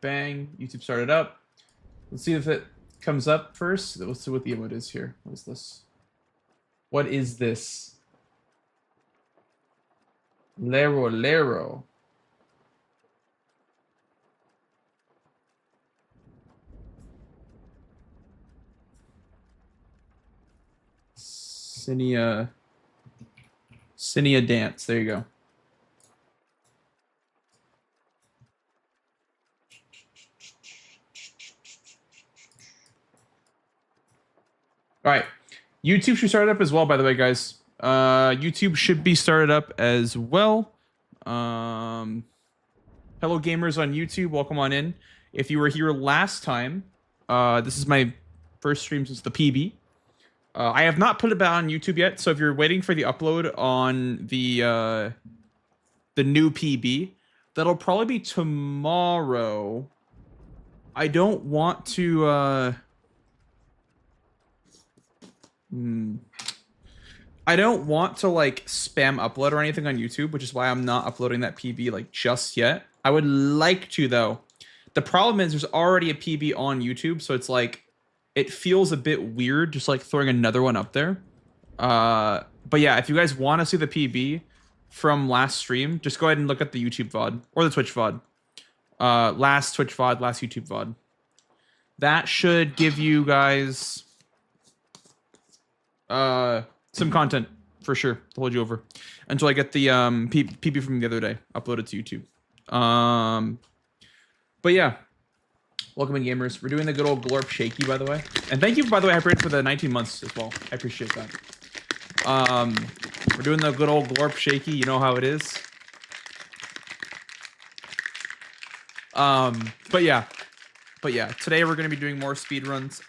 Bang. YouTube started up. Let's see if it comes up first. Let's see what the emote is here. What is this? What is this? Lero Lero. Cinia Dance. There you go. All right. YouTube should start up as well, by the way, guys. YouTube should be started up as well. Hello, gamers on YouTube. Welcome on in. If you were here last time, this is my first stream since the PB. I have not put it out on YouTube yet, so if you're waiting for the upload on the new PB, that'll probably be tomorrow. I don't want to I don't want to like spam upload or anything on YouTube, which is why I'm not uploading that PB like just yet. I would like to though. The problem is there's already a PB on YouTube, so it's like it feels a bit weird just like throwing another one up there. But yeah, if you guys want to see the PB from last stream, just go ahead and look at the YouTube VOD or the Twitch VOD. Last Twitch VOD, last YouTube VOD. That should give you guys some content for sure to hold you over until I get the PB from the other day uploaded to YouTube. But yeah, welcome in, gamers. We're doing the good old glorp shaky, by the way, and thank you, by the way, Hyper, for the 19 months as well. I appreciate that. We're doing the good old glorp shaky. You know how it is. But yeah, today we're gonna be doing more speed runs.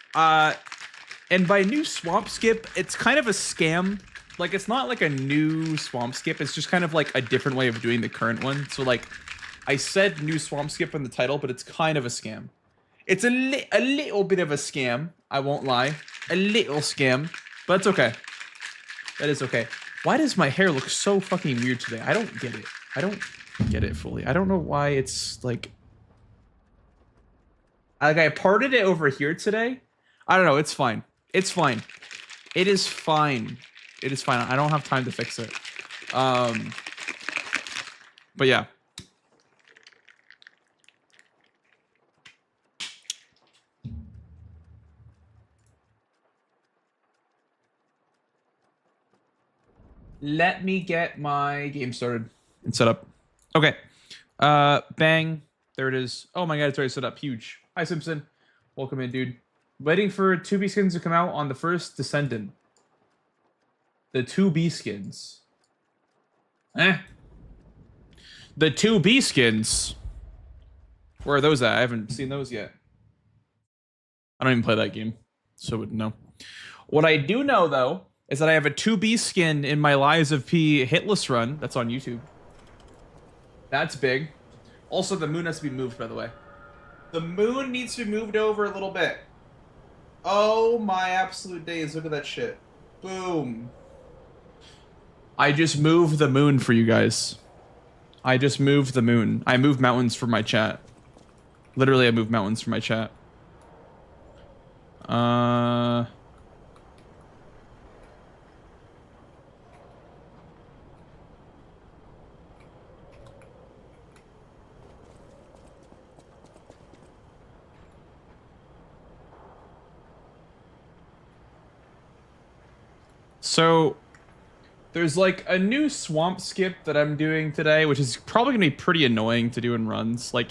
And by new swamp skip, it's kind of a scam. Like, it's not like a new swamp skip. It's just kind of like a different way of doing the current one. So like, I said new swamp skip in the title, but it's kind of a scam. It's a little bit of a scam. I won't lie. A little scam, but it's okay. That is okay. Why does my hair look so fucking weird today? I don't get it. I don't get it fully. I don't know why it's like I parted it over here today. I don't know. It's fine. It's fine. It is fine. It is fine. I don't have time to fix it. But yeah. Let me get my game started and set up. Okay. Bang. There it is. Oh my god, it's already set up. Huge. Hi, Simpson. Welcome in, dude. Waiting for 2B skins to come out on the first Descendant. The 2B skins. The 2B skins. Where are those at? I haven't seen those yet. I don't even play that game, so I wouldn't know. What I do know, though, is that I have a 2B skin in my Lies of P hitless run. That's on YouTube. That's big. Also, the moon has to be moved, by the way. The moon needs to be moved over a little bit. Oh my absolute days. Look at that shit. Boom. I just moved the moon for you guys. I just moved the moon. I moved mountains for my chat. Literally, I moved mountains for my chat. So, there's like a new swamp skip that I'm doing today, which is probably gonna be pretty annoying to do in runs. Like,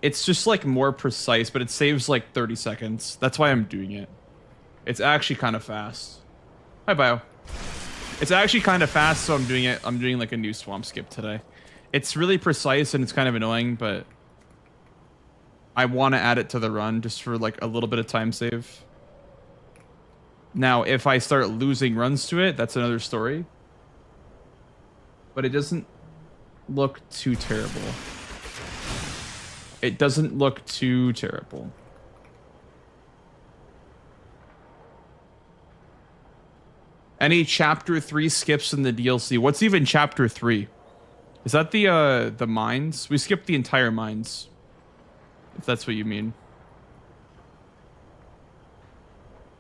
it's just like more precise, but it saves like 30 seconds. That's why I'm doing it. It's actually kind of fast. Hi, Bio. It's actually kind of fast, so I'm doing it. I'm doing like a new swamp skip today. It's really precise and it's kind of annoying, but I want to add it to the run just for like a little bit of time save. Now, if I start losing runs to it, that's another story. But it doesn't look too terrible. It doesn't look too terrible. Any chapter 3 skips in the DLC? What's even chapter 3? Is that the mines? We skipped the entire mines. if that's what you mean.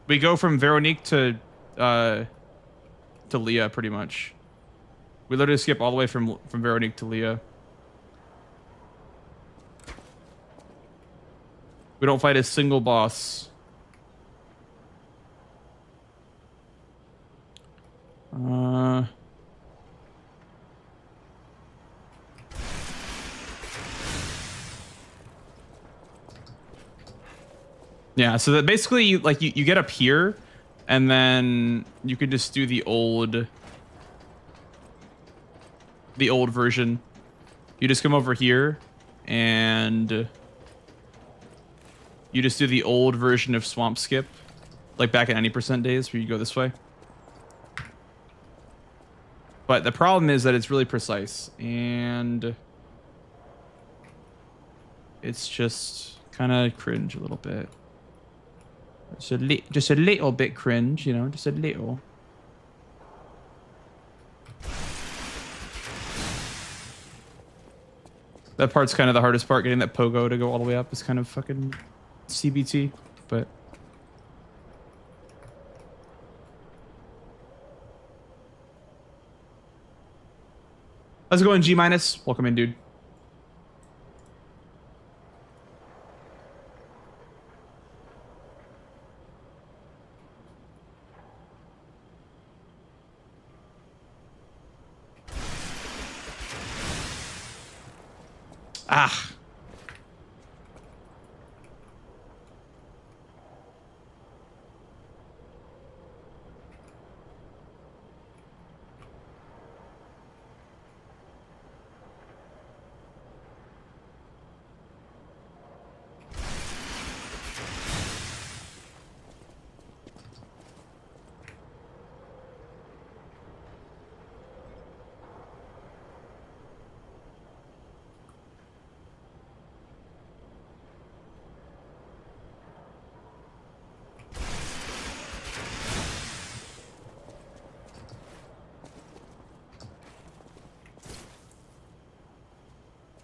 We go from Veronique to Leah, pretty much. We literally skip all the way from Veronique to Leah. We don't fight a single boss. Yeah, so that basically you get up here and then you can just do the old version. You just come over here and you just do the old version of Swamp Skip, like back in 90% days where you go this way. But the problem is that it's really precise and it's just kind of cringe a little bit. Just a little bit cringe, you know, just a little. That part's kind of the hardest part, getting that pogo to go all the way up is kind of fucking CBT, but... How's it going, G-? Welcome in, dude. Ah.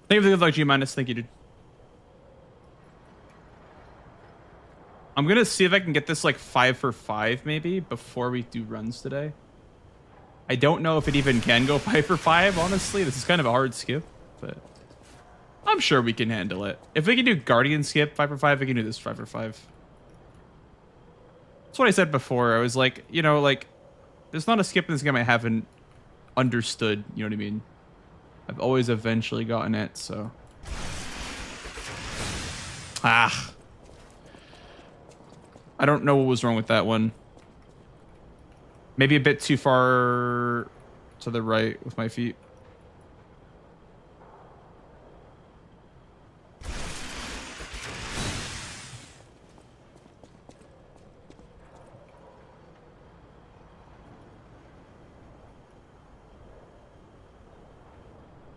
Thank you for the good luck, G-. Thank you, dude. I'm gonna see if I can get this like 5 for 5 maybe before we do runs today. I don't know if it even can go 5 for 5, honestly. This is kind of a hard skip, but I'm sure we can handle it. If we can do Guardian skip 5 for 5, we can do this 5 for 5. That's what I said before. I was like, you know, like, there's not a skip in this game I haven't understood, you know what I mean? I've always eventually gotten it, so. Ah. I don't know what was wrong with that one. Maybe a bit too far to the right with my feet.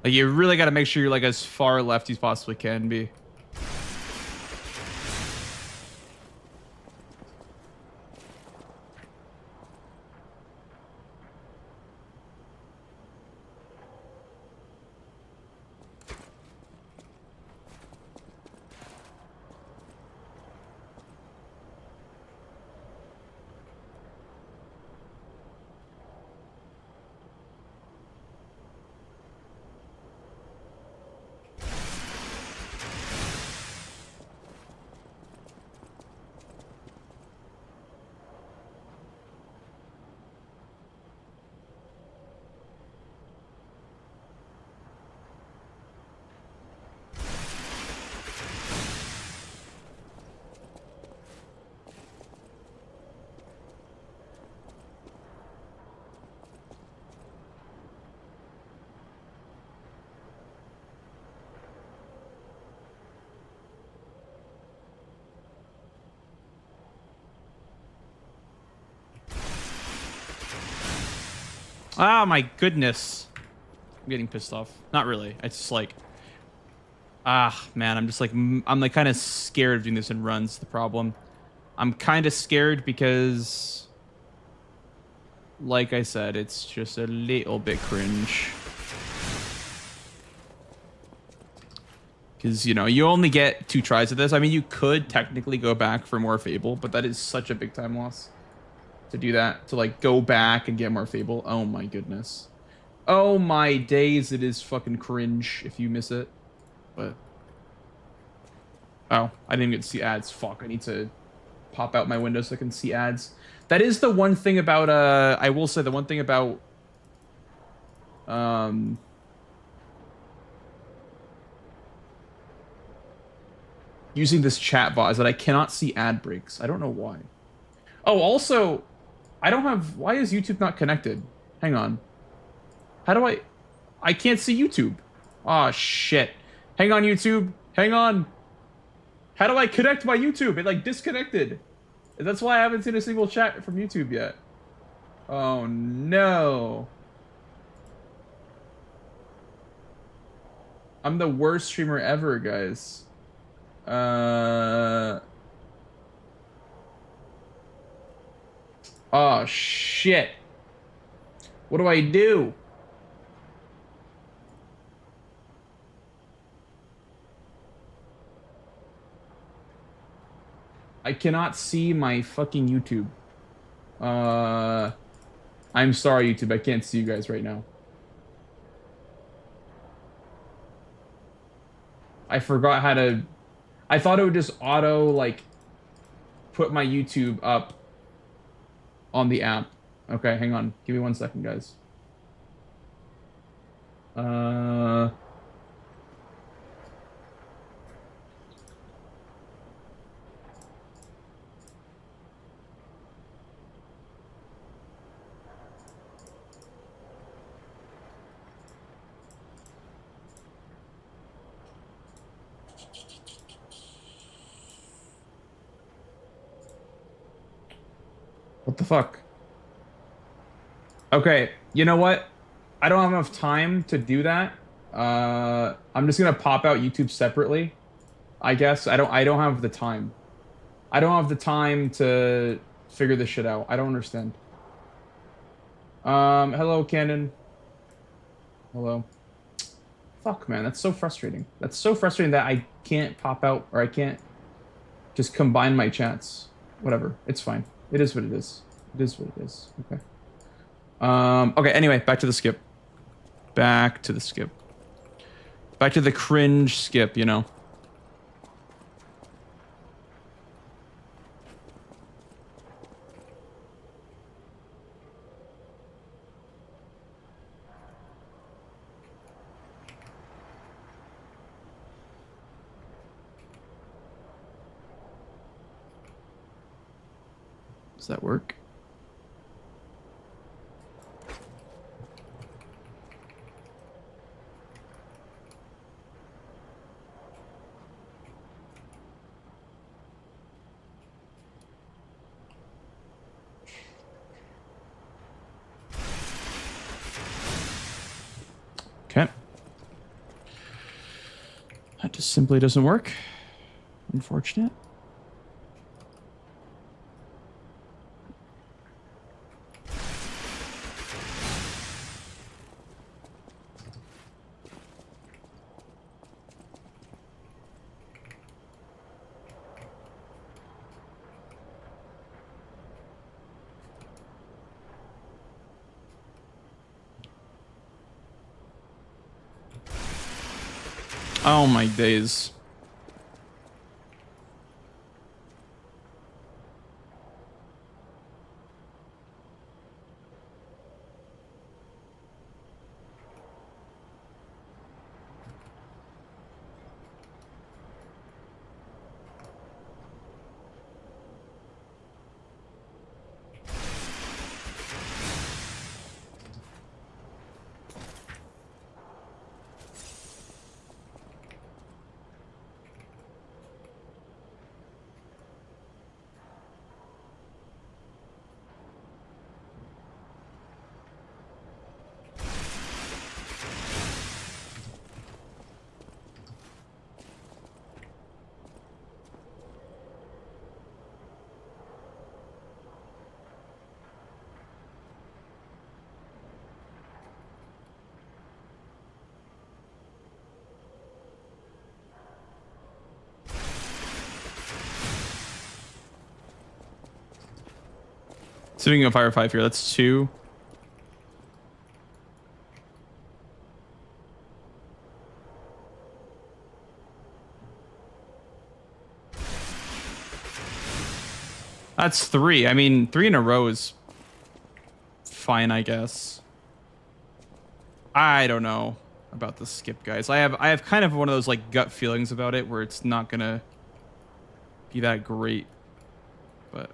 Like, you really got to make sure you're like as far left as you possibly can be. Ah, my goodness. I'm getting pissed off. Not really. It's just like, ah, man, I'm just like, I'm like kind of scared of doing this in runs, the problem. I'm kind of scared because, like I said, it's just a little bit cringe. Because, you know, you only get 2 tries at this. I mean, you could technically go back for more Fable, but that is such a big time loss to do that. To, like, go back and get more Fable. Oh, my goodness. Oh, my days. It is fucking cringe if you miss it. But... Oh, I didn't get to see ads. Fuck, I need to pop out my window so I can see ads. That is the one thing about, I will say the one thing about, using this chat bot is that I cannot see ad breaks. I don't know why. Oh, also, I don't have... Why is YouTube not connected? Hang on. How do I can't see YouTube. Oh, shit. Hang on, YouTube. Hang on. How do I connect my YouTube? It, like, disconnected. That's why I haven't seen a single chat from YouTube yet. Oh, no. I'm the worst streamer ever, guys. Oh, shit. What do I do? I cannot see my fucking YouTube. I'm sorry, YouTube. I can't see you guys right now. I forgot how to... I thought it would just auto, like, put my YouTube up on the app. Okay, hang on. Give me 1 second, guys. What the fuck? Okay, you know what? I don't have enough time to do that. I'm just gonna pop out YouTube separately. I guess I don't have the time. I don't have the time to figure this shit out. I don't understand. Hello, Cannon. Hello. Fuck, man, that's so frustrating. That's so frustrating that I can't pop out, or I can't just combine my chats. Whatever, it's fine. It is what it is. It is what it is. Okay. Okay, anyway, back to the skip. Back to the skip. Back to the cringe skip, you know. Does that work? Okay. That just simply doesn't work. Unfortunate. Oh my days. Speaking of fire 5 here, that's 2. That's 3. I mean, 3 in a row is fine, I guess. I don't know about the skip, guys. I have kind of one of those like gut feelings about it where it's not gonna be that great, but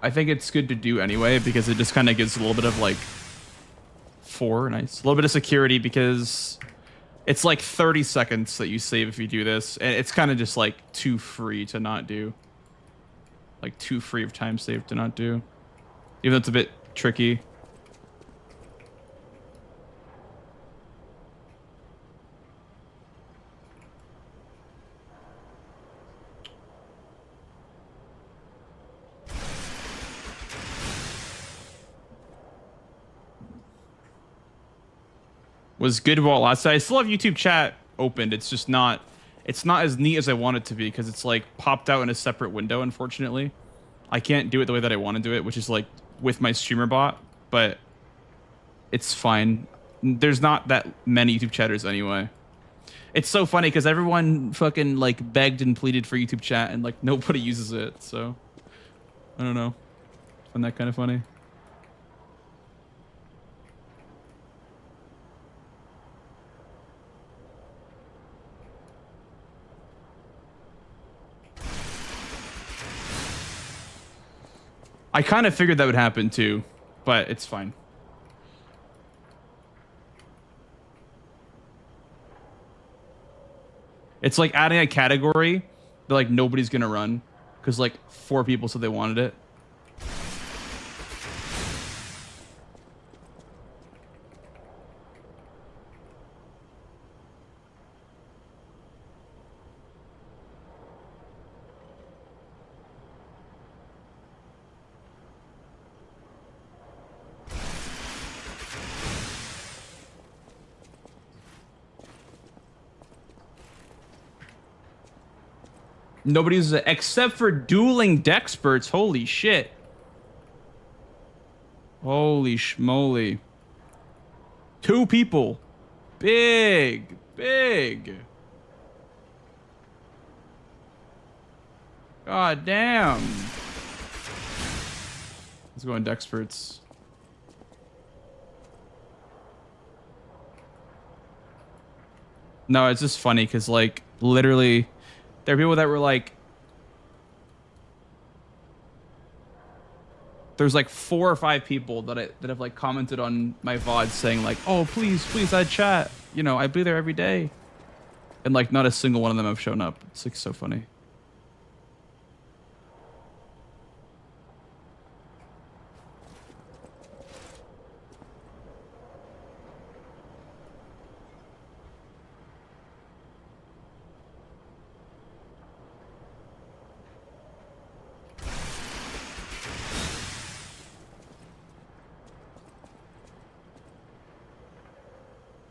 I think it's good to do anyway because it just kind of gives a little bit of like 4, nice, a little bit of security because it's like 30 seconds that you save if you do this, and it's kind of just like too free to not do. Like too free of time saved to not do, even though it's a bit tricky. Was good while last night. I still have YouTube chat opened. It's just not. It's not as neat as I want it to be because it's like popped out in a separate window. Unfortunately, I can't do it the way that I want to do it, which is like with my streamer bot. But it's fine. There's not that many YouTube chatters anyway. It's so funny because everyone fucking like begged and pleaded for YouTube chat and like nobody uses it. So I don't know. I find that kind of funny. I kind of figured that would happen too, but it's fine. It's like adding a category that like nobody's gonna run because like 4 people said they wanted it. Nobody uses it except for dueling dexperts. Holy shit. Holy schmoly. 2 people. Big. Big. God damn. Let's go on dexperts. No, it's just funny because like literally there are people that were like, there's like 4 or 5 people that have like commented on my VOD saying like, oh, please, add chat. You know, I be there every day. And like not a single one of them have shown up. It's like so funny.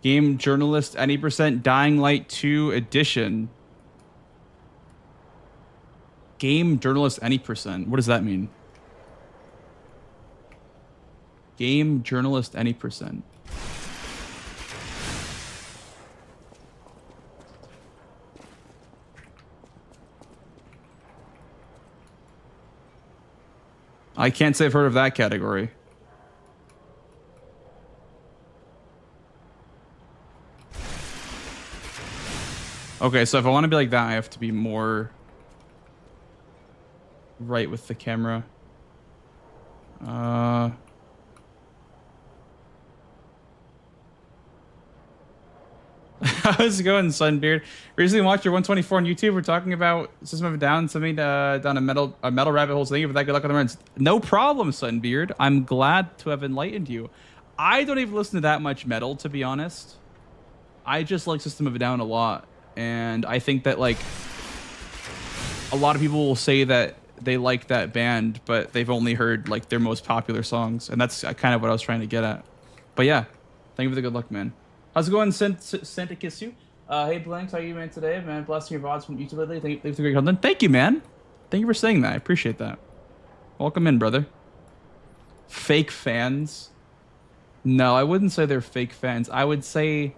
Game Journalist, any percent, Dying Light 2 edition. Game Journalist, any percent. What does that mean? Game Journalist, any percent. I can't say I've heard of that category. Okay, so if I want to be like that, I have to be more right with the camera. How's it going, Sunbeard? Recently watched your 124 on YouTube. We're talking about System of a Down, something down a metal rabbit hole. So thank you for that. Good luck on the runs. No problem, Sunbeard. I'm glad to have enlightened you. I don't even listen to that much metal, to be honest. I just like System of a Down a lot. And I think that like a lot of people will say that they like that band, but they've only heard like their most popular songs, and that's kind of what I was trying to get at. But yeah, thank you for the good luck, man. How's it going? Sent to kiss you. Hey Blanks, how are you, man? Today, man, blessing your VODs from YouTube lately. Thank you for the great content. Thank you, man. Thank you for saying that. I appreciate that. Welcome in, brother. Fake fans? No, I wouldn't say they're fake fans. I would say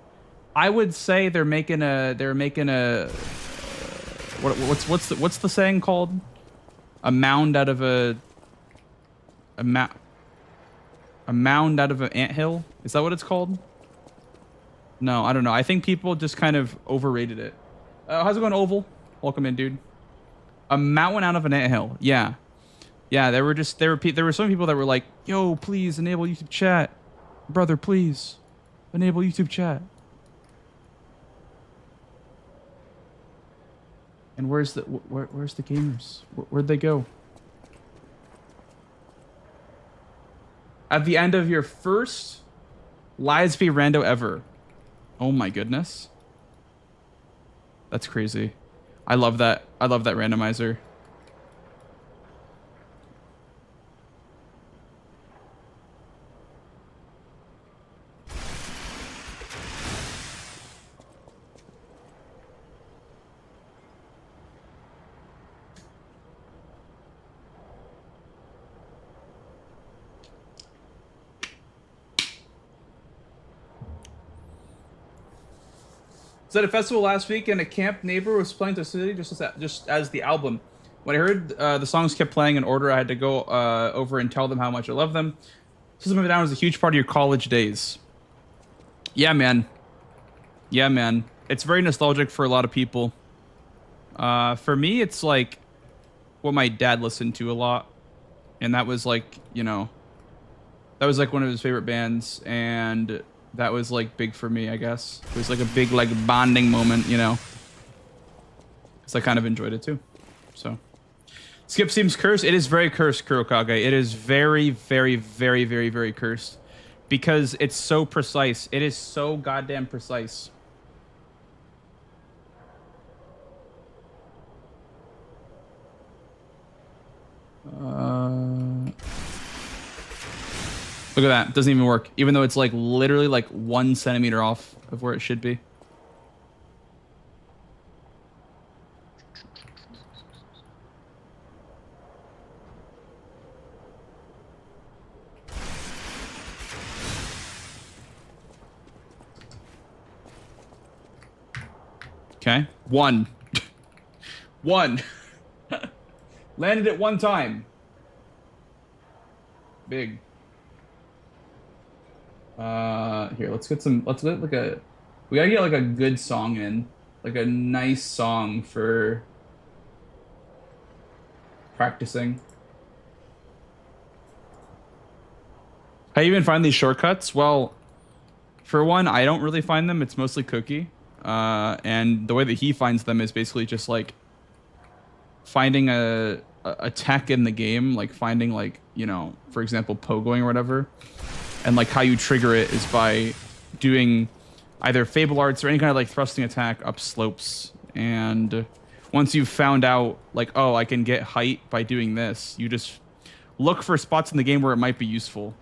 they're making a what's the saying called? A mound out of a ma a mound out of an anthill? Is that what it's called? No, I don't know. I think people just kind of overrated it. How's it going, Oval? Welcome in, dude. A mountain out of an anthill. Yeah. Yeah, there were some people that were like, "Yo, please enable YouTube chat. Brother, please enable YouTube chat." And where's the gamers? Where'd they go? At the end of your first Liesby rando ever. Oh my goodness. That's crazy. I love that. I love that randomizer. Was at a festival last week and a camp neighbor was playing the city just as the album. When I heard the songs kept playing in order, I had to go over and tell them how much I love them. System of a Down was a huge part of your college days. Yeah, man. Yeah, man. It's very nostalgic for a lot of people. For me, it's like what my dad listened to a lot. And that was like, you know, that was like one of his favorite bands. And that was like big for me, I guess. It was like a big like bonding moment, you know. Because I kind of enjoyed it too. So. Skip seems cursed. It is very cursed, Kurokage. It is very, very, very, very, very cursed. Because it's so precise. It is so goddamn precise. Look at that. It doesn't even work. Even though it's like literally like 1 centimeter off of where it should be. Okay. 1. 1. Landed it 1 time. Big. Here, let's get like we gotta get like a good song in. Like a nice song for practicing. How do you even find these shortcuts? Well, for one, I don't really find them. It's mostly Cookie. And the way that he finds them is basically just like finding a tech in the game, like finding like, you know, for example, pogoing or whatever. And like how you trigger it is by doing either Fable Arts or any kind of like thrusting attack up slopes. And once you've found out like, oh, I can get height by doing this, you just look for spots in the game where it might be useful.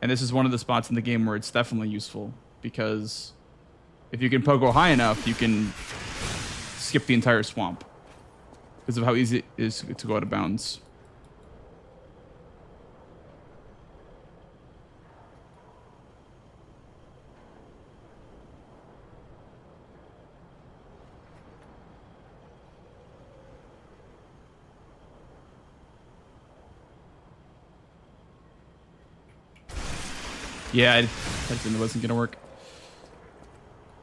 And this is one of the spots in the game where it's definitely useful, because if you can pogo high enough, you can skip the entire swamp because of how easy it is to go out of bounds. Yeah, I assumed it wasn't gonna work.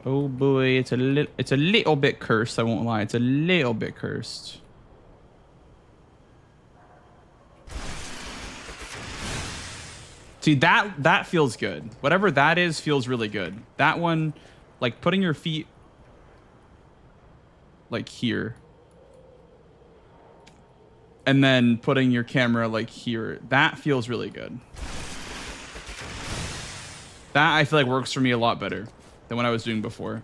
Oh boy, it's a little bit cursed. I won't lie, it's a little bit cursed. See, that feels good. Whatever that is feels really good. That one, like putting your feet like here, and then putting your camera like here, that feels really good. That I feel like works for me a lot better than what I was doing before.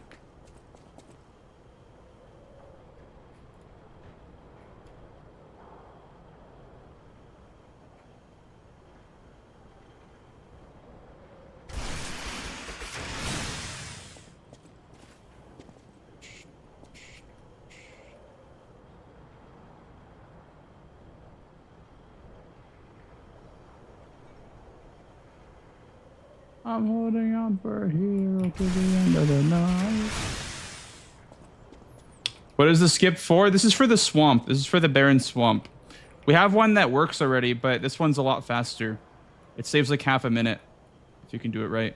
I'm holding on for a hero to the end of the night. What is the skip for? This is for the swamp. This is for the barren swamp. We have one that works already, but this one's a lot faster. It saves like half a minute if you can do it right.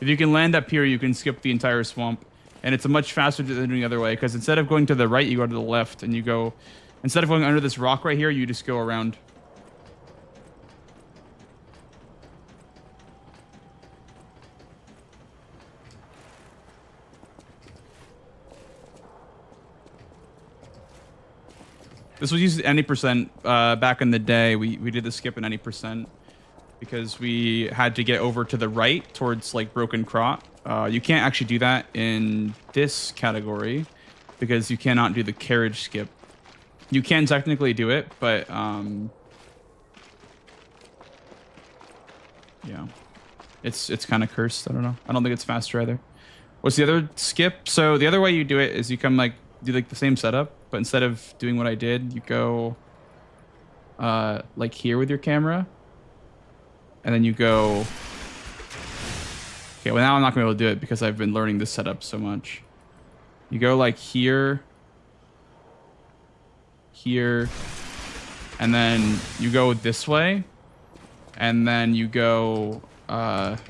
If you can land up here, you can skip the entire swamp. And it's a much faster than doing the other way, because instead of going to the right, you go to the left, and you go... Instead of going under this rock right here, you just go around. This was used at any percent back in the day. We did the skip at any percent because we had to get over to the right towards like Broken Crot. You can't actually do that in this category because you cannot do the carriage skip. You can technically do it, but yeah, it's kind of cursed. I don't know. I don't think it's faster either. What's the other skip? So the other way you do it is you come like do like the same setup, but instead of doing what I did, you go like here with your camera, and then you go. Okay, well now I'm not gonna be able to do it because I've been learning this setup so much. You go like here, here, and then you go this way, and then you go like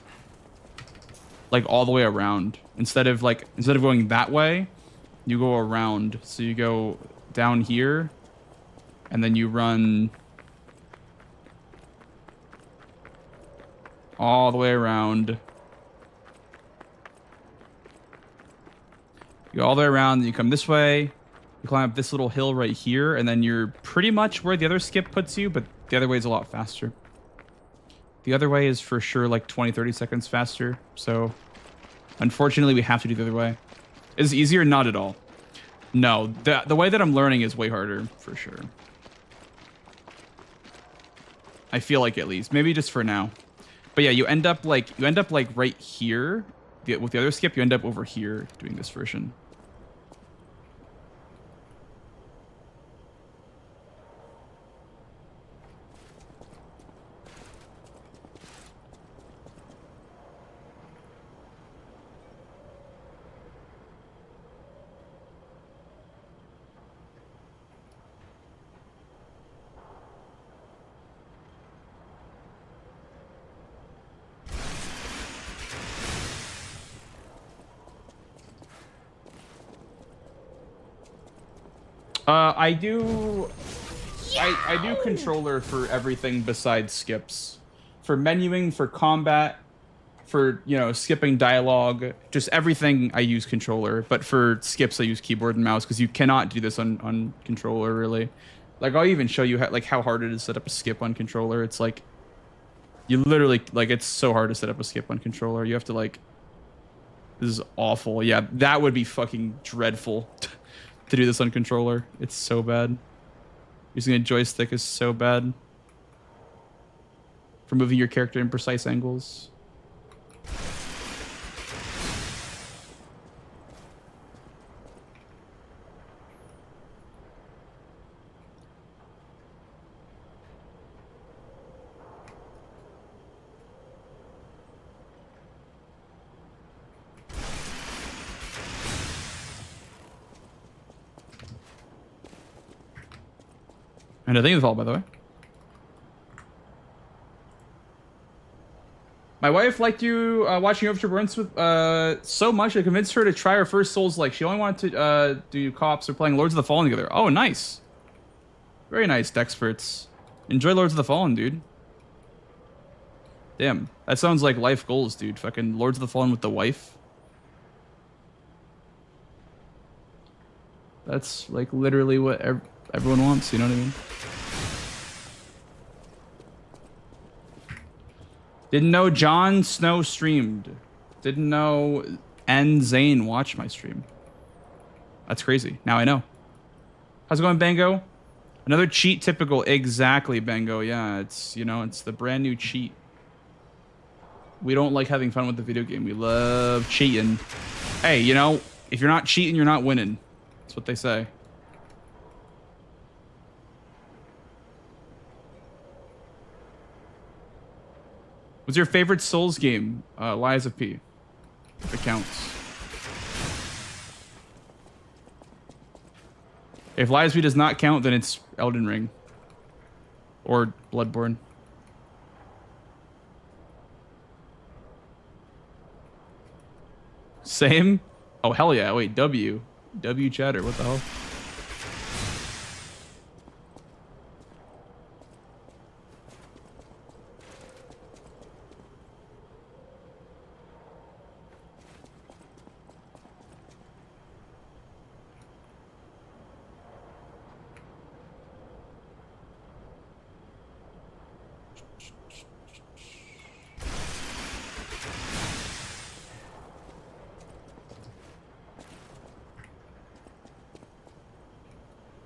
all the way around. Instead of going that way, you go around. So you go down here, and then you run all the way around. You go all the way around, you come this way, you climb up this little hill right here, and then you're pretty much where the other skip puts you, but the other way is a lot faster. The other way is for sure like 20-30 seconds faster, so unfortunately we have to do the other way. Is it easier? Not at all. No, the way that I'm learning is way harder, for sure. I feel like at least. Maybe just for now. But yeah, you end up like right here. With the other skip, you end up over here doing this version. I do controller for everything besides skips. For menuing, for combat, for, you know, skipping dialogue, just everything I use controller. But for skips, I use keyboard and mouse because you cannot do this on controller, really. Like, I'll even show you how hard it is to set up a skip on controller. It's like, you literally, like, it's so hard to set up a skip on controller. You have to, like, this is awful. Yeah, that would be fucking dreadful. To do this on controller. It's so bad. Using a joystick is so bad. For moving your character in precise angles. And I think it's all, by the way. My wife liked you watching Overture Burns with so much I convinced her to try her first Souls. Like she only wanted to do co-ops or playing Lords of the Fallen together. Oh, nice. Very nice, Dexperts. Enjoy Lords of the Fallen, dude. Damn, that sounds like life goals, dude. Fucking Lords of the Fallen with the wife. That's like literally what everyone wants, you know what I mean? Didn't know Jon Snow streamed. Didn't know N Zane watched my stream. That's crazy. Now I know. How's it going, Bango? Another cheat typical. Exactly, Bango. Yeah, it's, you know, it's the brand new cheat. We don't like having fun with the video game. We love cheating. Hey, you know, if you're not cheating, you're not winning. That's what they say. What's your favorite Souls game? Lies of P, if it counts. If Lies of P does not count, then it's Elden Ring. Or Bloodborne. Same? Oh, hell yeah. Wait, W. W chatter, what the hell?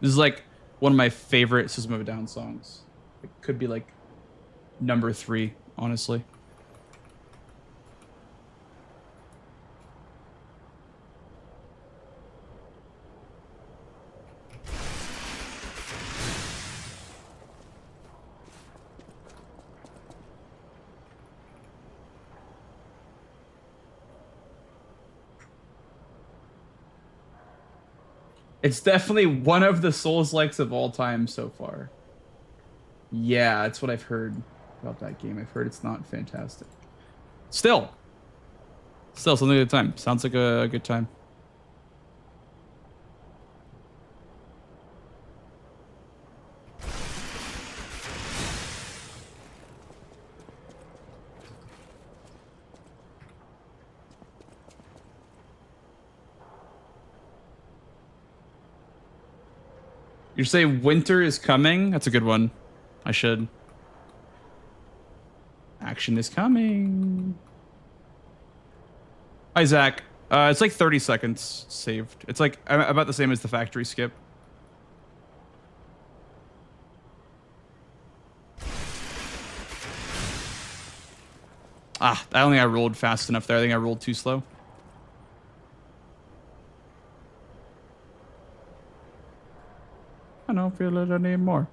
This is like one of my favorite System of a Down songs. It could be like number 3, honestly. It's definitely one of the Souls-likes of all time so far. Yeah, that's what I've heard about that game. I've heard it's not fantastic. Still something at a time. Sounds like a good time. You say winter is coming? That's a good one. I should. Action is coming. Hi, Zach. It's like 30 seconds saved. It's like about the same as the factory skip. Ah, I don't think I rolled fast enough there. I think I rolled too slow. I don't feel it anymore.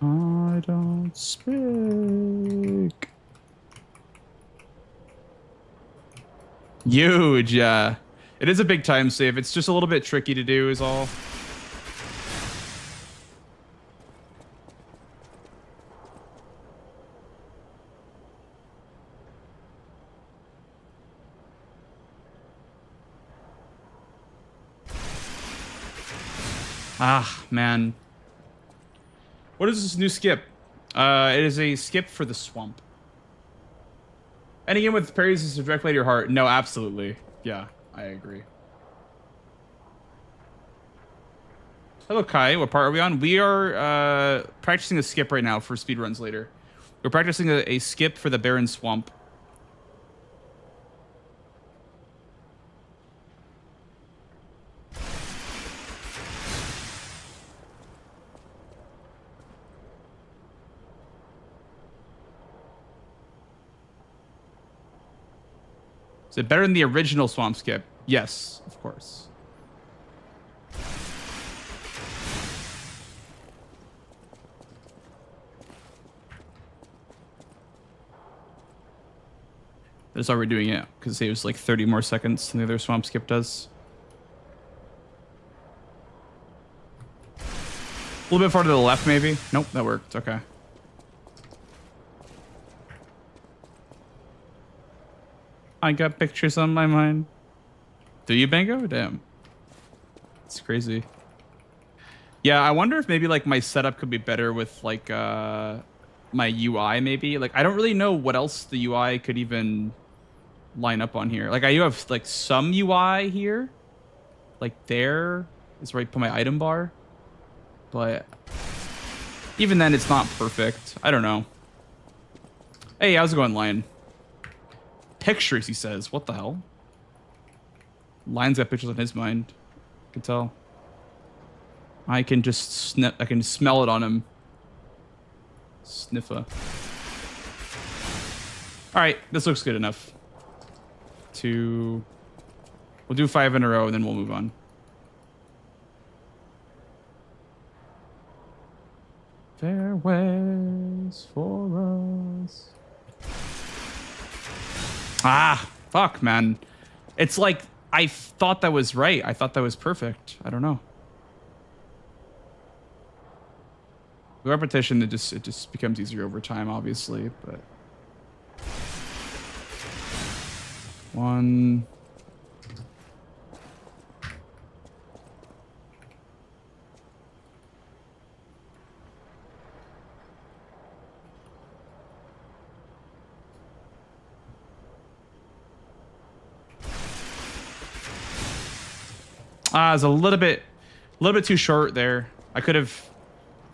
I don't speak. Huge, yeah. It is a big time save. It's just a little bit tricky to do is all. Ah, man. What is this new skip? It is a skip for the swamp. Any game with parries is a direct play to your heart. No, absolutely. Yeah, I agree. Hello, Kai. What part are we on? We are practicing a skip right now for speedruns later. We're practicing a skip for the barren swamp. Is it better than the original swamp skip? Yes, of course. That's why we're doing it, because it saves like 30 more seconds than the other swamp skip does. A little bit farther to the left, maybe? Nope, that worked. Okay. I got pictures on my mind. Do you, Bango? Damn. It's crazy. Yeah, I wonder if maybe like my setup could be better with like my UI maybe. Like I don't really know what else the UI could even line up on here. Like I do have like some UI here. Like there is where I put my item bar. But even then it's not perfect. I don't know. Hey, how's it going, Lion? Pictures, he says. What the hell? Lion's got pictures on his mind. I can tell. I can just I can smell it on him. Sniffa. All right, this looks good enough to We'll do 5 in a row and then we'll move on. Fairways for us. Ah, fuck, man. It's like, I thought that was right. I thought that was perfect. I don't know. The repetition, it just becomes easier over time, obviously, but... 1... It's a little bit too short there. I don't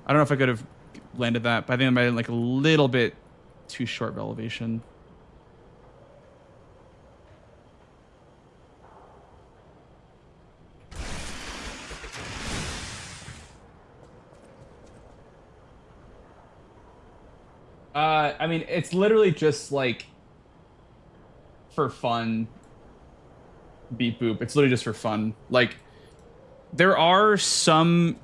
know if I could have landed that, but I think I might have like a little bit too short of elevation. I mean, it's literally just like for fun. Beep boop. It's literally just for fun. Like, there are some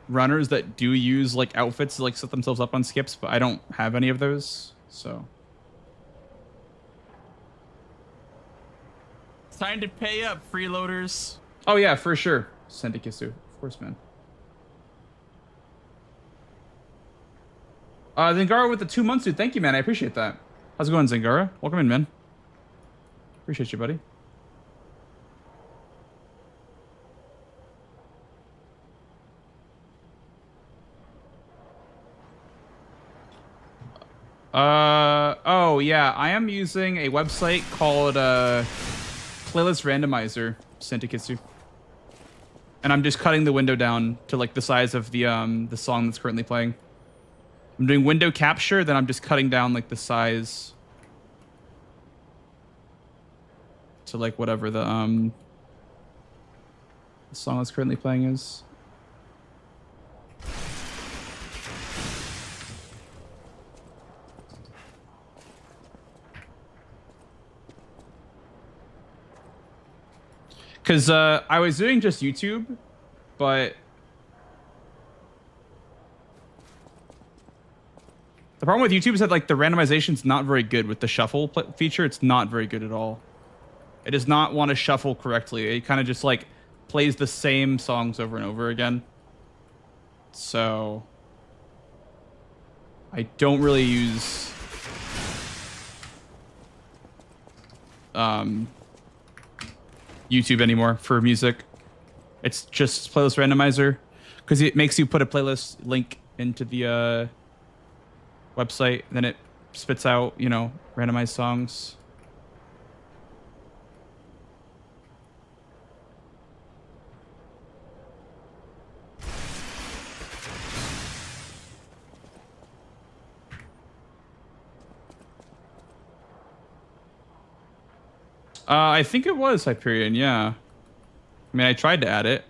runners that do use like outfits to like set themselves up on skips, but I don't have any of those, so. It's time to pay up, freeloaders. Oh yeah, for sure. Sendikisu, of course, man. Zingara with the 2 months, dude. Thank you, man. I appreciate that. How's it going, Zingara? Welcome in, man. Appreciate you, buddy. Oh yeah, I am using a website called Playlist Randomizer, Sentikitsu. And I'm just cutting the window down to like the size of the song that's currently playing. I'm doing window capture, then I'm just cutting down like the size to like whatever the song that's currently playing is. Because I was doing just YouTube, but the problem with YouTube is that like the randomization's not very good with the shuffle feature. It's not very good at all. It does not want to shuffle correctly. It kind of just like plays the same songs over and over again. So I don't really use YouTube anymore for music. It's just playlist randomizer because it makes you put a playlist link into the website, then it spits out, you know, randomized songs. I think it was Hyperion, yeah. I mean, I tried to add it.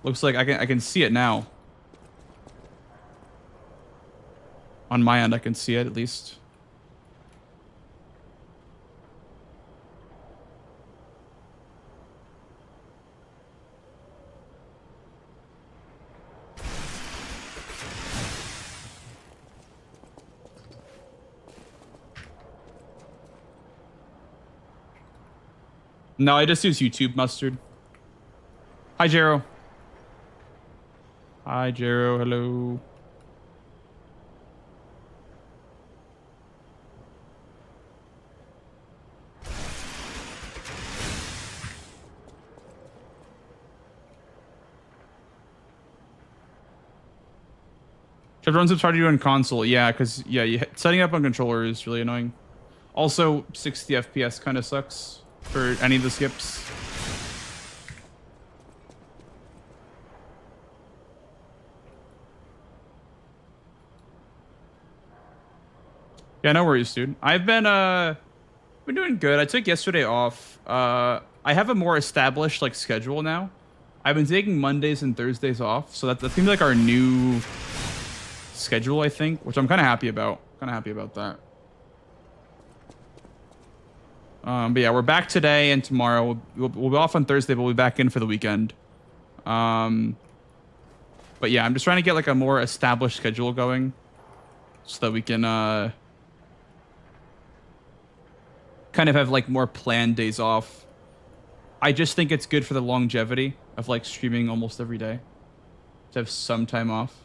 Looks like I can see it now. On my end, I can see it at least. No, I just use YouTube mustard. Hi, Jero. Hi, Jero. Hello. Runs it's hard to do on console. Yeah, because setting up on controller is really annoying. Also, 60 FPS kind of sucks for any of the skips. Yeah, no worries, dude. I've been doing good. I took yesterday off. I have a more established like schedule now. I've been taking Mondays and Thursdays off, so that's gonna be like our new schedule, I think, which I'm kind of happy about. Kind of happy about that. But yeah, we're back today and tomorrow. We'll be off on Thursday, but we'll be back in for the weekend. But yeah, I'm just trying to get like a more established schedule going so that we can kind of have like more planned days off. I just think it's good for the longevity of like streaming almost every day to have some time off.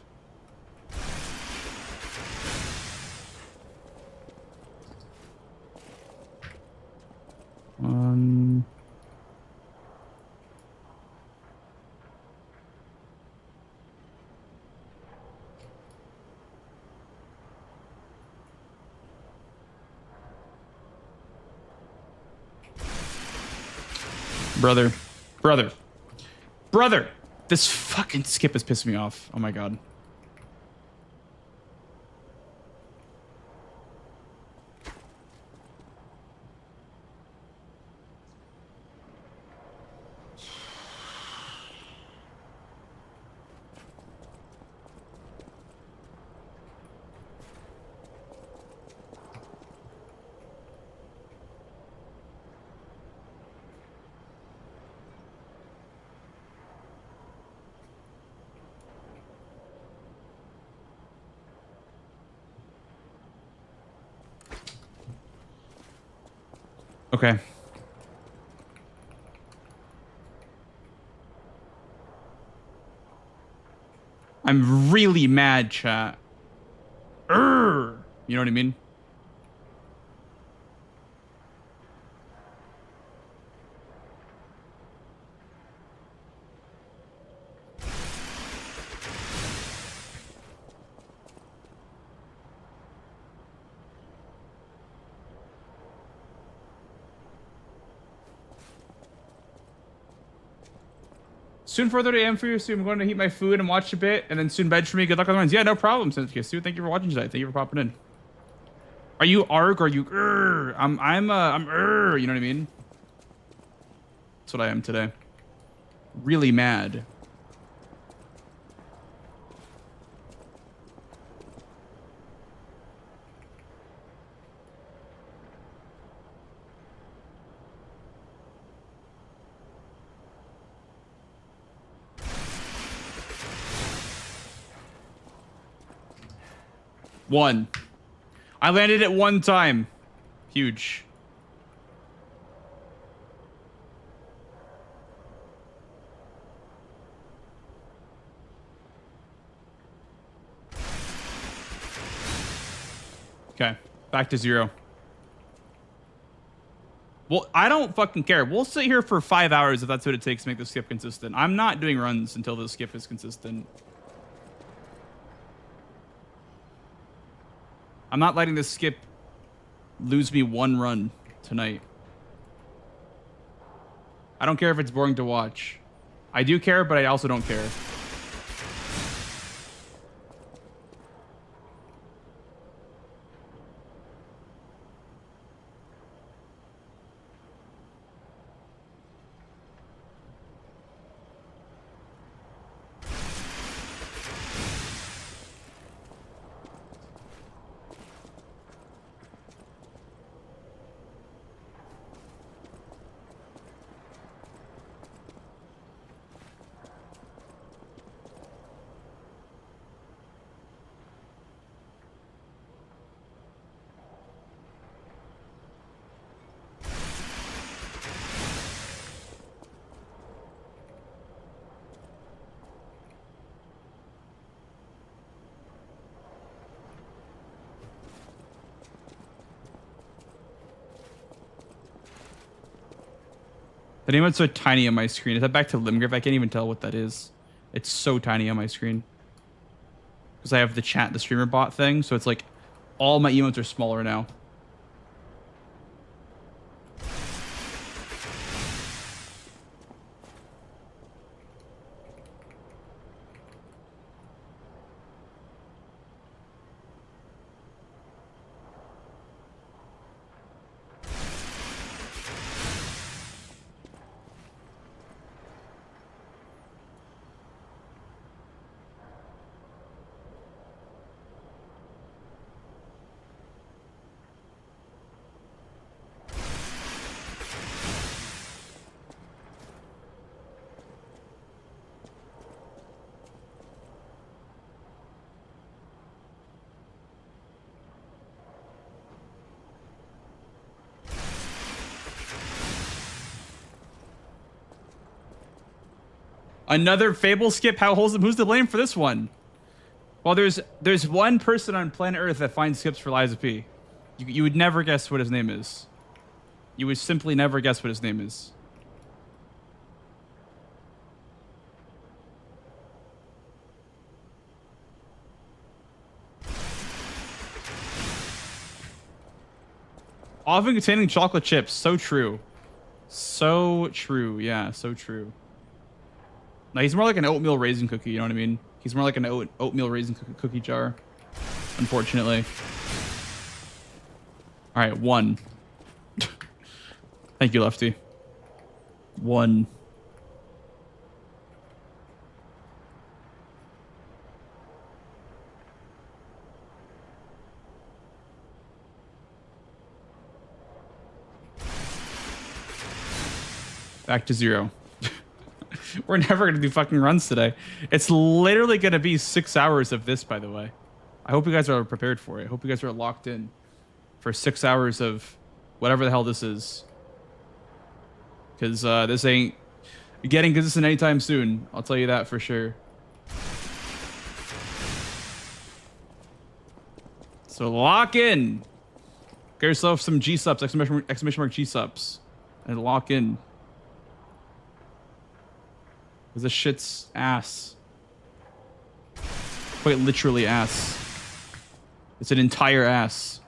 Brother, brother, brother! This fucking skip is pissing me off. Oh my god. Okay. I'm really mad, chat. Urgh. You know what I mean? Soon 4:30 a.m. for you. Soon I'm going to heat my food and watch a bit, and then soon bed for me. Good luck on the runs. Yeah, no problem. Okay, Sue, thank you for watching tonight. Thank you for popping in. Are you arg or are you urgh? I'm urgh. You know what I mean? That's what I am today. Really mad. One. I landed it one time. Huge. Okay. Back to 0. Well, I don't fucking care. We'll sit here for 5 hours if that's what it takes to make the skip consistent. I'm not doing runs until the skip is consistent. I'm not letting this skip lose me one run tonight. I don't care if it's boring to watch. I do care, but I also don't care. The name is so tiny on my screen. Is that back to Limgrave? I can't even tell what that is. It's so tiny on my screen. Because I have the chat, the streamer bot thing. So it's like all my emotes are smaller now. Another Fable skip. How wholesome? Who's to blame for this one? Well, there's one person on planet Earth that finds skips for Liza P. You would never guess what his name is. You would simply never guess what his name is. Often containing chocolate chips. So true. So true. Yeah, so true. No, he's more like an oatmeal raisin cookie, you know what I mean? He's more like an oatmeal raisin cookie jar, unfortunately. All right, 1. Thank you, Lefty. 1. Back to 0. We're never going to do fucking runs today. It's literally going to be 6 hours of this, by the way. I hope you guys are prepared for it. I hope you guys are locked in for 6 hours of whatever the hell this is. Because this ain't getting consistent anytime soon. I'll tell you that for sure. So lock in. Get yourself some G-subs, exclamation mark G-subs. And lock in. Because this shit's ass. Quite literally ass. It's an entire ass.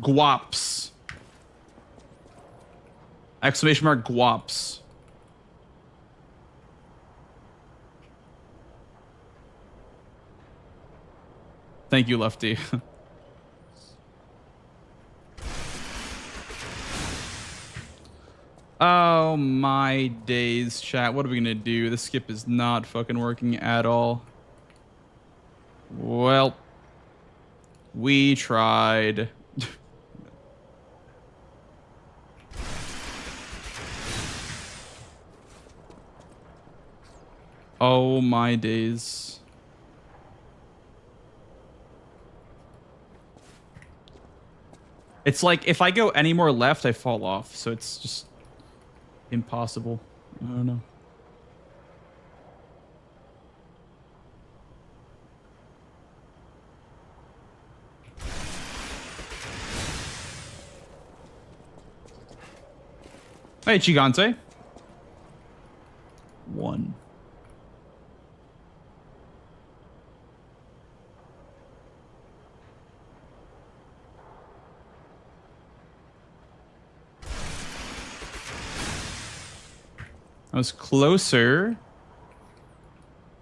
Guaps. Exclamation mark guaps. Thank you, Lefty. Oh my days, chat. What are we gonna do? This skip is not fucking working at all. Well, we tried. Oh my days. It's like if I go any more left, I fall off. So it's just impossible. I don't know. Hey, Gigante. 1. I was closer,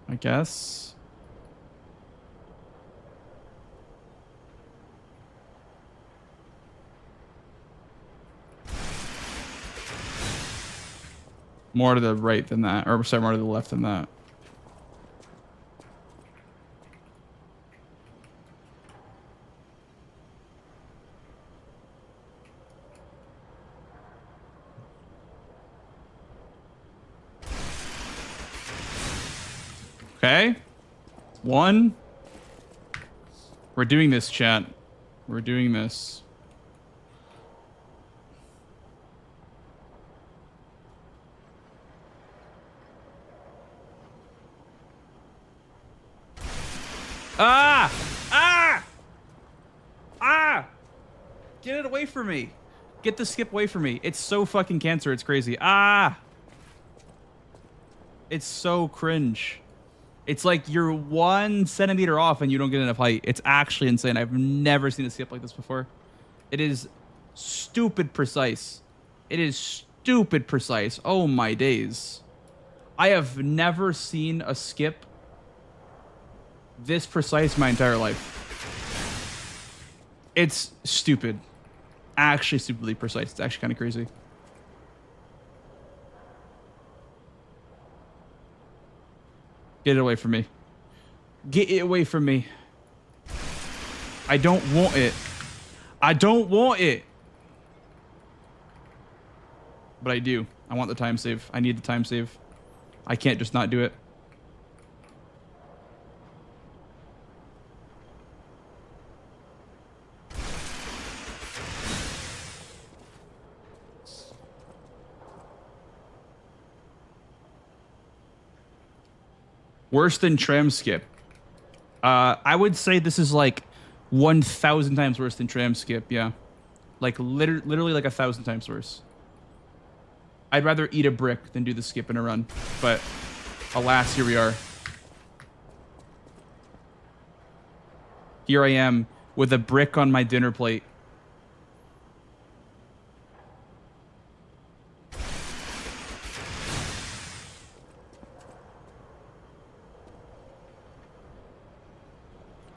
I guess. More to the right than that, or sorry, more to the left than that. Okay. 1. We're doing this, chat. We're doing this. Ah! Ah! Ah! Get it away from me. Get the skip away from me. It's so fucking cancer. It's crazy. Ah! It's so cringe. It's like you're 1 centimeter off and you don't get enough height. It's actually insane. I've never seen a skip like this before. It is stupid precise. It is stupid precise. Oh my days. I have never seen a skip this precise my entire life. It's stupid. Actually stupidly precise. It's actually kind of crazy. Get it away from me. Get it away from me. I don't want it. I don't want it. But I do. I want the time save. I need the time save. I can't just not do it. Worse than tram skip. I would say this is like 1,000 times worse than tram skip. Yeah, like literally like 1,000 times worse. I'd rather eat a brick than do the skip in a run, but alas, here we are. Here I am with a brick on my dinner plate.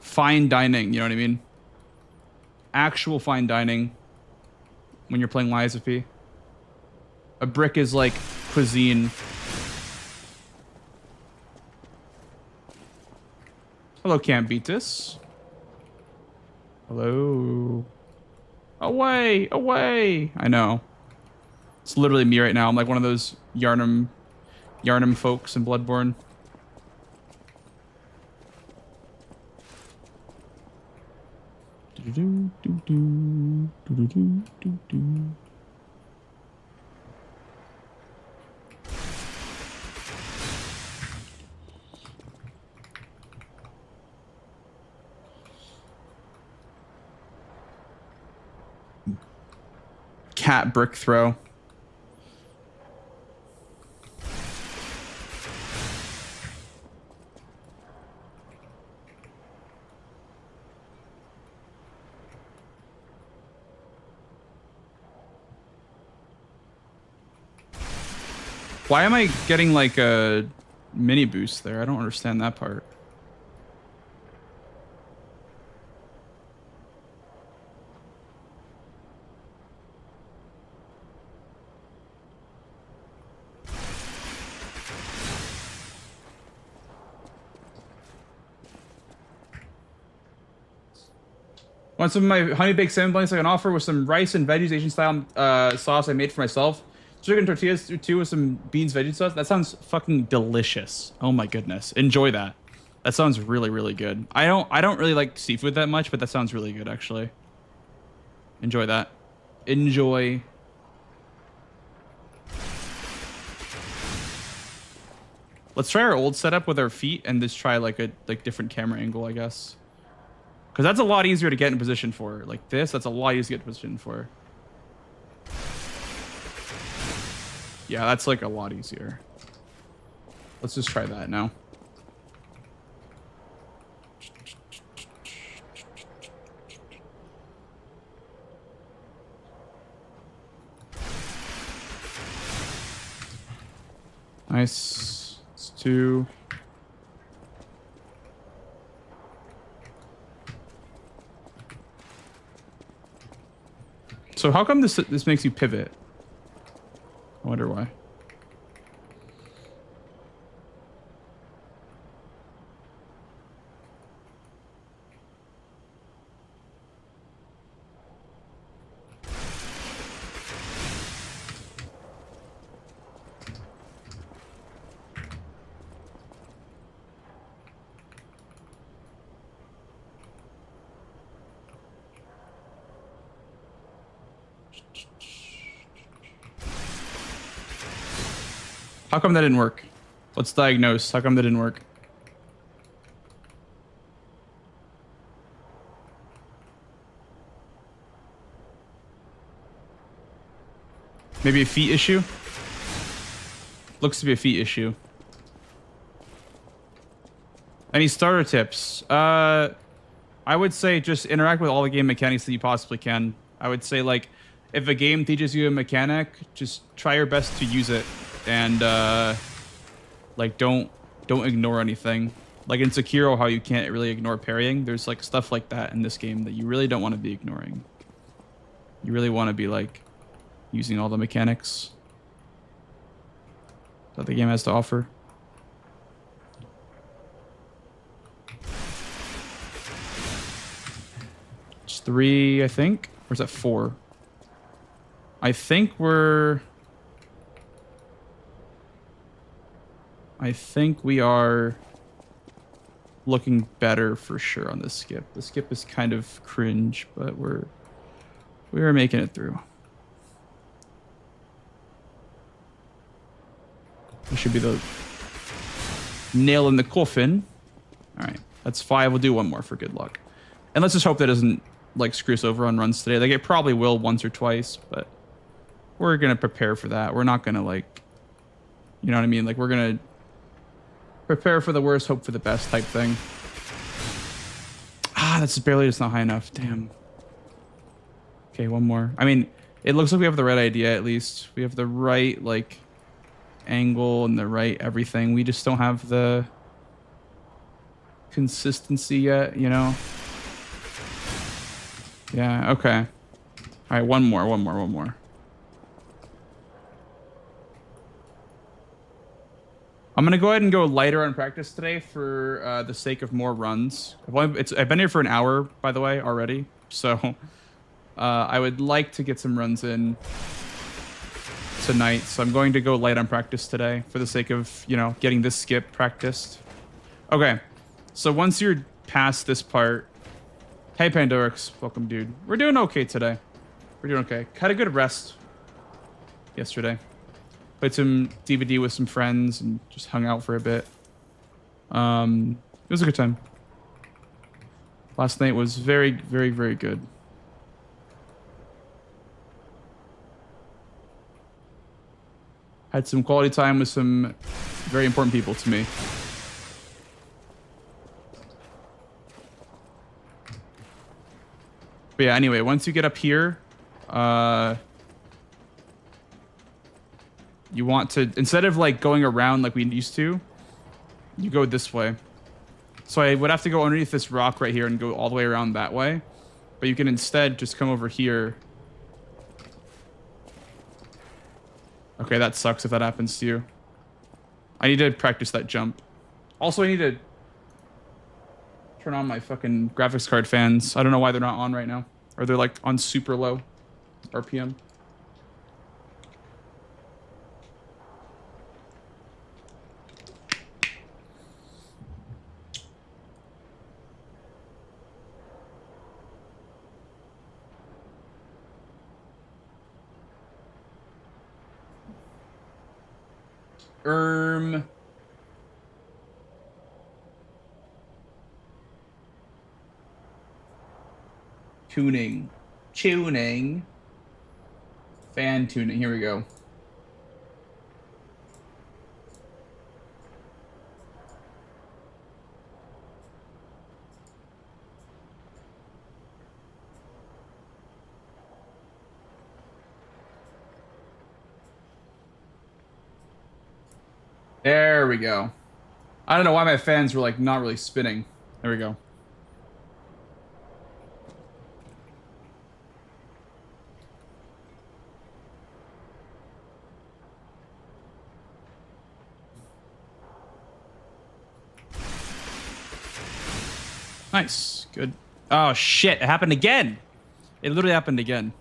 Fine dining, you know what I mean? Actual fine dining when you're playing Lies of P. A brick is like cuisine. Hello, can't beat this. Hello. Away, away. I know. It's literally me right now. I'm like one of those Yarnum folks in Bloodborne. Cat brick throw. Why am I getting like a mini boost there? I don't understand that part. Want some of my honey baked salmon blanks I can offer with some rice and veggies Asian style sauce I made for myself. Chicken tortillas too with some beans veggie sauce. That sounds fucking delicious. Oh my goodness. Enjoy that. That sounds really, really good. I don't really like seafood that much, but that sounds really good actually. Enjoy that. Enjoy. Let's try our old setup with our feet and just try like a different camera angle, I guess. Because that's a lot easier to get in position for. Like this, that's a lot easier to get in position for. Yeah, that's like a lot easier. Let's just try that now. Nice. It's 2. So how come this makes you pivot? I wonder why. How come that didn't work? Let's diagnose. How come that didn't work? Maybe a feet issue? Looks to be a feet issue. Any starter tips? I would say just interact with all the game mechanics that you possibly can. I would say like, if a game teaches you a mechanic, just try your best to use it. And like don't ignore anything. Like in Sekiro, how you can't really ignore parrying. There's like stuff like that in this game that you really don't want to be ignoring. You really want to be like using all the mechanics that the game has to offer. It's 3, I think. Or is that 4? I think we're... I think we are looking better for sure on this skip. The skip is kind of cringe, but we are making it through. This should be the nail in the coffin. All right, that's 5. We'll do one more for good luck. And let's just hope that doesn't like screw us over on runs today. Like it probably will once or twice, but we're going to prepare for that. We're not going to like, you know what I mean? Like we're going to prepare for the worst, hope for the best type thing. Ah, that's barely just not high enough. Damn. Okay, one more. I mean, it looks like we have the right idea at least. We have the right like angle and the right everything. We just don't have the consistency yet, you know? Yeah, okay. All right, one more. I'm gonna go ahead and go lighter on practice today for the sake of more runs. I've been here for an hour, by the way, already. So I would like to get some runs in tonight. So I'm going to go light on practice today for the sake of, you know, getting this skip practiced. Okay, so once you're past this part, hey Pandorix, welcome dude. We're doing okay today. We're doing okay. Had a good rest yesterday. Played some DVD with some friends and just hung out for a bit. It was a good time. Last night was very, very, very good. Had some quality time with some very important people to me. But yeah, anyway, once you get up here, you want to, instead of like going around like we used to, you go this way. So I would have to go underneath this rock right here and go all the way around that way. But you can instead just come over here. Okay, that sucks if that happens to you. I need to practice that jump. Also, I need to turn on my fucking graphics card fans. I don't know why they're not on right now. Or they're like on super low RPM. Tuning. Fan tuning. Here we go. There we go. I don't know why my fans were like not really spinning. There we go. Nice. Good. Oh, shit. It happened again. It literally happened again.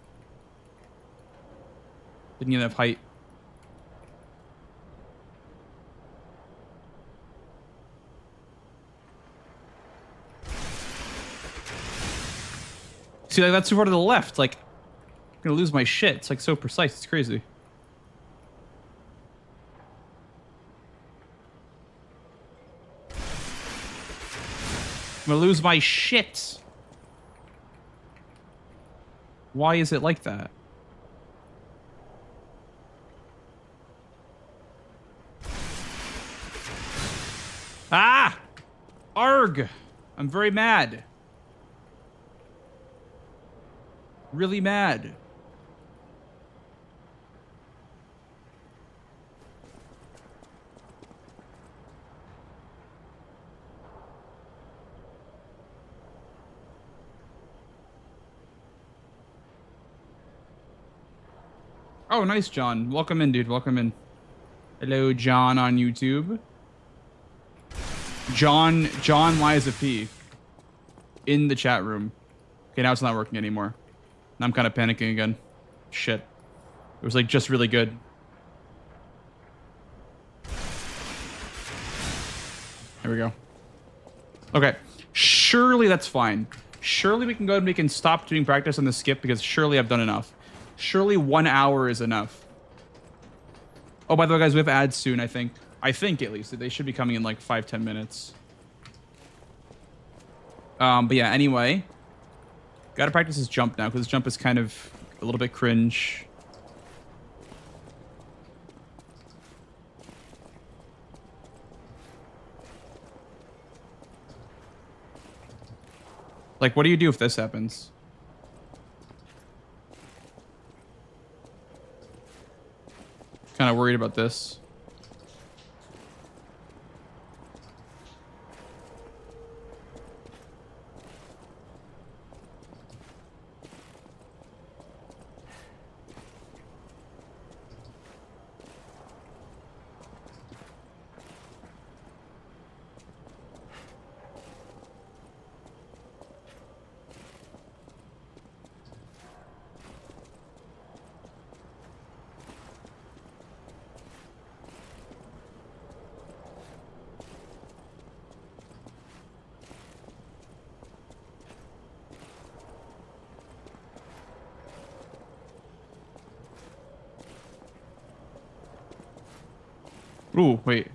Didn't get enough height. See, like, that's too far to the left. Like, I'm gonna lose my shit. It's, like, so precise. It's crazy. I'm gonna lose my shit. Why is it like that? Ah! Arg! I'm very mad. Really mad. Oh, nice, John. Welcome in, dude. Welcome in. Hello, John on YouTube. John Liza P. in the chat room. Okay, now it's not working anymore. Now I'm kind of panicking again. Shit. It was like just really good. There we go. Okay. Surely that's fine. Surely we can go ahead and we can stop doing practice on the skip because surely I've done enough. Surely 1 hour is enough. Oh, by the way, guys, we have ads soon, I think. I think, at least. They should be coming in like 5-10 minutes. But yeah, anyway. Gotta practice this jump now, because this jump is kind of a little bit cringe. Like, what do you do if this happens? Kind of worried about this. Ooh, wait.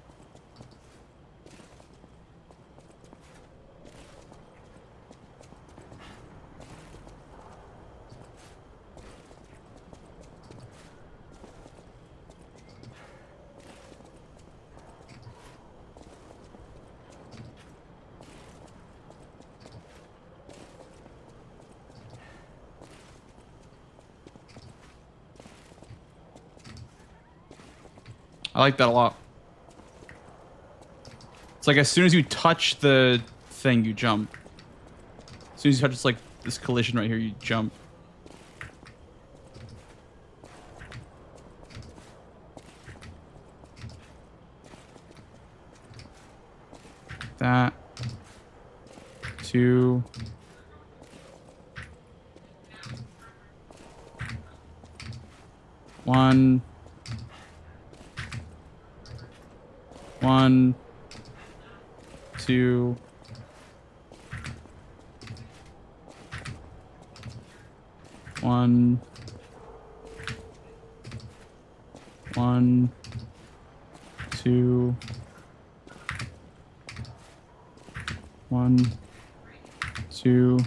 I like that a lot. It's like as soon as you touch the thing, you jump. As soon as you touch like this collision right here, you jump. That. 2. 1. 1. 2. 1. 1. 2. 1. 2.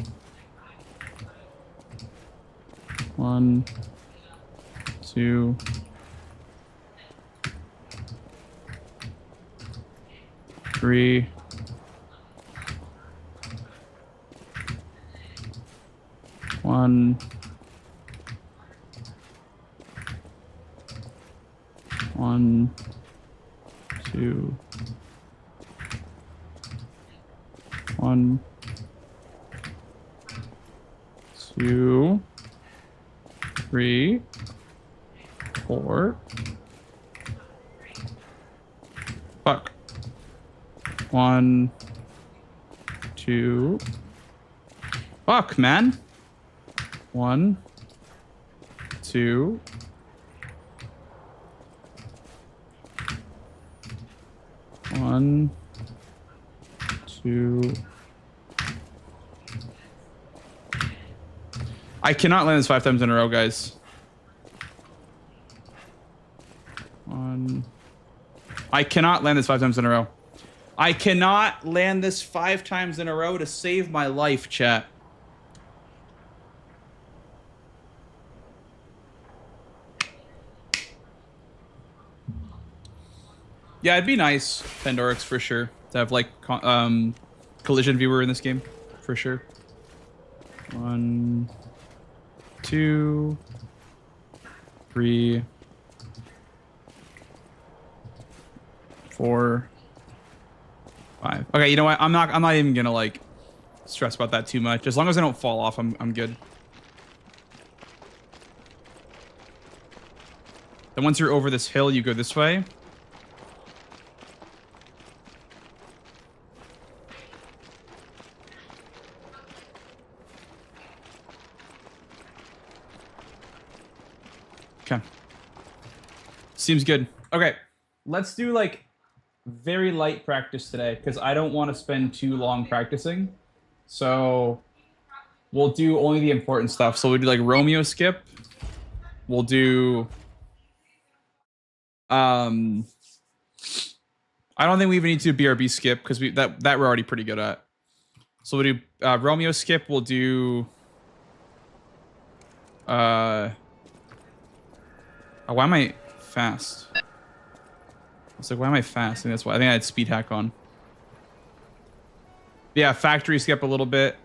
1. 2. 3. 1. 1. 2. 1. 2. 3. 4. Fuck. 1. 2. Fuck, man. 1. 2. 1. 2. I cannot land this 5 times in a row, guys. 1. I cannot land this 5 times in a row. I cannot land this 5 times in a row to save my life, chat. Yeah, it'd be nice, Pandorix, for sure, to have like collision viewer in this game, for sure. 1, 2, 3, 4, 5. Okay, you know what? I'm not even gonna like stress about that too much. As long as I don't fall off, I'm good. Then once you're over this hill, you go this way. Okay. Seems good. Okay. Let's do like very light practice today because I don't want to spend too long practicing. So we'll do only the important stuff. So we'll do like Romeo skip. We'll do I don't think we even need to do BRB skip because that we're already pretty good at. So we'll do Romeo skip. We'll do oh, why am I fast? It's like, why am I fast? I think that's why. I think I had speed hack on. Yeah, factory skip a little bit.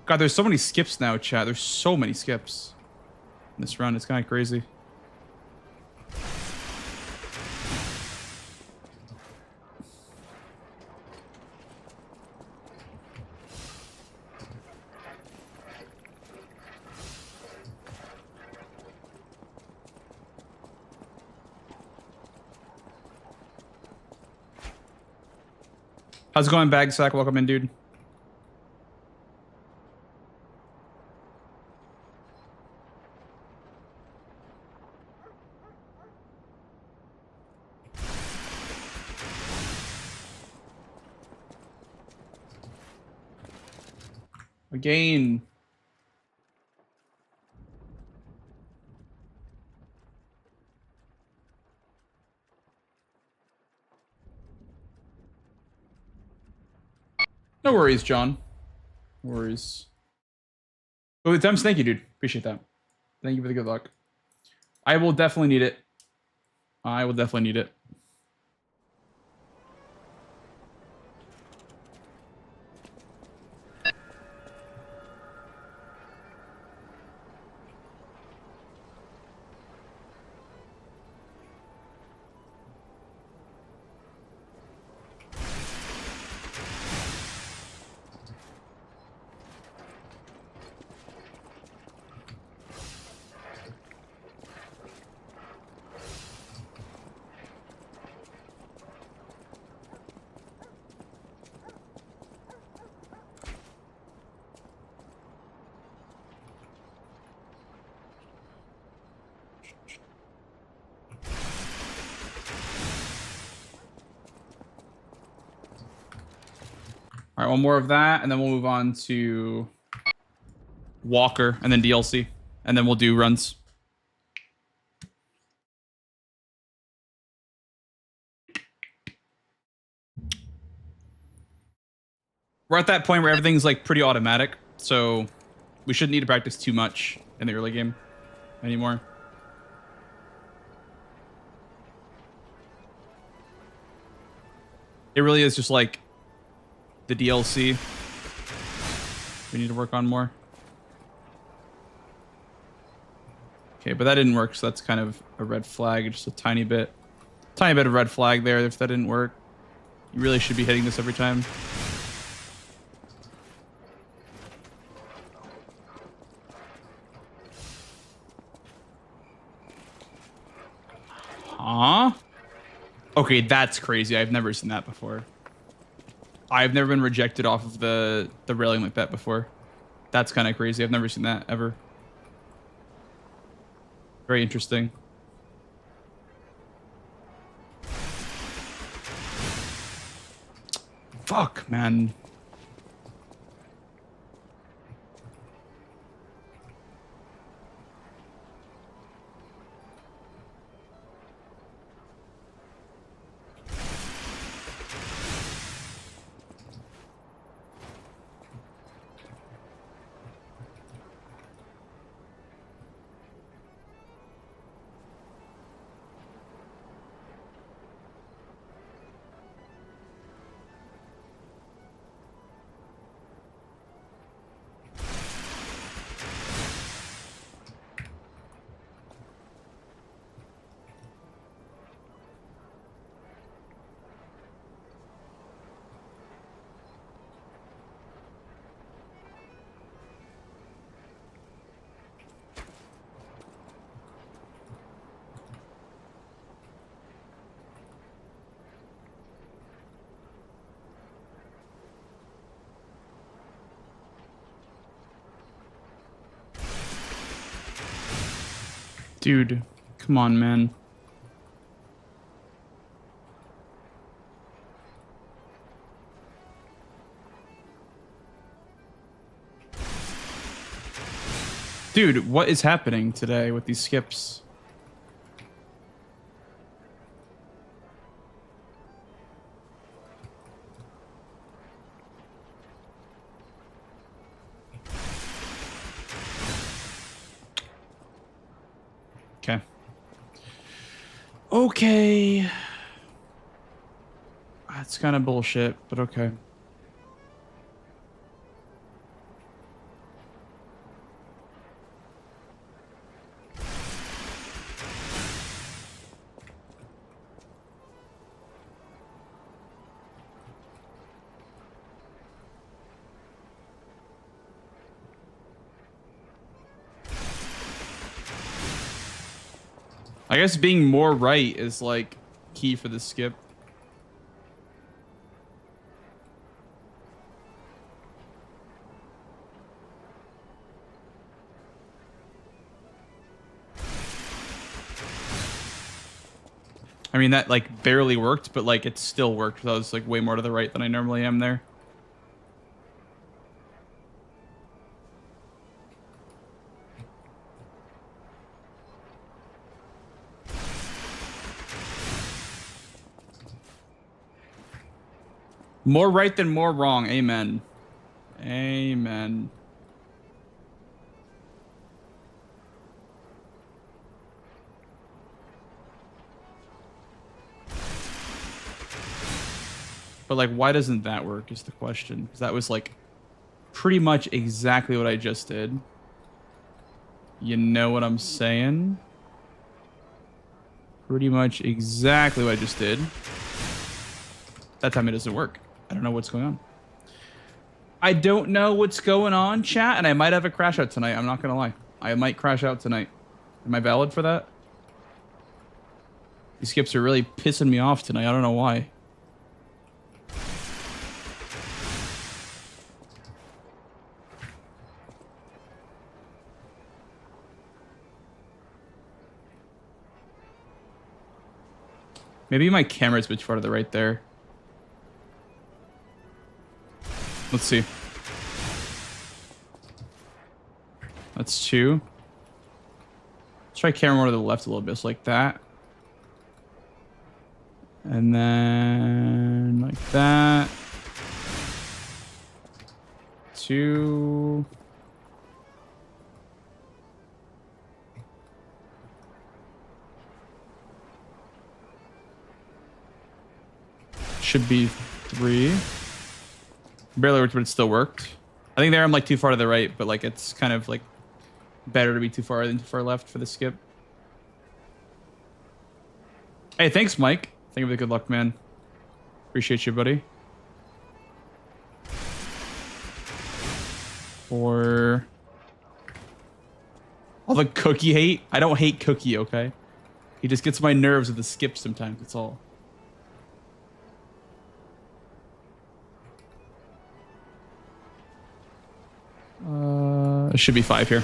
God, there's so many skips now, chat. There's so many skips in this run. It's kind of crazy. How's it going, Bagsack? Welcome in, dude. Again. No worries, John. No worries. Oh, Thames, thank you, dude. Appreciate that. Thank you for the good luck. I will definitely need it. I will definitely need it. All right, one more of that, and then we'll move on to Walker, and then DLC, and then we'll do runs. We're at that point where everything's like pretty automatic, so we shouldn't need to practice too much in the early game anymore. It really is just like the DLC we need to work on more. Okay, but that didn't work, so that's kind of a red flag, just a tiny bit of red flag there if that didn't work. You really should be hitting this every time. Huh? Okay, that's crazy. I've never seen that before. I've never been rejected off of the railing like that before. That's kind of crazy. I've never seen that ever. Very interesting. Fuck, man. Dude, come on, man. Dude, what is happening today with these skips? Okay. Okay. That's kind of bullshit, but okay. I guess being more right is like key for the skip. I mean, that like barely worked, but like it still worked. I was like way more to the right than I normally am there. More right than more wrong. Amen. Amen. But like, why doesn't that work is the question. Because that was like pretty much exactly what I just did. You know what I'm saying? Pretty much exactly what I just did. That time it doesn't work. I don't know what's going on. I don't know what's going on, chat, and I might have a crash out tonight. I'm not going to lie. I might crash out tonight. Am I valid for that? These skips are really pissing me off tonight. I don't know why. Maybe my camera's a bit far to the right there. Let's see. That's 2. Let's try camera more to the left a little bit, so like that. And then like that. 2. Should be 3. Barely worked, but it still worked. I think there I'm like too far to the right, but like it's kind of like better to be too far than too far left for the skip. Hey, thanks, Mike. Thank you for the good luck, man. Appreciate you, buddy. For all the Cookie hate. I don't hate Cookie, okay? He just gets my nerves with the skip sometimes, that's all. It should be 5 here.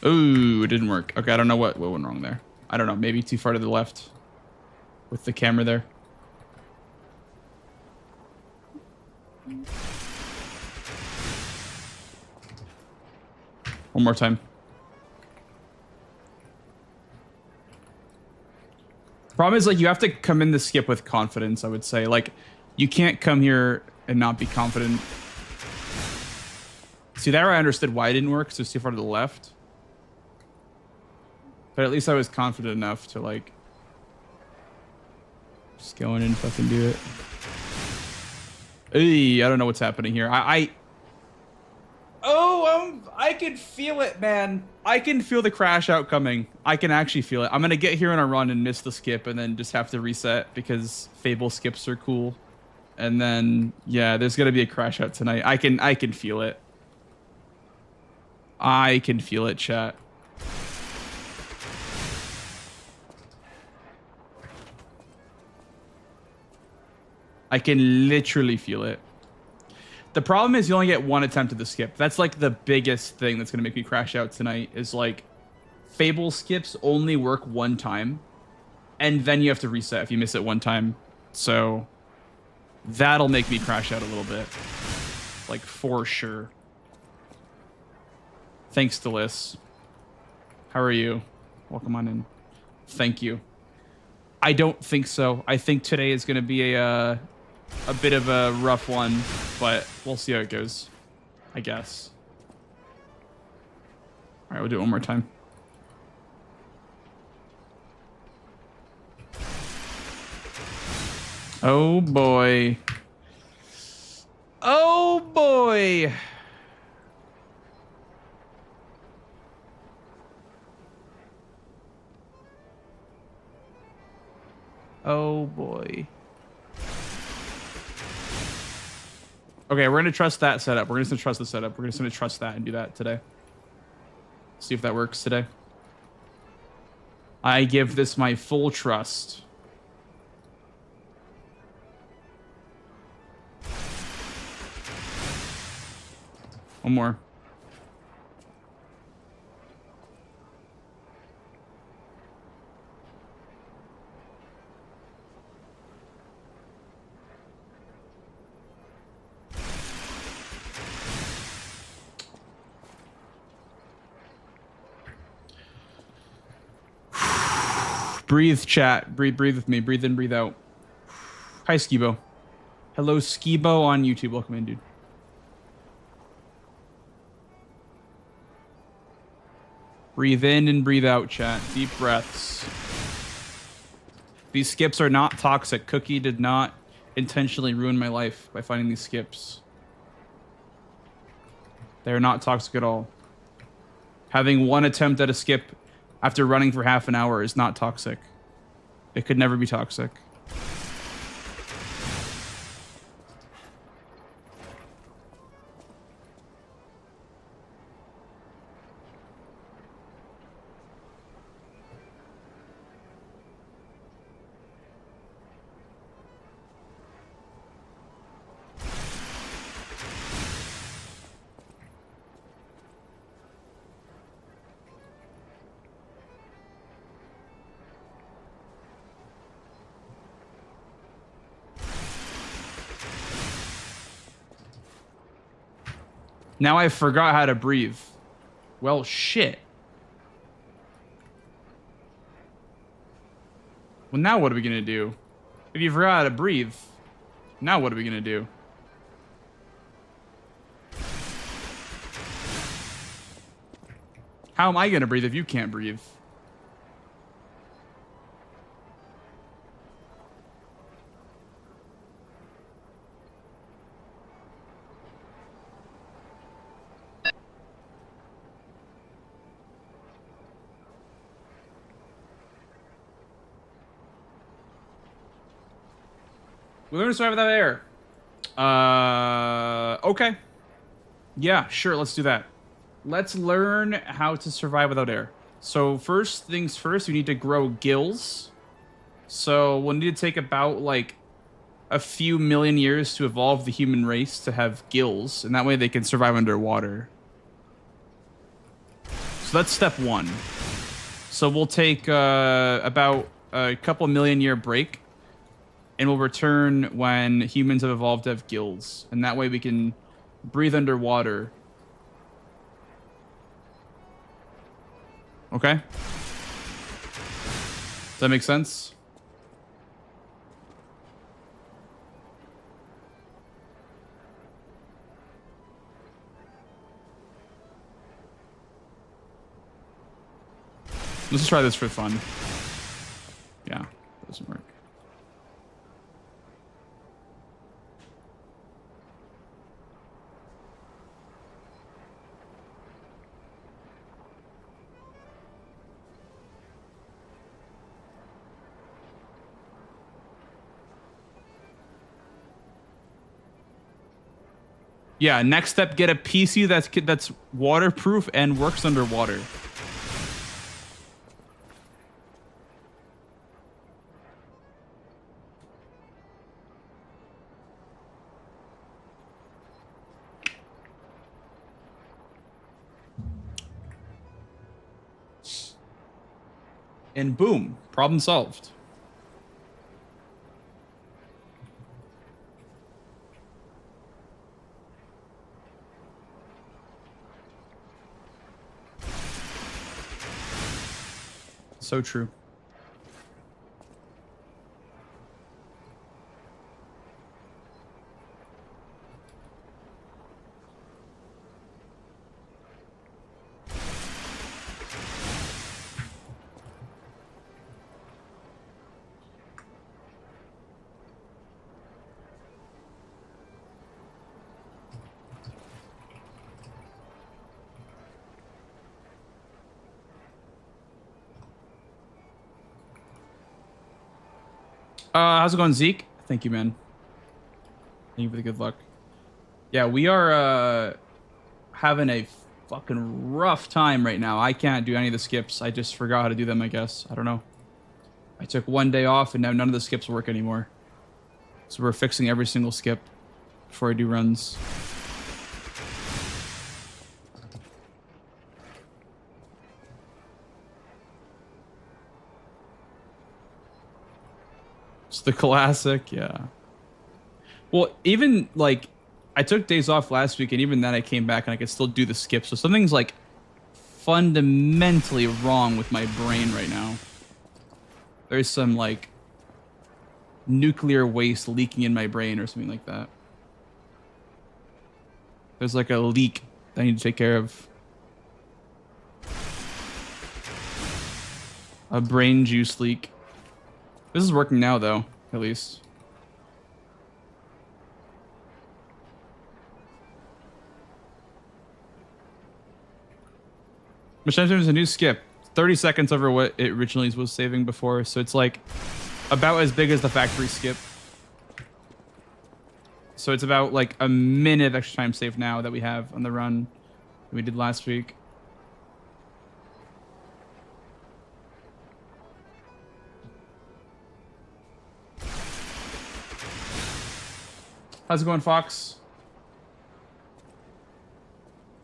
Ooh, it didn't work. Okay, I don't know what went wrong there. I don't know. Maybe too far to the left with the camera there. One more time. Problem is, like, you have to come in the skip with confidence, I would say. Like, you can't come here and not be confident. See, there I understood why it didn't work, because it was too far to the left. But at least I was confident enough to, like, just go in and fucking do it. Hey, I don't know what's happening here. I can feel it, man. I can feel the crash out coming. I can actually feel it. I'm going to get here on a run and miss the skip and then just have to reset because Fable skips are cool. And then, yeah, there's going to be a crash out tonight. I can feel it. I can feel it, chat. I can literally feel it. The problem is you only get one attempt at the skip. That's like the biggest thing that's going to make me crash out tonight is like Fable skips only work one time and then you have to reset if you miss it one time. So that'll make me crash out a little bit. Like for sure. Thanks, Delis. How are you? Welcome on in. Thank you. I don't think so. I think today is going to be a bit of a rough one, but we'll see how it goes, I guess. All right, we'll do it one more time. Oh, boy. Oh, boy. Oh, boy. Okay, we're going to trust that setup. We're just going to trust the setup. We're just going to trust that and do that today. See if that works today. I give this my full trust. One more. Breathe, chat. Breathe with me. Breathe in, breathe out. Hi, Skibo. Hello, Skibo on YouTube. Welcome in, dude. Breathe in and breathe out, chat. Deep breaths. These skips are not toxic. Cookie did not intentionally ruin my life by finding these skips. They are not toxic at all. Having one attempt at a skip after running for half an hour is not toxic. It could never be toxic. Now I forgot how to breathe. Well, shit. Well, now what are we gonna do? If you forgot how to breathe, now what are we gonna do? How am I gonna breathe if you can't breathe? We learn to survive without air. Okay. Yeah, sure, let's do that. Let's learn how to survive without air. So first things first, we need to grow gills. So we'll need to take about like a few million years to evolve the human race to have gills, and that way they can survive underwater. So that's step one. So we'll take about a couple million year break, and we'll return when humans have evolved to have gills, and that way we can breathe underwater. Okay? Does that make sense? Let's just try this for fun. Yeah, doesn't work. Yeah, next step, get a PC that's waterproof and works underwater. And boom, problem solved. So true. How's it going, Zeke? Thank you, man. Thank you for the good luck. Yeah, we are having a fucking rough time right now. I can't do any of the skips. I just forgot how to do them, I guess. I don't know. I took one day off and now none of the skips work anymore. So we're fixing every single skip before I do runs. It's the classic, yeah. Well, even like I took days off last week and even then I came back and I could still do the skips. So something's like fundamentally wrong with my brain right now. There's some like nuclear waste leaking in my brain or something like that. There's like a leak that I need to take care of. A brain juice leak. This is working now though, at least. Machine is a new skip. 30 seconds over what it originally was saving before. So it's like about as big as the factory skip. So it's about like a minute of extra time saved now that we have on the run that we did last week. How's it going, Fox?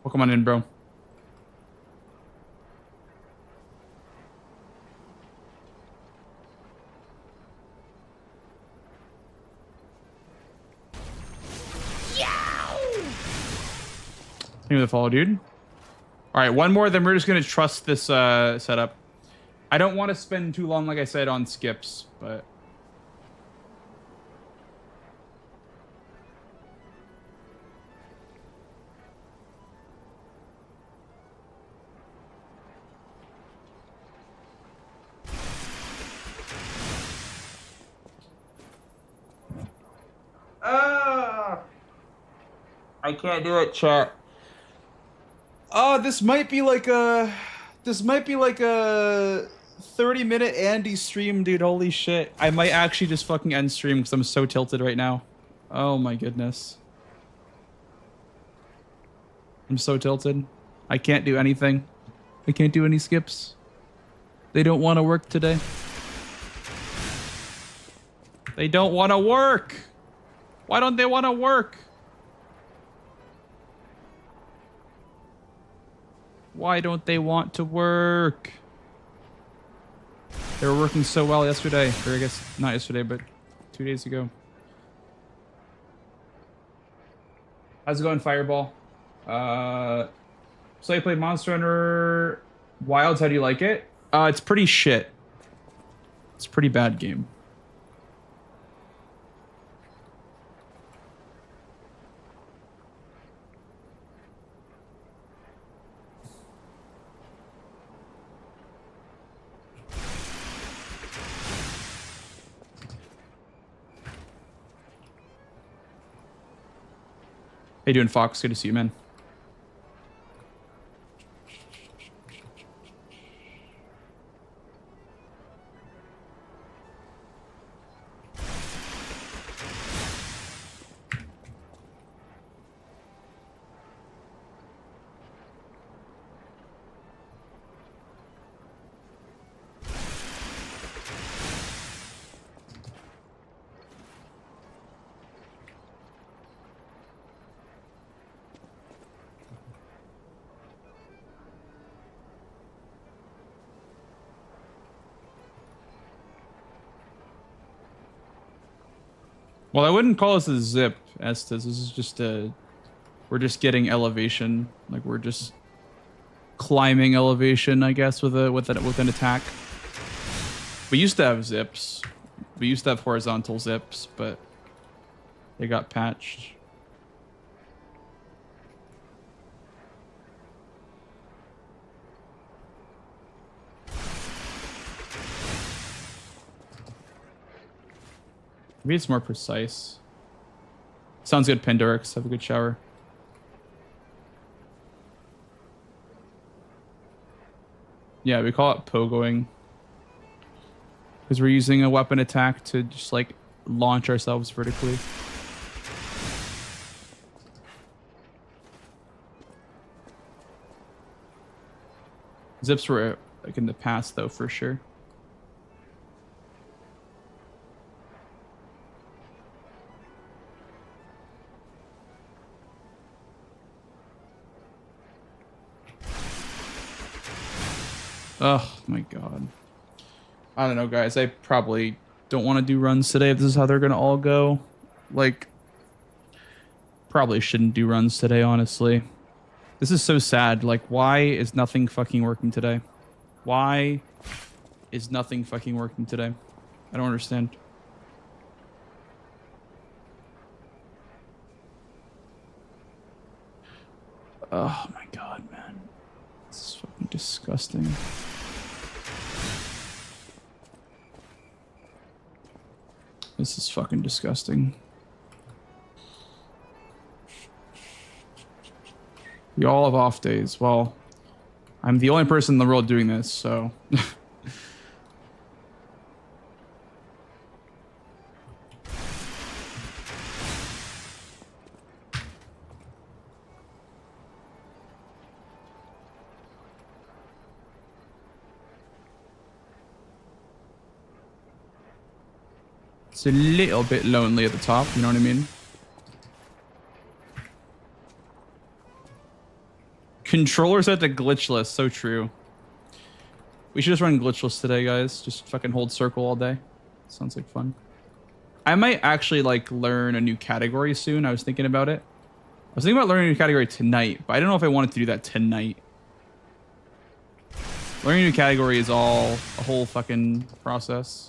Welcome on in, bro. Thank you for the follow, dude. All right, one more, then we're just going to trust this setup. I don't want to spend too long, like I said, on skips, but... I can't do it, chat. This might be like a 30-minute Andy stream, dude. Holy shit. I might actually just fucking end stream because I'm so tilted right now. Oh my goodness. I'm so tilted. I can't do anything. I can't do any skips. They don't want to work today. They don't want to work. Why don't they want to work? Why don't they want to work? They were working so well yesterday. Or I guess not yesterday, but 2 days ago. How's it going, Fireball? So you played Monster Hunter Wilds. How do you like it? It's pretty shit. It's a pretty bad game. How you doing, Fox? Good to see you, man. Well, I wouldn't call this a zip, Estes. This is just a... We're just getting elevation. Like, we're just climbing elevation, I guess, with an attack. We used to have zips. We used to have horizontal zips, but they got patched. Maybe it's more precise. Sounds good, Pandorix. Have a good shower. Yeah, we call it pogoing. Because we're using a weapon attack to just like launch ourselves vertically. Zips were like in the past though, for sure. Oh my god. I don't know, guys. I probably don't want to do runs today if this is how they're going to all go. Like, probably shouldn't do runs today, honestly. This is so sad. Like, why is nothing fucking working today? Why is nothing fucking working today? I don't understand. Oh my god, man. This is fucking disgusting. This is fucking disgusting. We all have off days. Well, I'm the only person in the world doing this, so... It's a little bit lonely at the top, you know what I mean? Controller set to glitchless, so true. We should just run glitchless today, guys. Just fucking hold circle all day. Sounds like fun. I might actually like learn a new category soon. I was thinking about it. I was thinking about learning a new category tonight, but I don't know if I wanted to do that tonight. Learning a new category is all a whole fucking process.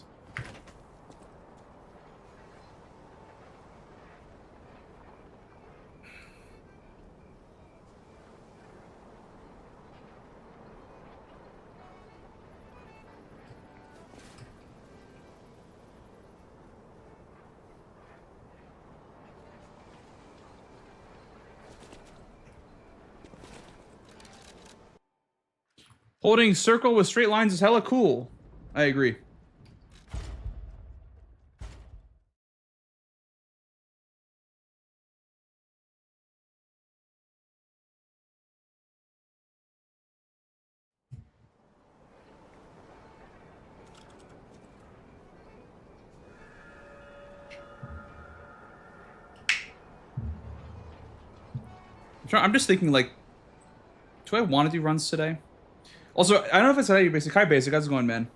Holding circle with straight lines is hella cool. I agree. I'm just thinking, like, do I want to do runs today? Also, I don't know if it's how you basic. Hi, basic. How's it going, man?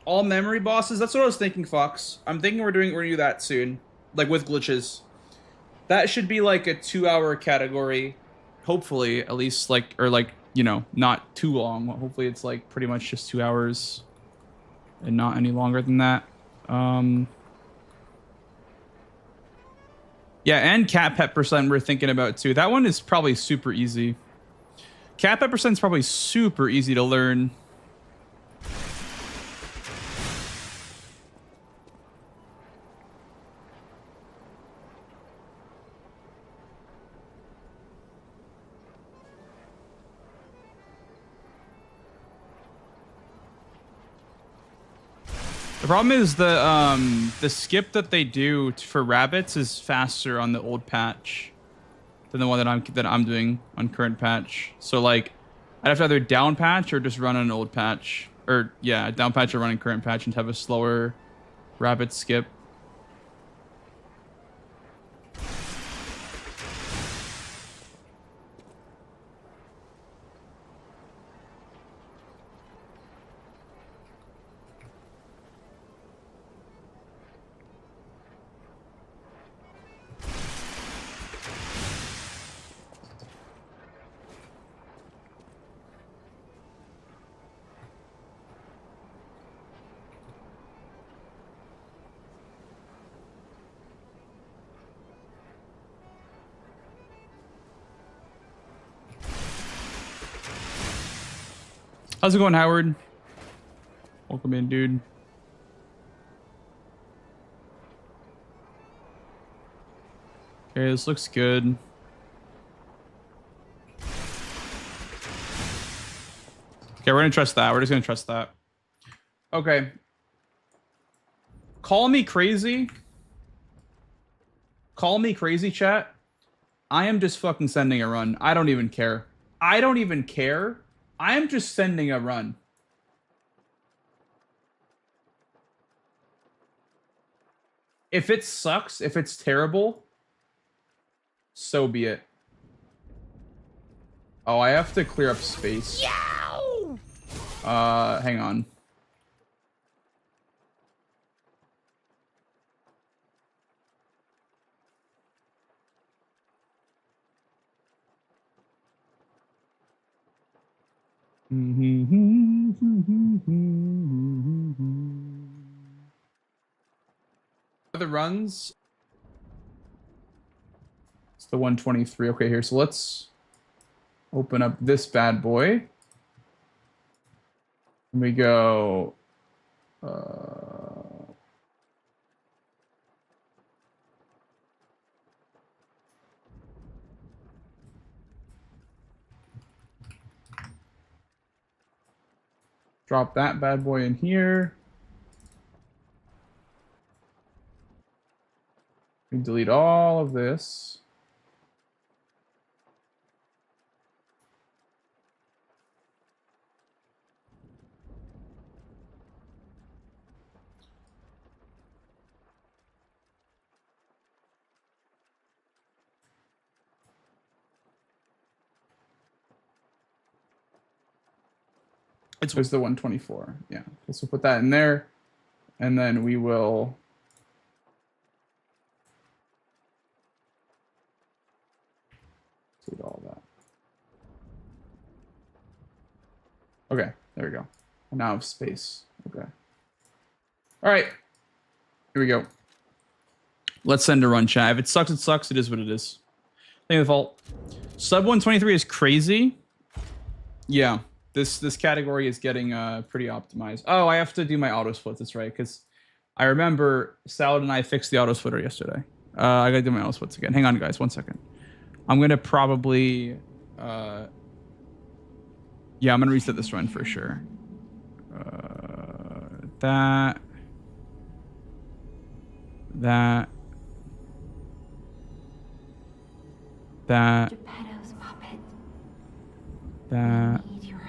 All memory bosses. That's what I was thinking, Fox. I'm thinking we're gonna do that soon, like with glitches. That should be like a 2-hour category, hopefully, at least like, or like, you know, not too long. Hopefully, it's like pretty much just 2 hours, and not any longer than that. Yeah, and cat pet percent we're thinking about too. That one is probably super easy. Cat pet percent is probably super easy to learn. The problem is the skip that they do for rabbits is faster on the old patch than the one that I'm doing on current patch. So like, I'd have to either down patch or just run an old patch, or yeah, down patch or run a current patch and have a slower rabbit skip. How's it going, Howard? Welcome in, dude. Okay, this looks good. Okay, we're gonna trust that. We're just gonna trust that. Okay. Call me crazy. Call me crazy, chat. I am just fucking sending a run. I don't even care. I don't even care. I am just sending a run. If it sucks, if it's terrible, so be it. Oh, I have to clear up space. Yow! Hang on. The runs. It's the 123. Okay, here. So let's open up this bad boy. And we go. Drop that bad boy in here. We delete all of this. It's the 124. Yeah. So we'll put that in there. And then we will delete all that. Okay, there we go. And now I have space. Okay. All right. Here we go. Let's send a run, chat. If it sucks, it sucks. It is what it is. Thank you, the fault. Sub 123 is crazy. Yeah. This category is getting pretty optimized. Oh, I have to do my auto splits. That's right, because I remember Salad and I fixed the auto splitter yesterday. I gotta do my auto splits again. Hang on, guys, 1 second. I'm gonna probably yeah, I'm gonna reset this run for sure. That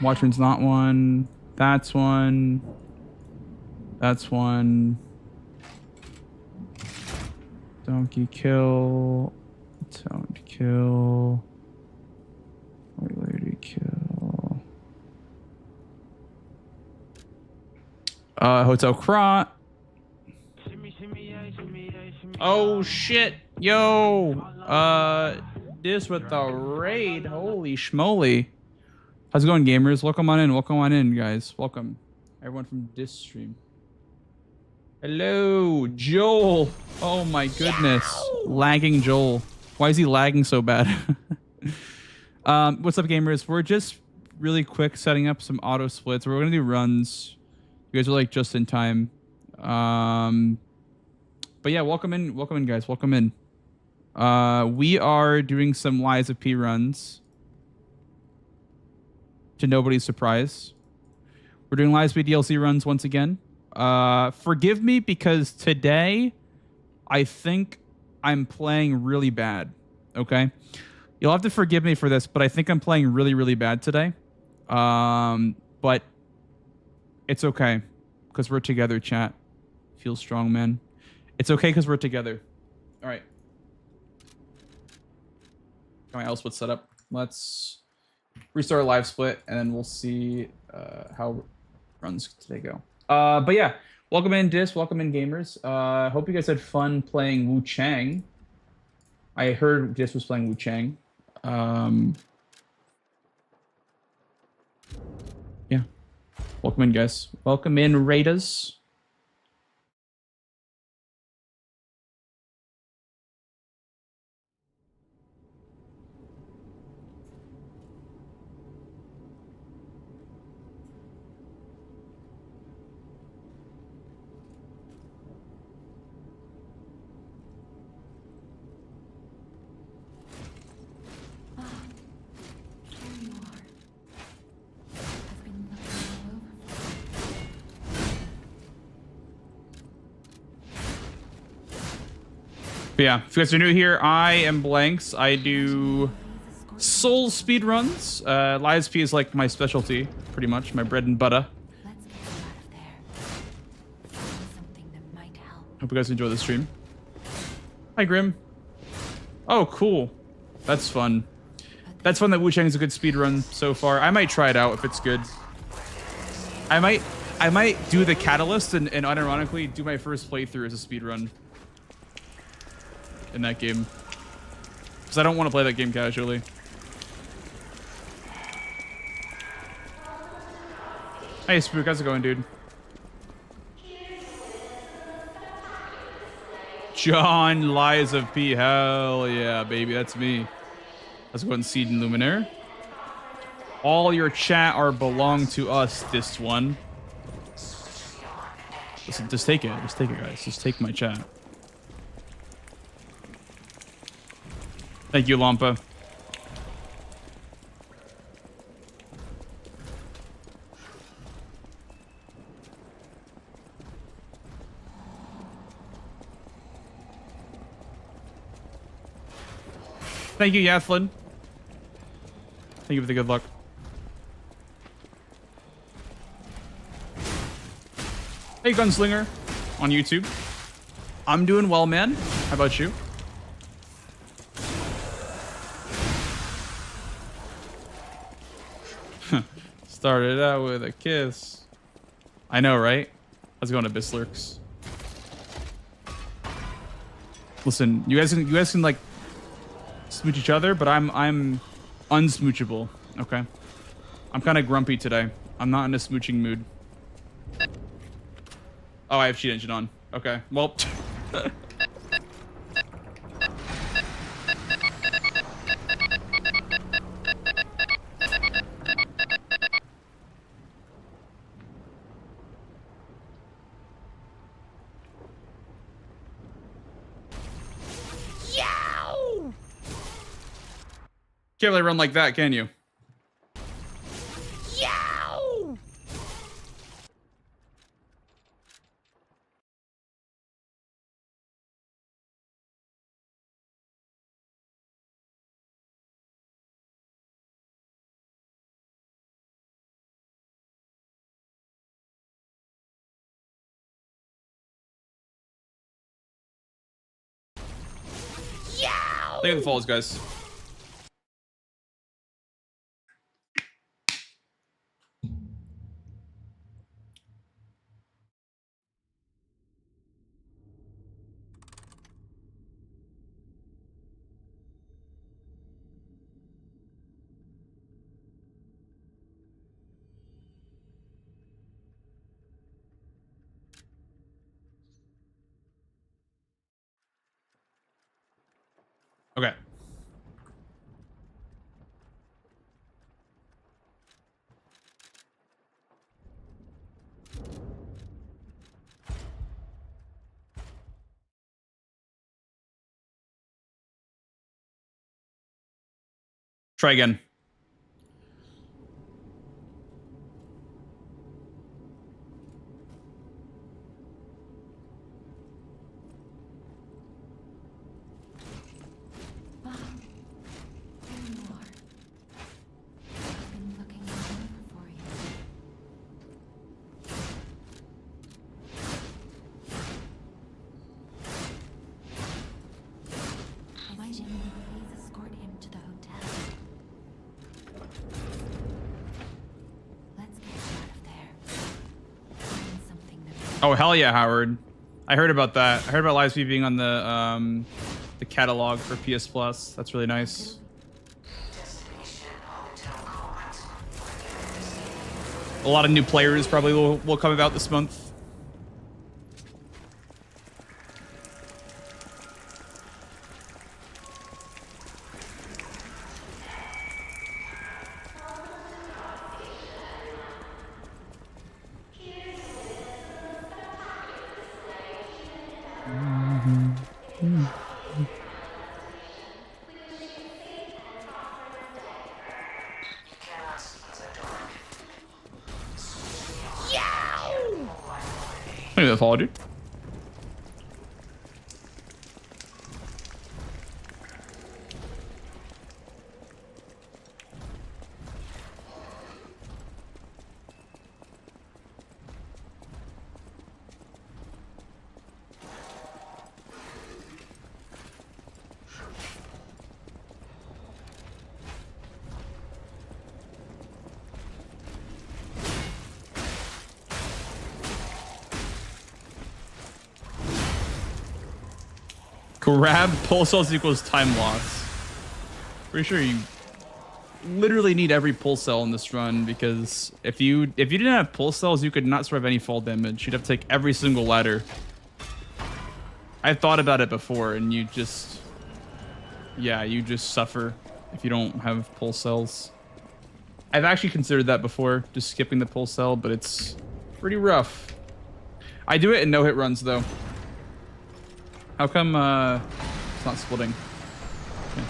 Watchman's not one. That's one. That's one. Donkey kill. Don't kill. Wait, lady kill. Hotel Crot. Oh shit. Yo. This with the raid. Holy schmoly. How's it going, gamers? Welcome on in. Welcome on in, guys. Welcome. Everyone from this stream. Hello, Joel. Oh my goodness. Lagging Joel. Why is he lagging so bad? What's up, gamers? We're just really quick setting up some auto splits. We're going to do runs. You guys are like just in time. But yeah, welcome in, guys. Welcome in. We are doing some Lies of P runs. To nobody's surprise. We're doing Lies of P DLC runs once again. Forgive me because today I think I'm playing really bad. Okay? You'll have to forgive me for this, but I think I'm playing really, really bad today. But it's okay because we're together, chat. Feel strong, man. It's okay because we're together. All right. Got my L split set up. Let's restart a live split, and then we'll see how runs today go. But yeah, welcome in, Dis. Welcome in, gamers. Hope you guys had fun playing Wu Chang. I heard Dis was playing Wu Chang. Yeah. Welcome in, guys. Welcome in, Raiders. But yeah, if you guys are new here, I am Blanks. I do soul speedruns. LiveSP is like my specialty, pretty much, my bread and butter. Let's get you out of there. Find something that might help. Hope you guys enjoy the stream. Hi, Grim. Oh, cool. That's fun. That's fun that Wu Chang's a good speedrun so far. I might try it out if it's good. I might do the Catalyst and unironically do my first playthrough as a speedrun in that game. Because I don't want to play that game casually. Hey, Spook, how's it going, dude? John Lies of P. Hell yeah, baby, that's me. Let's go ahead and Seed and Luminaire. All your chat are belong to us, this one. Listen, just take it. Just take it, guys. Just take my chat. Thank you, Lampa. Thank you, Yathlin. Thank you for the good luck. Hey, Gunslinger on YouTube. I'm doing well, man. How about you? Started out with a kiss. I know, right? How's it going, Abyss Lurks? Listen, you guys can like smooch each other, but I'm unsmoochable. Okay. I'm kind of grumpy today. I'm not in a smooching mood. Oh, I have cheat engine on. Okay. Well. Can't really run like that, can you? Yow! Thank you for the follows, guys. Okay. Try again. Oh, hell yeah, Howard. I heard about that. I heard about LiveSpeed being on the catalog for PS Plus. That's really nice. A lot of new players probably will come about this month. Look at that follow, dude. Grab pull cells equals time loss. Pretty sure you literally need every pull cell in this run, because if you didn't have pull cells, you could not survive any fall damage. You'd have to take every single ladder. I've thought about it before, and you just suffer if you don't have pull cells. I've actually considered that before, just skipping the pull cell, but it's pretty rough. I do it in no-hit runs, though. How come it's not splitting? Okay.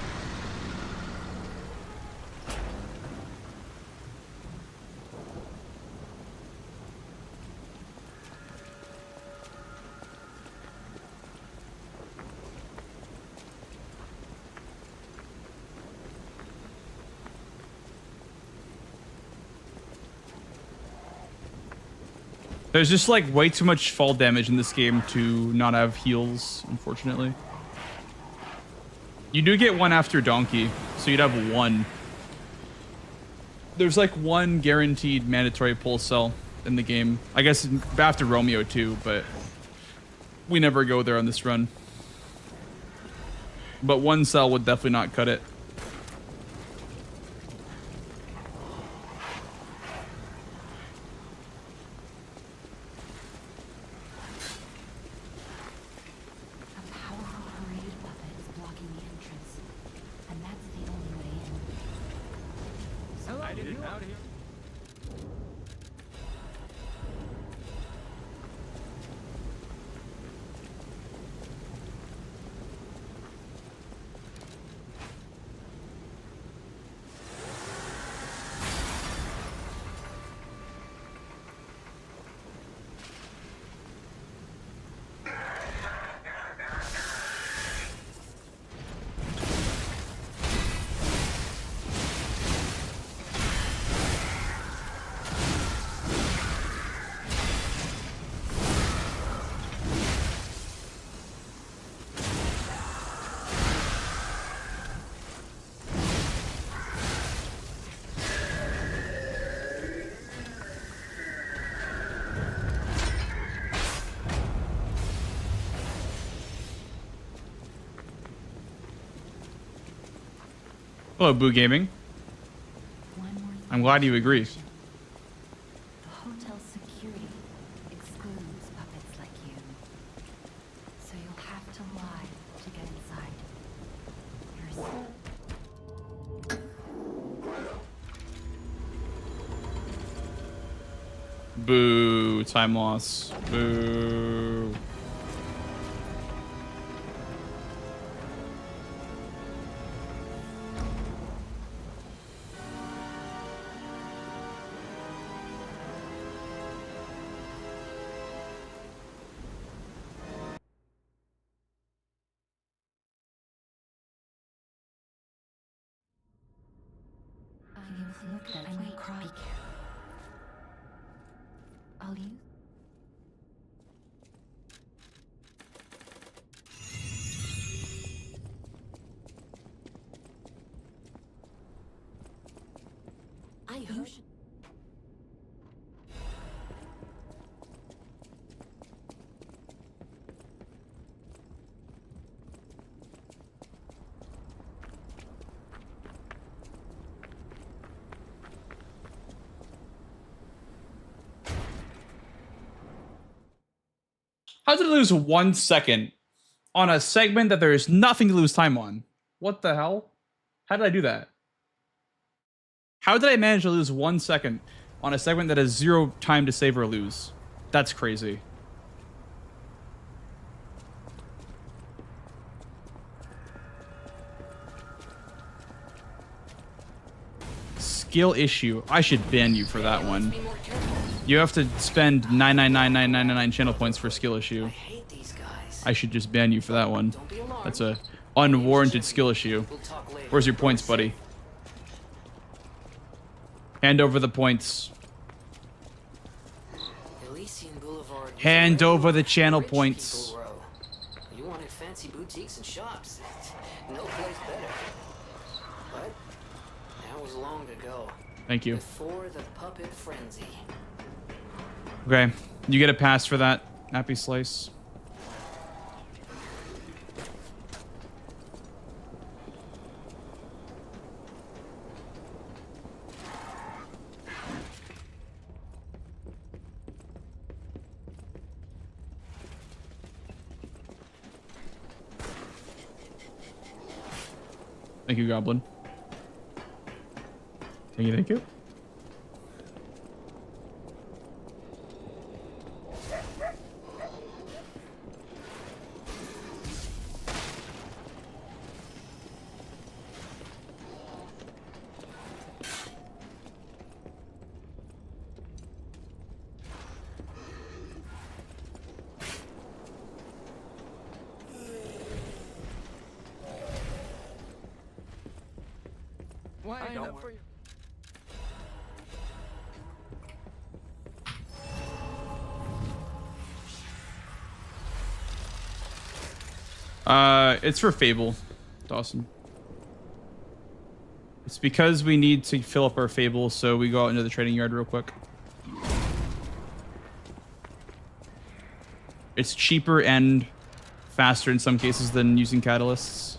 There's just like way too much fall damage in this game to not have heals, unfortunately. You do get one after Donkey, so you'd have one. There's like one guaranteed mandatory pull cell in the game. I guess after Romeo too, but we never go there on this run. But one cell would definitely not cut it. Hello, Boo Gaming. I'm glad you agree. The hotel security excludes puppets like you. So you'll have to lie to get inside. Boo. Time loss. Boo. Look at and cry. Be careful. I'll use. I hope. How did I lose 1 second on a segment that there is nothing to lose time on? What the hell? How did I do that? How did I manage to lose 1 second on a segment that has 0 time to save or lose? That's crazy. Skill issue. I should ban you for that one. You have to spend 999,999 channel points for skill issue. I should just ban you for that one. That's a unwarranted skill issue. Where's your points, buddy? Hand over the points. Hand over the channel points. You wanted fancy boutiques and shops. No place better. But that was long ago. Thank you. Before the puppet frenzy. Okay, you get a pass for that. Happy Slice. Thank you, Goblin. Thank you, thank you. Why don't worry. It's for Fable, Dawson. It's because we need to fill up our Fable, so we go out into the trading yard real quick. It's cheaper and faster in some cases than using catalysts.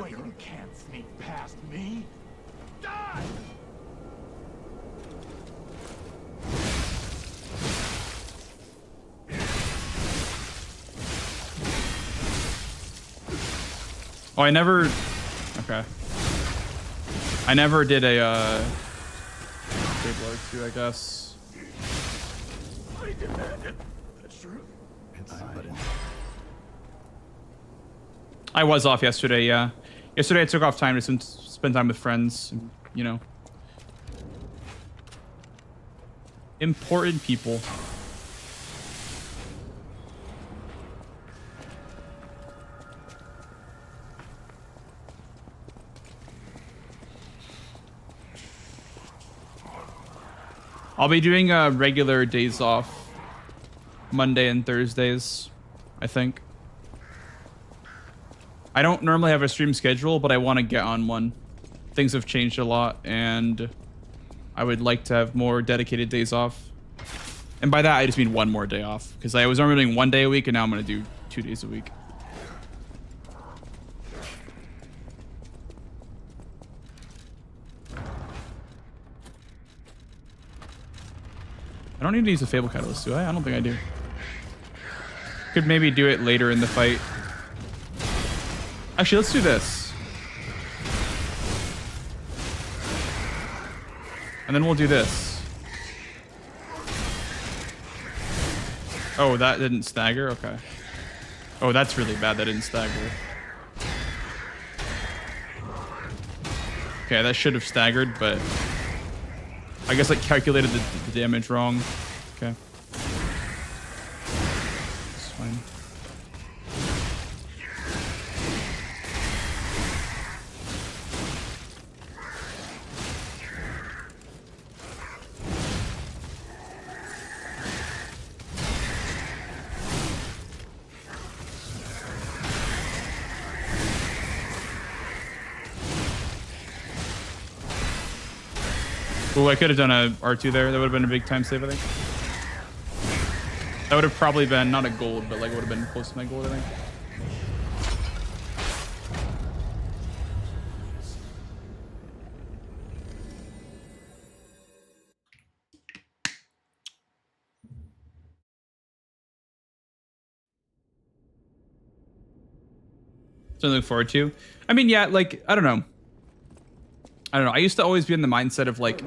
You can't sneak past me. Die! Oh, I never... Okay. I never did a, Fable R2, I guess. I demand it. That's true. I was off yesterday, yeah. Yesterday I took off time to spend time with friends, and, you know. Important people. I'll be doing regular days off Monday and Thursdays, I think. I don't normally have a stream schedule, but I want to get on one. Things have changed a lot, and I would like to have more dedicated days off. And by that, I just mean one more day off, because I was normally doing 1 day a week, and now I'm going to do 2 days a week. I don't need to use a Fable Catalyst, do I? I don't think I do. Could maybe do it later in the fight. Actually, let's do this. And then we'll do this. Oh, that didn't stagger? Okay. Oh, that's really bad. That didn't stagger. Okay, that should have staggered, but I guess I calculated the damage wrong. Okay. It's fine. Ooh, I could have done a R2 there. That would have been a big time save, I think. That would have probably been, not a gold, but like would have been close to my gold, I think. Something to look forward to. I mean, yeah, like, I don't know. I used to always be in the mindset of like,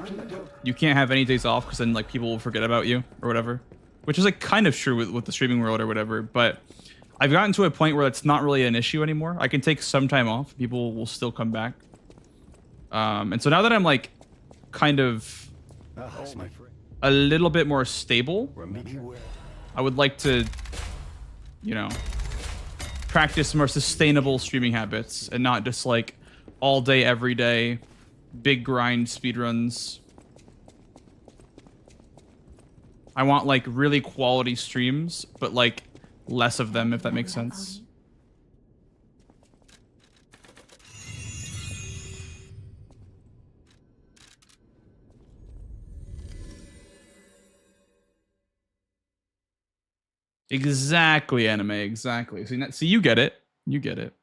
you can't have any days off because then like people will forget about you or whatever, which is like kind of true with the streaming world or whatever. But I've gotten to a point where it's not really an issue anymore. I can take some time off. People will still come back. And so now that I'm like kind of a little bit more stable, I would like to, you know, practice more sustainable streaming habits and not just like all day, every day, big grind speedruns. I want like really quality streams, but like less of them, if that makes sense. Exactly, anime, exactly. See, you get it. You get it.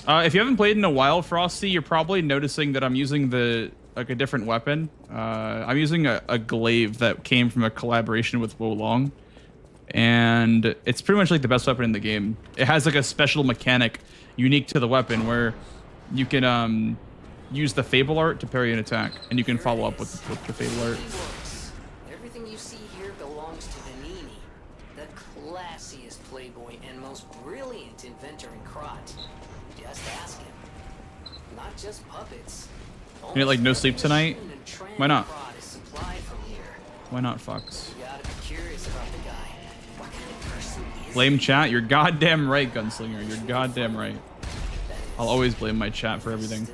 If you haven't played in a while, Frosty, you're probably noticing that I'm using a different weapon. I'm using a glaive that came from a collaboration with Wolong, and it's pretty much like the best weapon in the game. It has like a special mechanic unique to the weapon where you can use the Fable art to parry an attack, and you can follow up with the Fable art. Everything you see here belongs to Vanini, the classiest playboy and most brilliant inventor in Krot. Just ask him. Not just puppets. You get like no sleep tonight? Why not? Why not, Fox? You gotta be curious about the guy. What kind of person is Blame chat? You're goddamn right, Gunslinger. You're goddamn right. I'll always blame my chat for everything.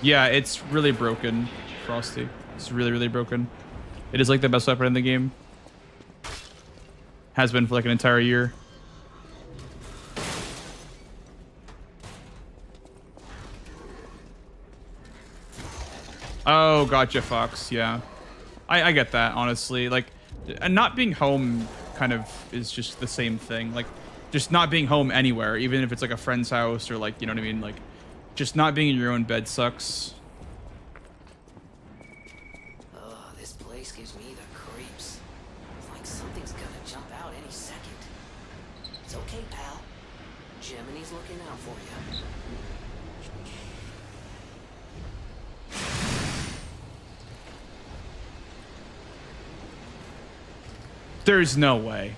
Yeah, it's really broken, Frosty. It's really, really broken. It is like the best weapon in the game. Has been for like an entire year. Oh, gotcha, Fox. Yeah. I get that, honestly. Like, not being home kind of is just the same thing. Like, just not being home anywhere, even if it's like a friend's house or like, you know what I mean? Like, just not being in your own bed sucks. Oh, this place gives me the creeps. It's like something's gonna jump out any second. It's okay, pal. Gemini's looking out for you. There's no way.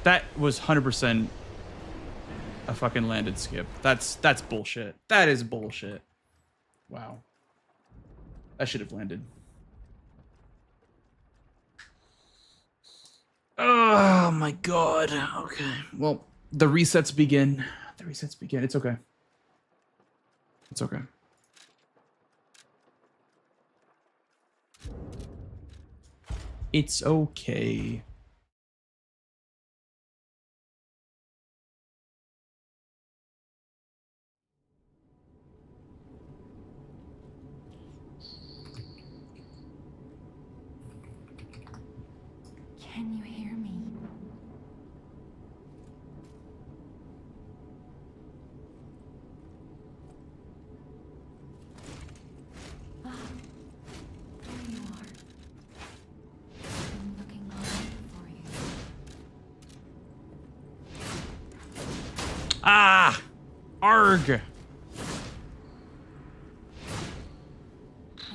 That was 100% a fucking landed skip. That's bullshit. That is bullshit. Wow. That should have landed. Oh my god. Okay. Well, the resets begin. The resets begin. It's okay. It's okay. It's okay. Can you hear me? Ah, there you are. I'm looking all over for you. Ah! Arg!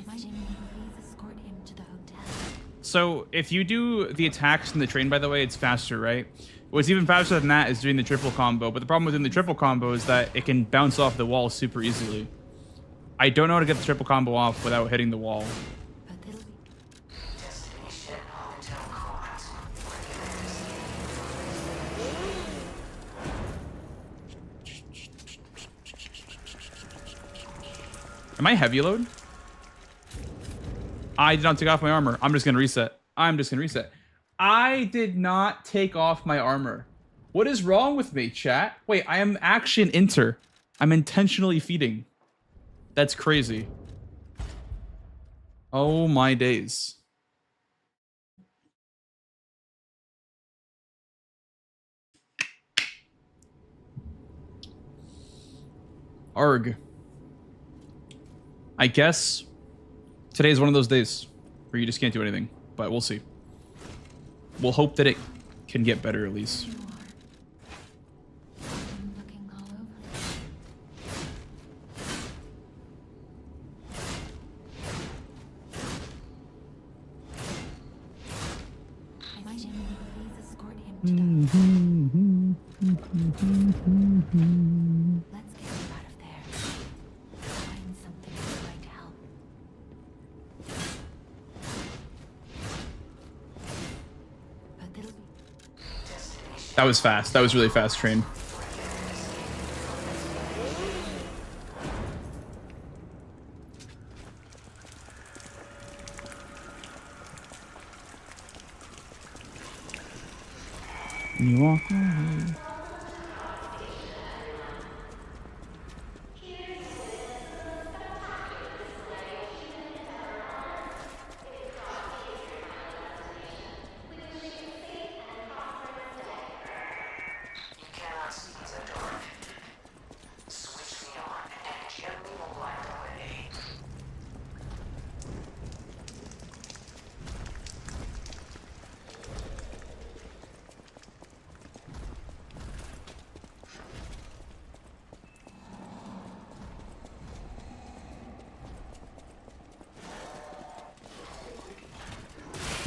Please escort him to the hotel. So if you do the attacks in the train, by the way, it's faster, right? What's even faster than that is doing the triple combo. But the problem with doing the triple combo is that it can bounce off the wall super easily. I don't know how to get the triple combo off without hitting the wall. But it'll be Am I heavy load? I did not take off my armor. I'm just going to reset. I'm just going to reset. I did not take off my armor. What is wrong with me, chat? Wait, I am actually an inter. I'm intentionally feeding. That's crazy. Oh my days. Arg. I guess today is one of those days where you just can't do anything, but we'll see. We'll hope that it can get better at least. you are. I'm looking all over. My Jimmy, please escort him to the Let's get you out of there. Find something that might help. But it'll be That was fast. That was really fast, train. You walk away.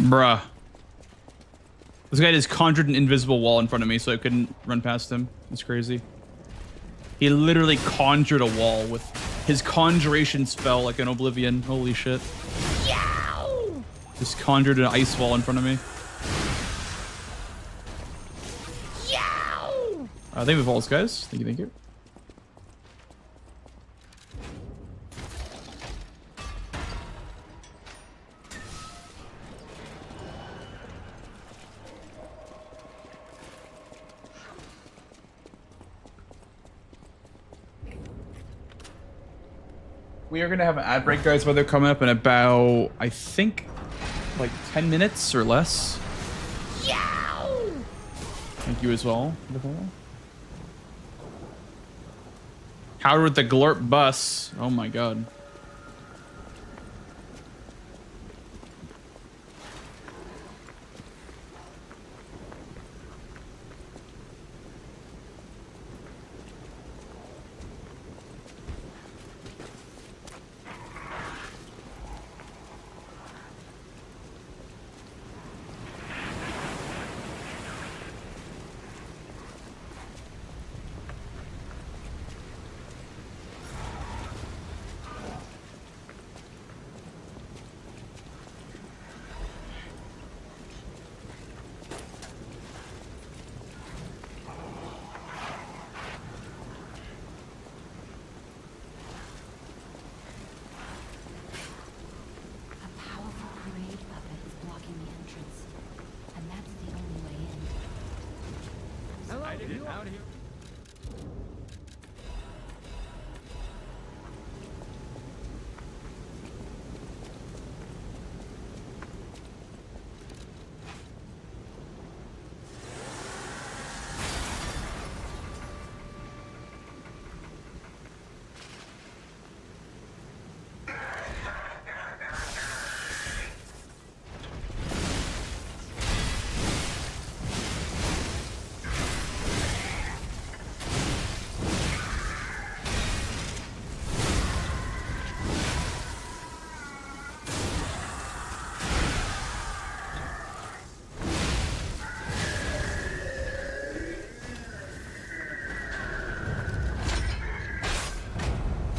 Bruh. This guy just conjured an invisible wall in front of me so I couldn't run past him. It's crazy. He literally conjured a wall with his conjuration spell like an Oblivion. Holy shit. Just conjured an ice wall in front of me. Thank you for all this, guys. Thank you, thank you. We are going to have an ad break, guys, where they're coming up in about, I think, like 10 minutes or less. Thank you as well. Howard with the glorp bus. Oh my god.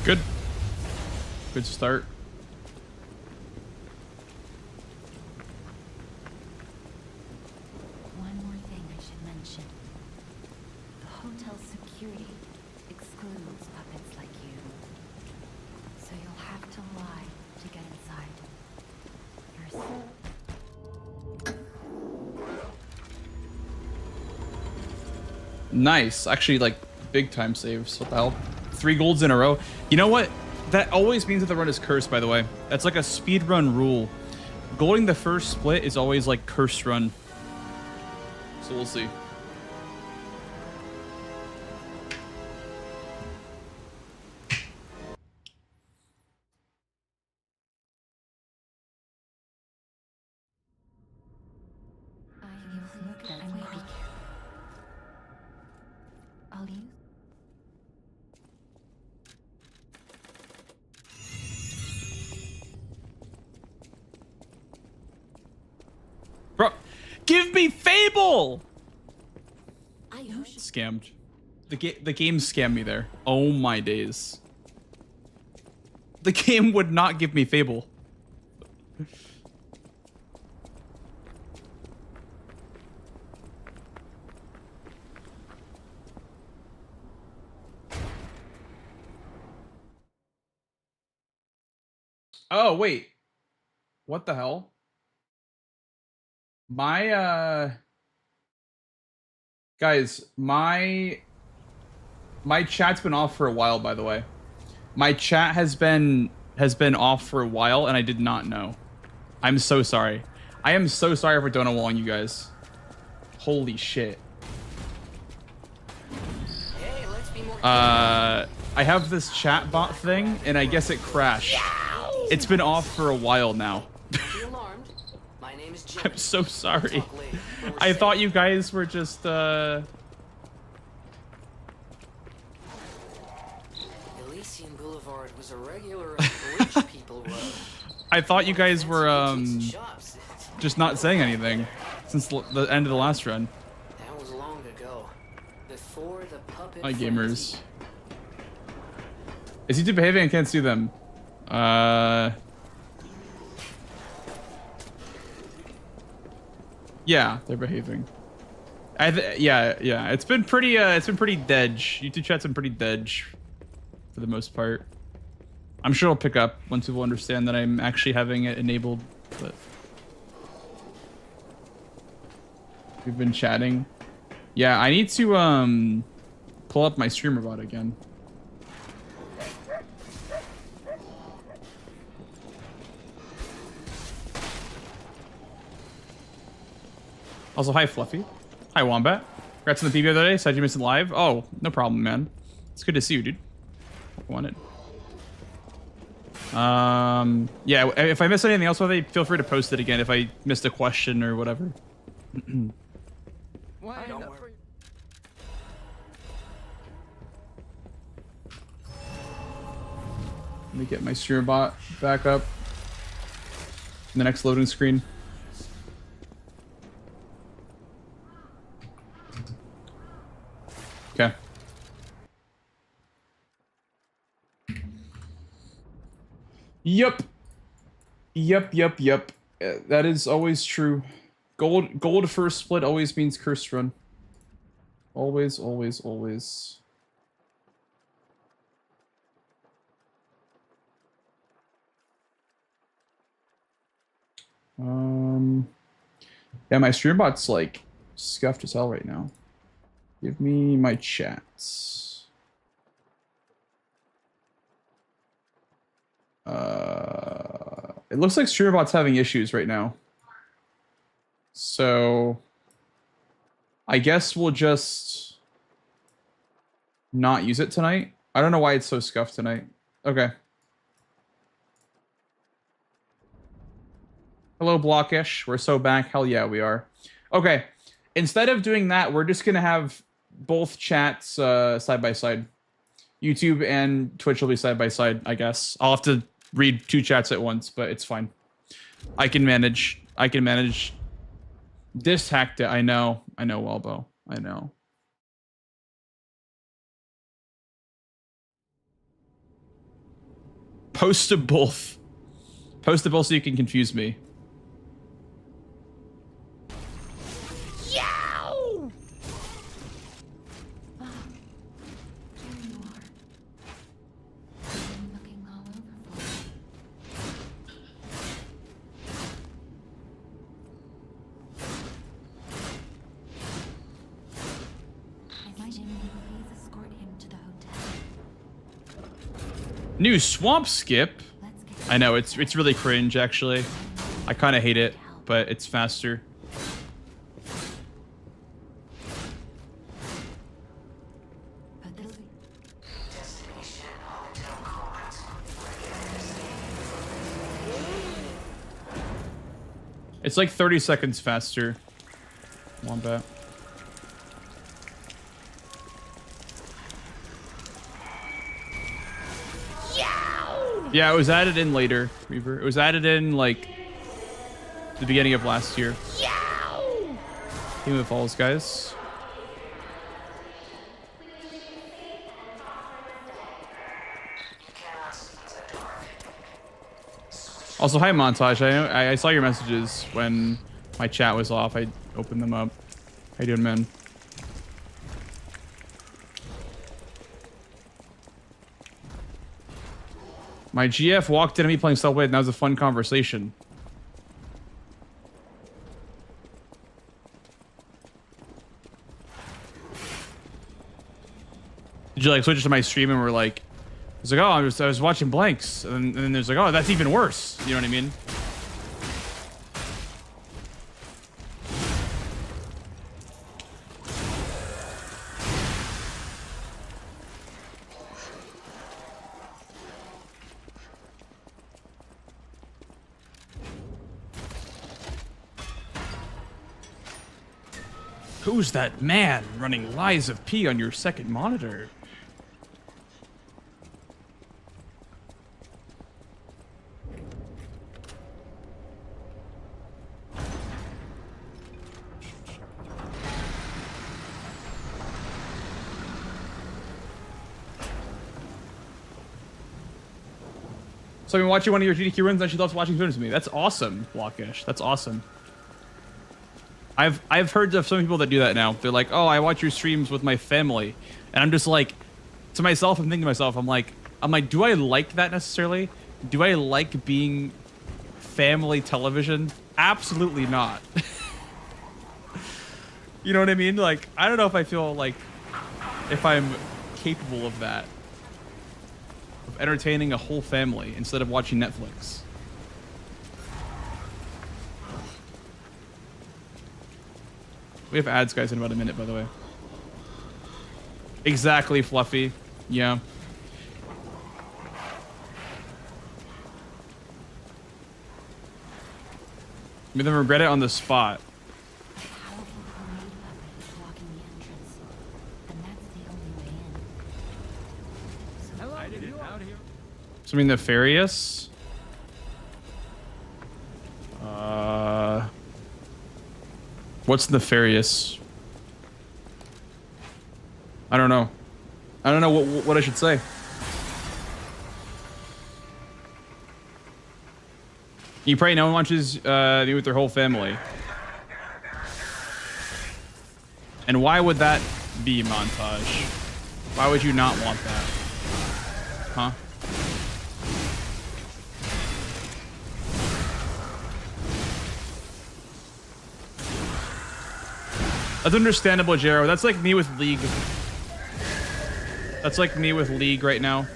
Good. Good start. One more thing I should mention. The hotel security excludes puppets like you. So you'll have to lie to get inside. Nice. Actually, like, big time saves. What the hell? 3 golds in a row. You know what? That always means that the run is cursed, by the way. That's like a speedrun rule. Golding the first split is always like cursed run. So we'll see. I'll use. Bro, give me Fable! Scammed. The game scammed me there. Oh my days. The game would not give me Fable. Oh, wait. What the hell? Guys, my chat's been off for a while, by the way. My chat has been off for a while and I did not know. I'm so sorry. I am so sorry for donut walling you guys. Holy shit. Hey, let's be more I have this chat bot thing and I guess it crashed. It's been off for a while now. Be alarmed. My name is Jim. I'm so sorry. Talk later. When we're I safe. thought you guys were just Elysian Boulevard was a regular rich people road. I thought you guys were Fancy decent shops. just not saying anything since the end of the last run. That was long ago. Before the puppet My frenzy. gamers. Is YouTube behaving? I can't see them. Yeah, they're behaving. Yeah. It's been pretty dead. YouTube chat's been pretty dead for the most part. I'm sure it'll pick up once people understand that I'm actually having it enabled, but we've been chatting. Yeah, I need to pull up my streamer bot again. Also, hi Fluffy. Hi Wombat. Congrats on the PB the other day. Sad you missed it live. Oh, no problem, man. It's good to see you, dude. I wanted. Yeah, if I miss anything else with it, feel free to post it again if I missed a question or whatever. Why don't worry. Let me get my streamer bot back up in the next loading screen. Okay. Yep. That is always true. Gold first split always means cursed run. Always. Yeah, my stream bot's like scuffed as hell right now. Give me my chats. It looks like StreamerBot's having issues right now. So I guess we'll just not use it tonight. I don't know why it's so scuffed tonight. Okay. Hello, Blockish. We're so back. Hell yeah, we are. Okay. Instead of doing that, we're just going to have both chats side by side. YouTube and Twitch will be side by side, I guess. I'll have to read two chats at once, but it's fine. I can manage. This hacked it. I know, Welbo. I know. Post to both. Post to both so you can confuse me. New swamp skip. I know it's really cringe actually. I kind of hate it, but it's faster. It's like 30 seconds faster. Wombat. Yeah, it was added in later, Reaver. It was added in, like, the beginning of last year. Game of Falls, guys. Also, hi, Montage. I saw your messages when my chat was off. I opened them up. How you doing, man? My GF walked in at me playing Subway, and that was a fun conversation. Did you like switch to my stream and we're like, it's like, oh, I was watching blanks, and then there's like, oh, that's even worse. You know what I mean? Who's that man running lies of P on your second monitor? So I've been watching one of your GDQ runs and she loves watching videos with me. That's awesome, Blockish. That's awesome. I've heard of some people that do that now. They're like, oh, I watch your streams with my family. And I'm just like, to myself, I'm thinking to myself, I'm like, do I like that necessarily? Do I like being family television? Absolutely not. You know what I mean? Like, I don't know if I feel like if I'm capable of that. Of entertaining a whole family instead of watching Netflix. We have ads, guys, in about a minute, by the way. Exactly, Fluffy. Yeah. Made them regret it on the spot. A powerful grenade puppet is blocking the entrance, and that's the only way in. So I did it out here. Something nefarious? What's nefarious? I don't know. I don't know what I should say. You pray no one watches me with their whole family. And why would that be, Montage? Why would you not want that? Huh? That's understandable, Jero. That's like me with League. That's like me with League right now.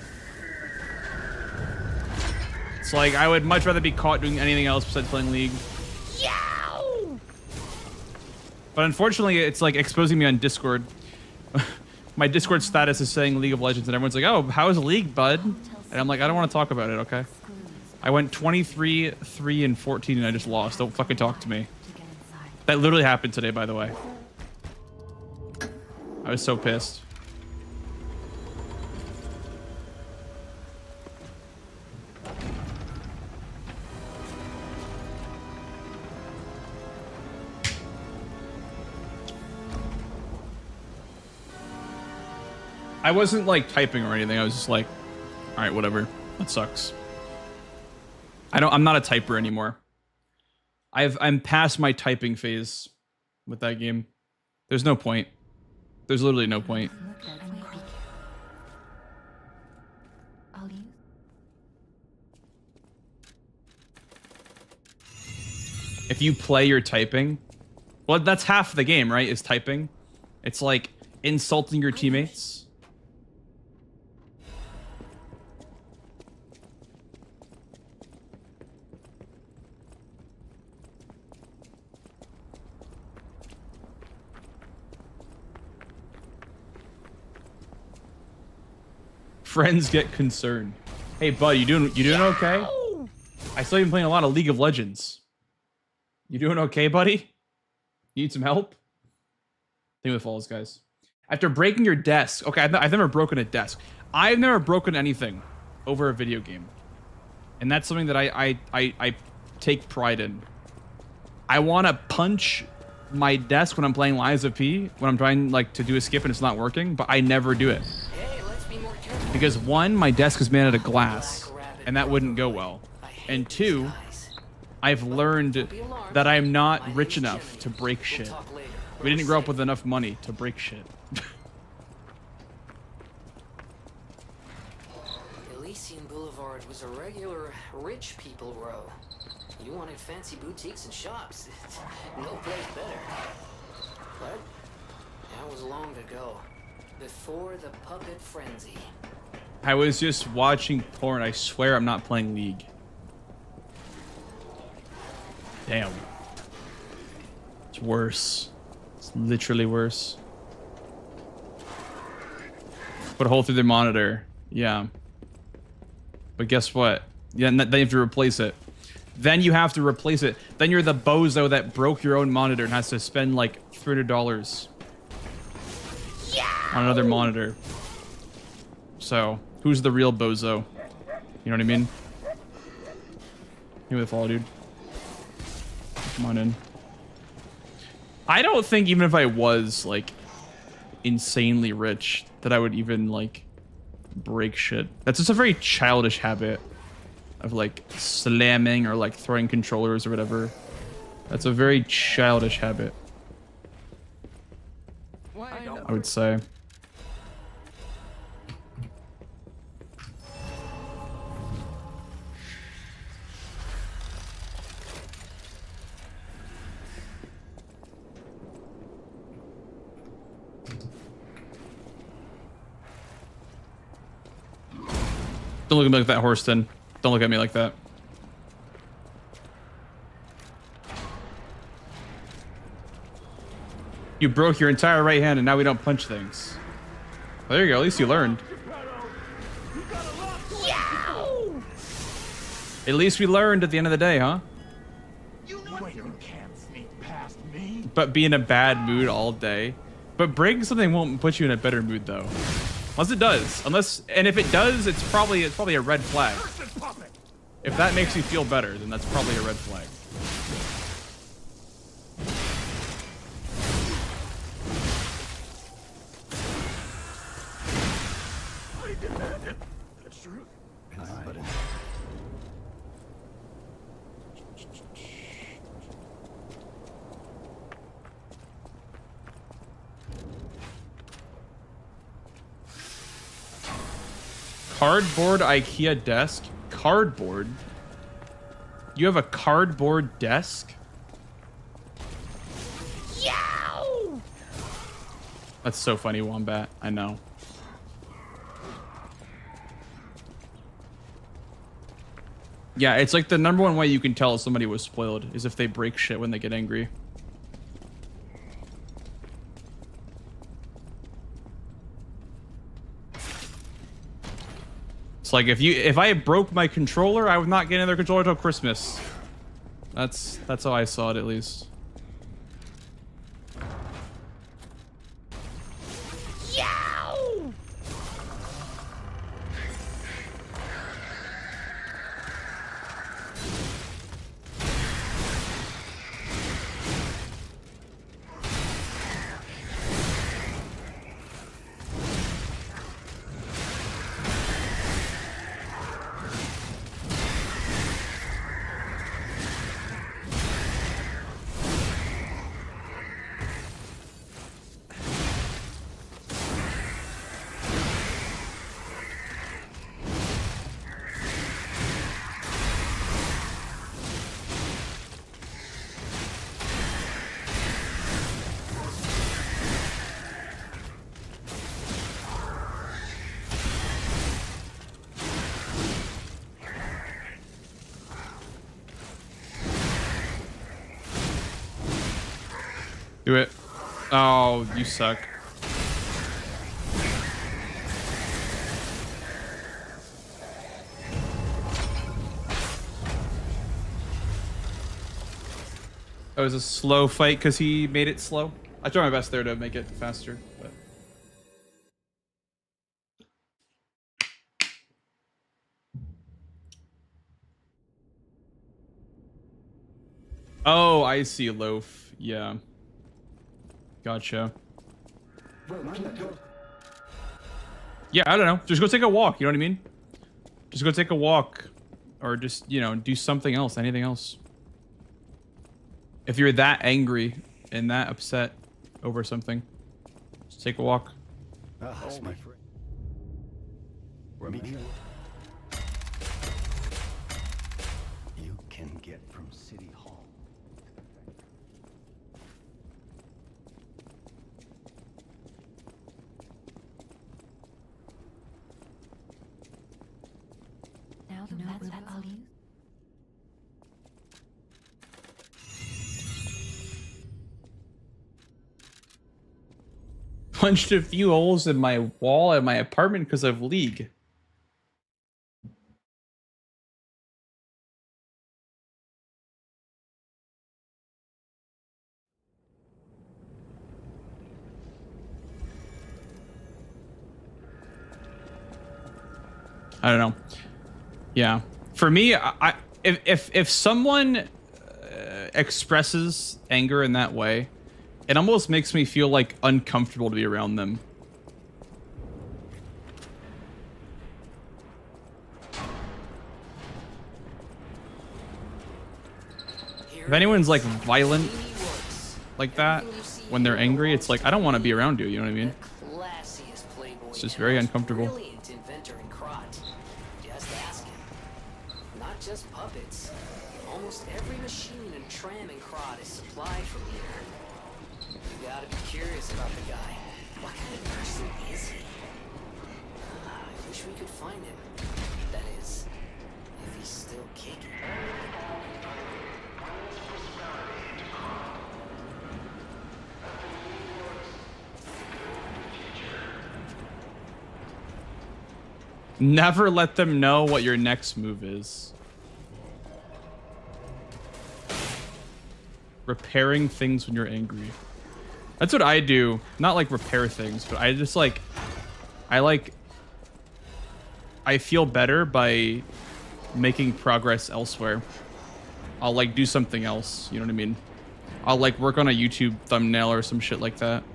It's like, I would much rather be caught doing anything else besides playing League. Yow! But unfortunately, it's like exposing me on Discord. My Discord status is saying League of Legends, and everyone's like, oh, how is League, bud? And I'm like, I don't want to talk about it, okay? I went 23, 3, and 14, and I just lost. Don't fucking talk to me. That literally happened today, by the way. I was so pissed. I wasn't like typing or anything. I was just like, all right, whatever. That sucks. I'm not a typer anymore. I'm past my typing phase with that game. There's no point. There's literally no point. If you play your typing, well, that's half the game, right? Is typing. It's like insulting your teammates. Friends get concerned. Hey, bud, you doing okay? I saw you been playing a lot of League of Legends. You doing okay, buddy? You need some help? Thing with Falls, guys. After breaking your desk, okay, I've never broken a desk. I've never broken anything over a video game, and that's something that I take pride in. I want to punch my desk when I'm playing Lies of P, when I'm trying like to do a skip and it's not working, but I never do it. Because one, my desk is made out of glass, and that wouldn't go well. And two, I've learned that I'm not rich enough to break shit. We didn't grow up with enough money to break shit. Elysian Boulevard was a regular rich people row. You wanted fancy boutiques and shops. No place better. But that was long ago. Before the puppet frenzy. I was just watching porn. I swear I'm not playing League. Damn. It's worse. It's literally worse. Put a hole through the monitor. Yeah. But guess what? Yeah, then you have to replace it. Then you have to replace it. Then you're the bozo that broke your own monitor and has to spend like $300 on another monitor. So, who's the real bozo? You know what I mean? Give me the follow, dude. Come on in. I don't think even if I was like insanely rich that I would even like break shit. That's just a very childish habit. of like slamming or like throwing controllers or whatever. That's a very childish habit, I would say. Don't look at me like that, Horston. Don't look at me like that. You broke your entire right hand and now we don't punch things. Well, there you go. At least you learned. At least we learned at the end of the day, huh? You can't sneak past me. But be in a bad mood all day. But breaking something won't put you in a better mood, though. Unless it does. And if it does, it's probably a red flag. If that makes you feel better, then that's probably a red flag. I demanded the truth. Cardboard IKEA desk? Cardboard? You have a cardboard desk? Yow! That's so funny, Wombat. I know. Yeah, it's like the #1 way you can tell if somebody was spoiled is if they break shit when they get angry. It's like if I broke my controller, I would not get another controller till Christmas. That's how I saw it, at least. Yow! Do it. Oh, you suck. It was a slow fight because he made it slow. I tried my best there to make it faster, but... Oh, I see, Loaf. Yeah. Gotcha. Yeah, I don't know. Just go take a walk, you know what I mean? Just go take a walk. Or just, you know, do something else, anything else. If you're that angry and that upset over something, just take a walk. Ah, that's my friend. We're meeting. You can get from City Hall. Now the pets I'll use. Punched a few holes in my wall at my apartment because of League. I don't know. Yeah. For me, if someone expresses anger in that way, it almost makes me feel like uncomfortable to be around them. If anyone's like violent like that when they're angry, it's like I don't want to be around you. You know what I mean? It's just very uncomfortable. Brilliant inventor in Krot. Just ask him. Not just puppets. Almost every machine and tram in Krot is supplied from here. You gotta be curious about the guy. What kind of person is he? I wish we could find him. That is, if he's still kicking. Never let them know what your next move is. Repairing things when you're angry. That's what I do. Not like repair things, but I just like... I feel better by making progress elsewhere. I'll like do something else, you know what I mean? I'll like work on a YouTube thumbnail or some shit like that.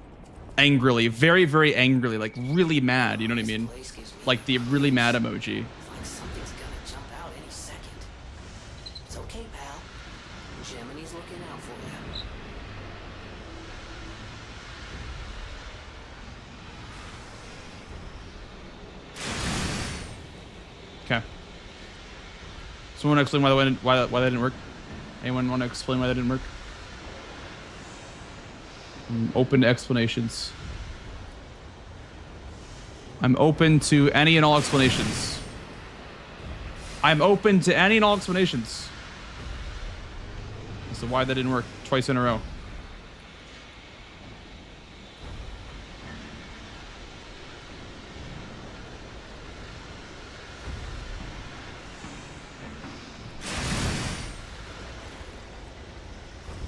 Angrily, very, very angrily, like really mad, you know what I mean? Like the really mad emoji. Like something's gonna jump out any second. It's okay, pal. Gemini's looking out for you. Okay. Someone explain why that didn't work? Anyone want to explain why that didn't work? I'm open to explanations. I'm open to any and all explanations. I'm open to any and all explanations. As to why that didn't work twice in a row.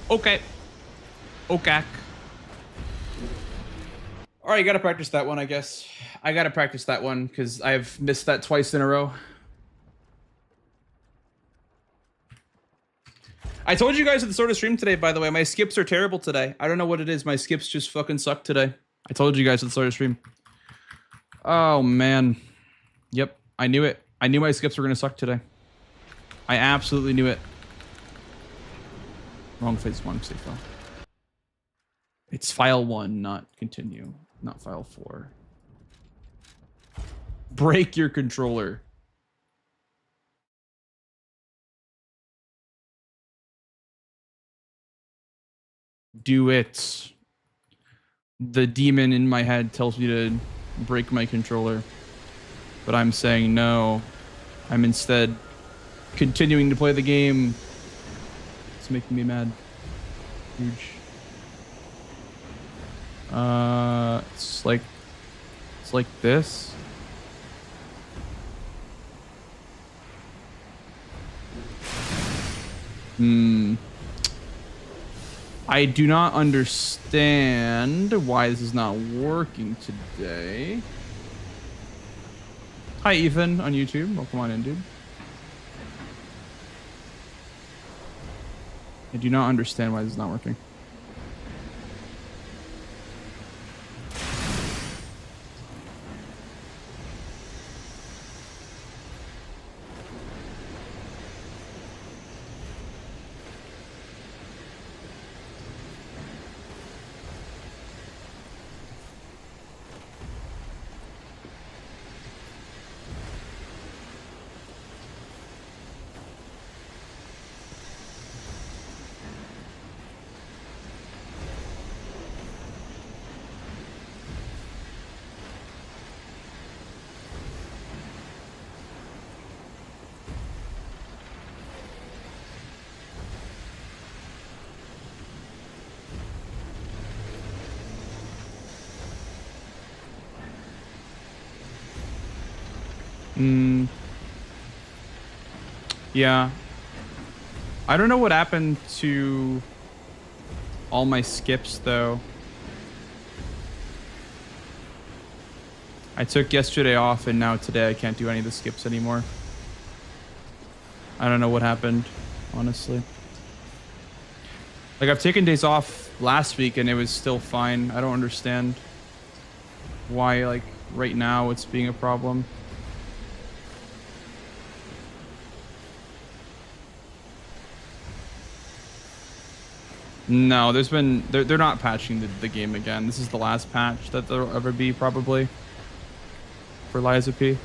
Okay. Okay. All right, you gotta practice that one, I guess. I gotta practice that one because I've missed that twice in a row. I told you guys at the start of stream today, by the way, my skips are terrible today. I don't know what it is. My skips just fucking suck today. I told you guys at the start of stream. Oh, man. Yep, I knew it. I knew my skips were gonna suck today. I absolutely knew it. Wrong phase, wrong save file. It's file 1, not continue. Not file 4. Break your controller. Do it. The demon in my head tells me to break my controller. But I'm saying no. I'm instead continuing to play the game. It's making me mad. Huge. It's like this. I do not understand why this is not working today. Hi, Ethan on YouTube. Welcome on in, dude. I do not understand why this is not working. Yeah. I don't know what happened to all my skips, though. I took yesterday off, and now today I can't do any of the skips anymore. I don't know what happened, honestly. Like, I've taken days off last week, and it was still fine. I don't understand why, like, right now it's being a problem. No, there's been they're not patching the game again. This is the last patch that there'll ever be probably for Liza P.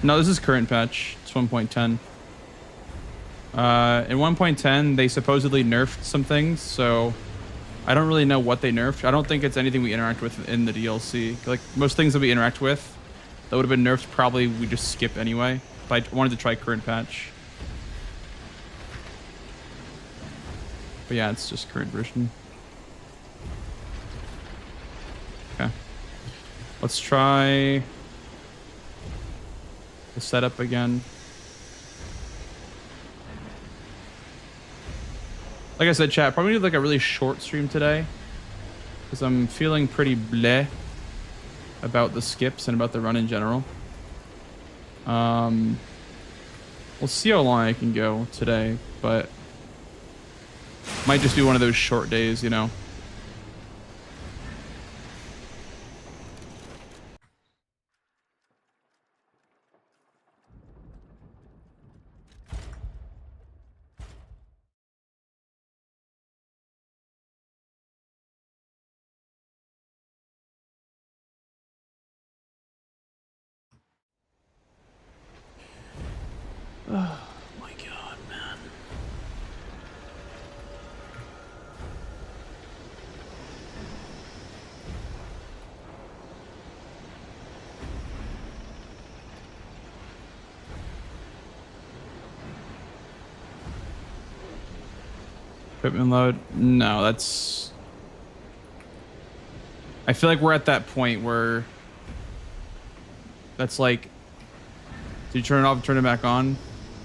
No, this is current patch. It's 1.10. In 1.10, they supposedly nerfed some things, so I don't really know what they nerfed. I don't think it's anything we interact with in the DLC. Like, most things that we interact with that would have been nerfed, probably we just skip anyway. But I wanted to try current patch. But yeah, it's just current version. Okay. Let's try the setup again. Like I said, chat, probably need like a really short stream today because I'm feeling pretty bleh about the skips and about the run in general. We'll see how long I can go today, but might just be one of those short days, you know. Oh my god, man. Equipment load? No, that's... I feel like we're at that point where that's like, do you turn it off and turn it back on?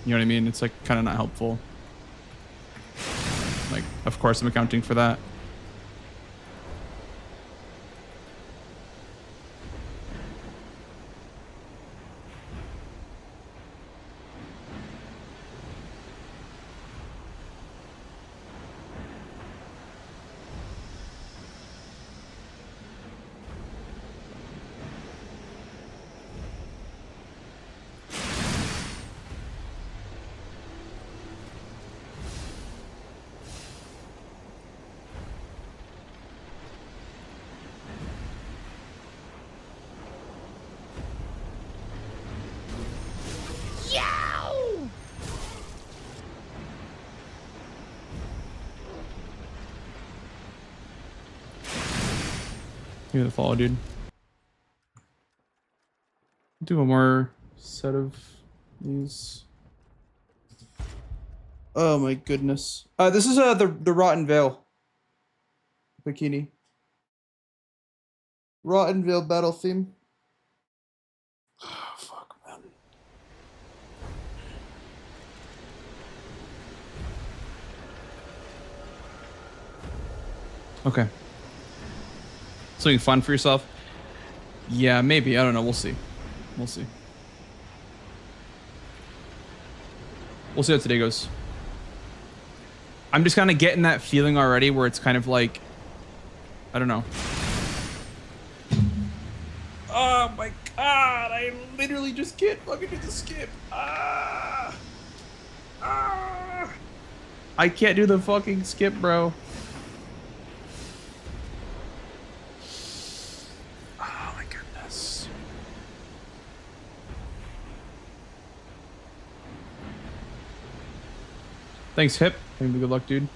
You know what I mean? It's like kind of not helpful. Like, of course I'm accounting for that. Give me the follow, dude. Do one more set of these. Oh my goodness. This is the Rotten Veil bikini. Rotten Veil battle theme. Oh, fuck, man. Okay. Something fun for yourself? Yeah, maybe. I don't know. We'll see. We'll see. We'll see how today goes. I'm just kind of getting that feeling already where it's kind of like, I don't know. Oh my god, I literally just can't fucking do the skip. I can't do the fucking skip, bro. Oh my goodness. Thanks, Hip. Good luck, dude.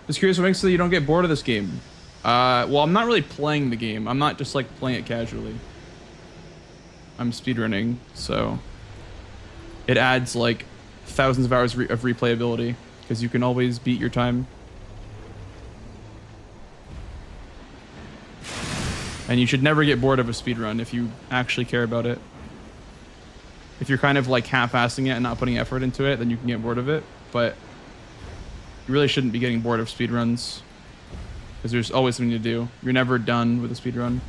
Just curious what makes it so you don't get bored of this game. Well, I'm not really playing the game. I'm not just like playing it casually. I'm speedrunning, so it adds like thousands of hours of replayability because you can always beat your time. And you should never get bored of a speedrun if you actually care about it. If you're kind of like half-assing it and not putting effort into it, then you can get bored of it. But you really shouldn't be getting bored of speedruns because there's always something to do. You're never done with a speedrun.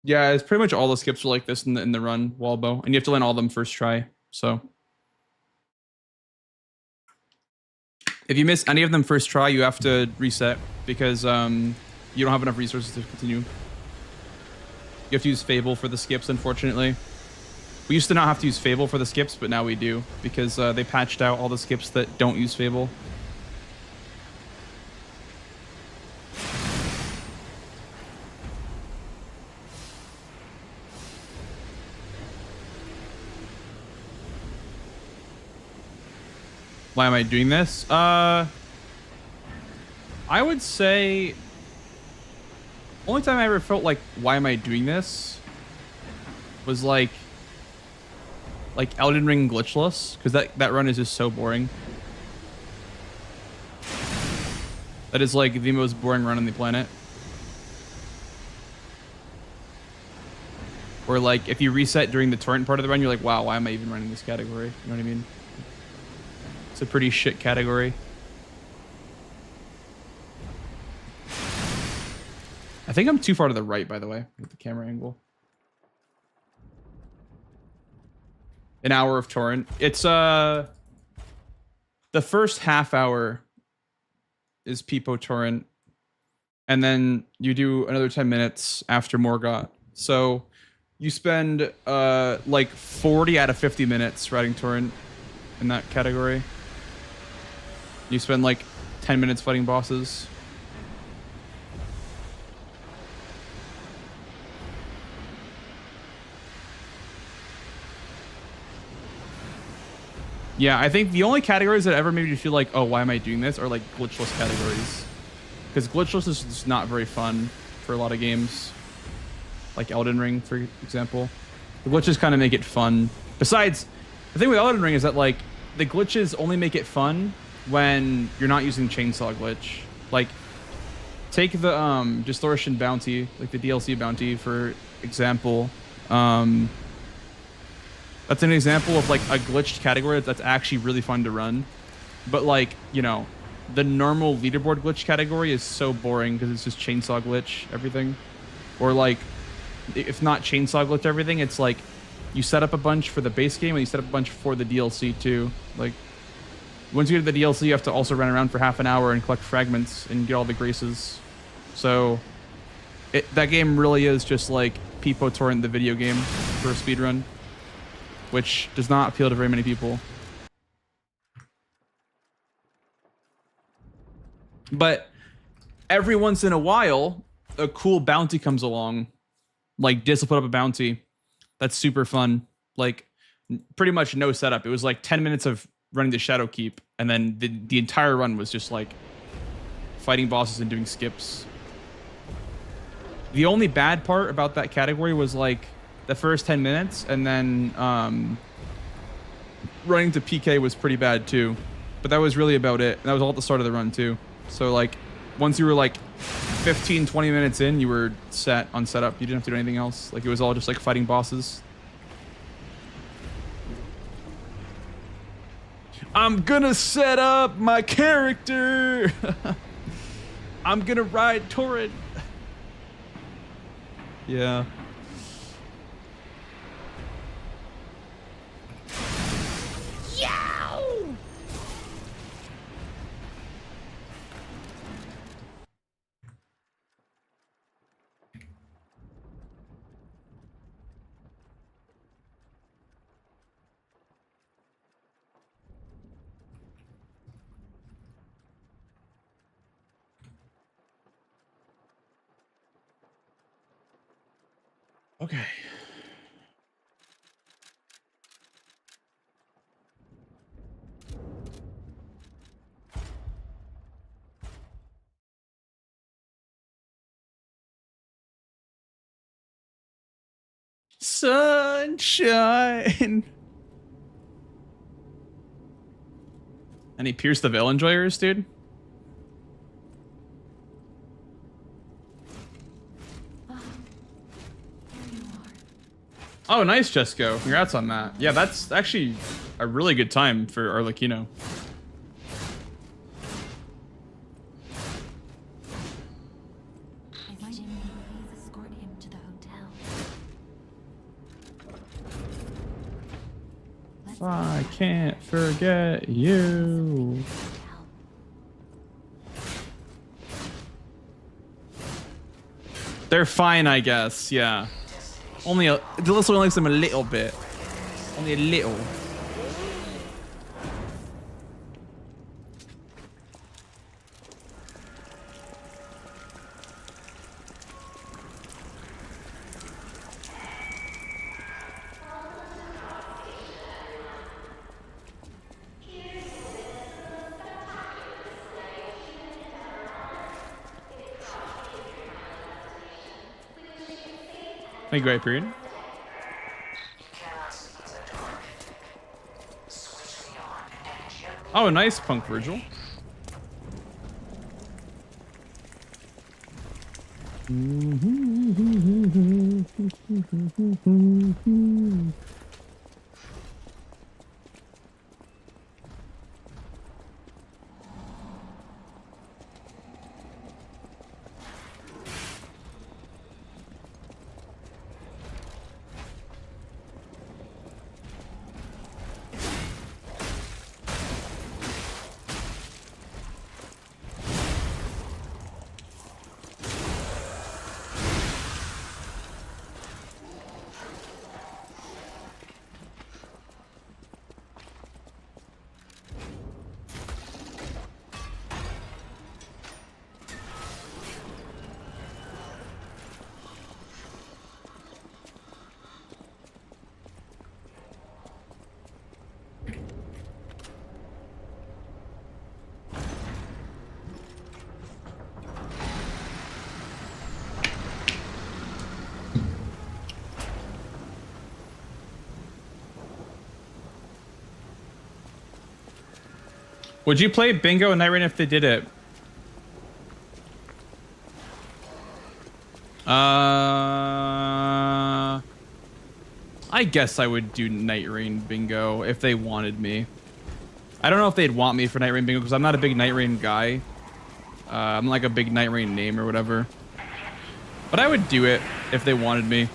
Yeah, it's pretty much all the skips are like this in the run, Walbo, and you have to land all of them first try. So if you miss any of them first try, you have to reset because you don't have enough resources to continue. You have to use Fable for the skips, unfortunately. We used to not have to use Fable for the skips, but now we do because they patched out all the skips that don't use Fable. Why am I doing this? I would say only time I ever felt like why am I doing this was like Elden Ring glitchless, because that run is just so boring. That is like the most boring run on the planet. Or like if you reset during the torrent part of the run, you're like, wow, why am I even running this category? You know what I mean? It's a pretty shit category. I think I'm too far to the right, by the way, with the camera angle. An hour of torrent. It's the first half hour is Peepo torrent, and then you do another 10 minutes after Morgott. So you spend like 40 out of 50 minutes writing torrent in that category. You spend like 10 minutes fighting bosses. Yeah, I think the only categories that ever made you feel like, oh, why am I doing this, are like glitchless categories. Because glitchless is just not very fun for a lot of games. Like Elden Ring, for example. The glitches kind of make it fun. Besides, the thing with Elden Ring is that like the glitches only make it fun when you're not using chainsaw glitch. Like, take the distortion bounty, like the DLC bounty, for example. That's an example of like a glitched category that's actually really fun to run. But like, you know, the normal leaderboard glitch category is so boring because it's just chainsaw glitch everything. Or like, if not chainsaw glitch everything, it's like you set up a bunch for the base game and you set up a bunch for the DLC too. Like, once you get to the DLC, you have to also run around for half an hour and collect fragments and get all the graces. So that game really is just like Peepo Torrent, the video game, for a speedrun, which does not appeal to very many people. But every once in a while, a cool bounty comes along. Like, Dis will put up a bounty that's super fun. Like, pretty much no setup. It was like 10 minutes of running the Shadow Keep, and then the entire run was just like fighting bosses and doing skips. The only bad part about that category was like the first 10 minutes, and then running to PK was pretty bad too. But that was really about it. And that was all at the start of the run too. So like once you were like 15, 20 minutes in, you were set on setup. You didn't have to do anything else. Like, it was all just like fighting bosses. I'm gonna set up my character. I'm gonna ride Torrent. Yeah. Okay. Sunshine. Any Pierce the Veil enjoyers, dude? Oh, nice, Jesco. Congrats on that. Yeah, that's actually a really good time for Arlecchino. Jimmy, please escort him to the hotel. I can't forget you. Help. They're fine, I guess. Yeah. Only a. This only likes them a little bit. Only a little. Thank you, period. Oh, nice, Punk Virgil. Would you play Bingo and Night Rain if they did it? I guess I would do Night Rain Bingo if they wanted me. I don't know if they'd want me for Night Rain Bingo because I'm not a big Night Rain guy. I'm like a big Night Rain name or whatever. But I would do it if they wanted me.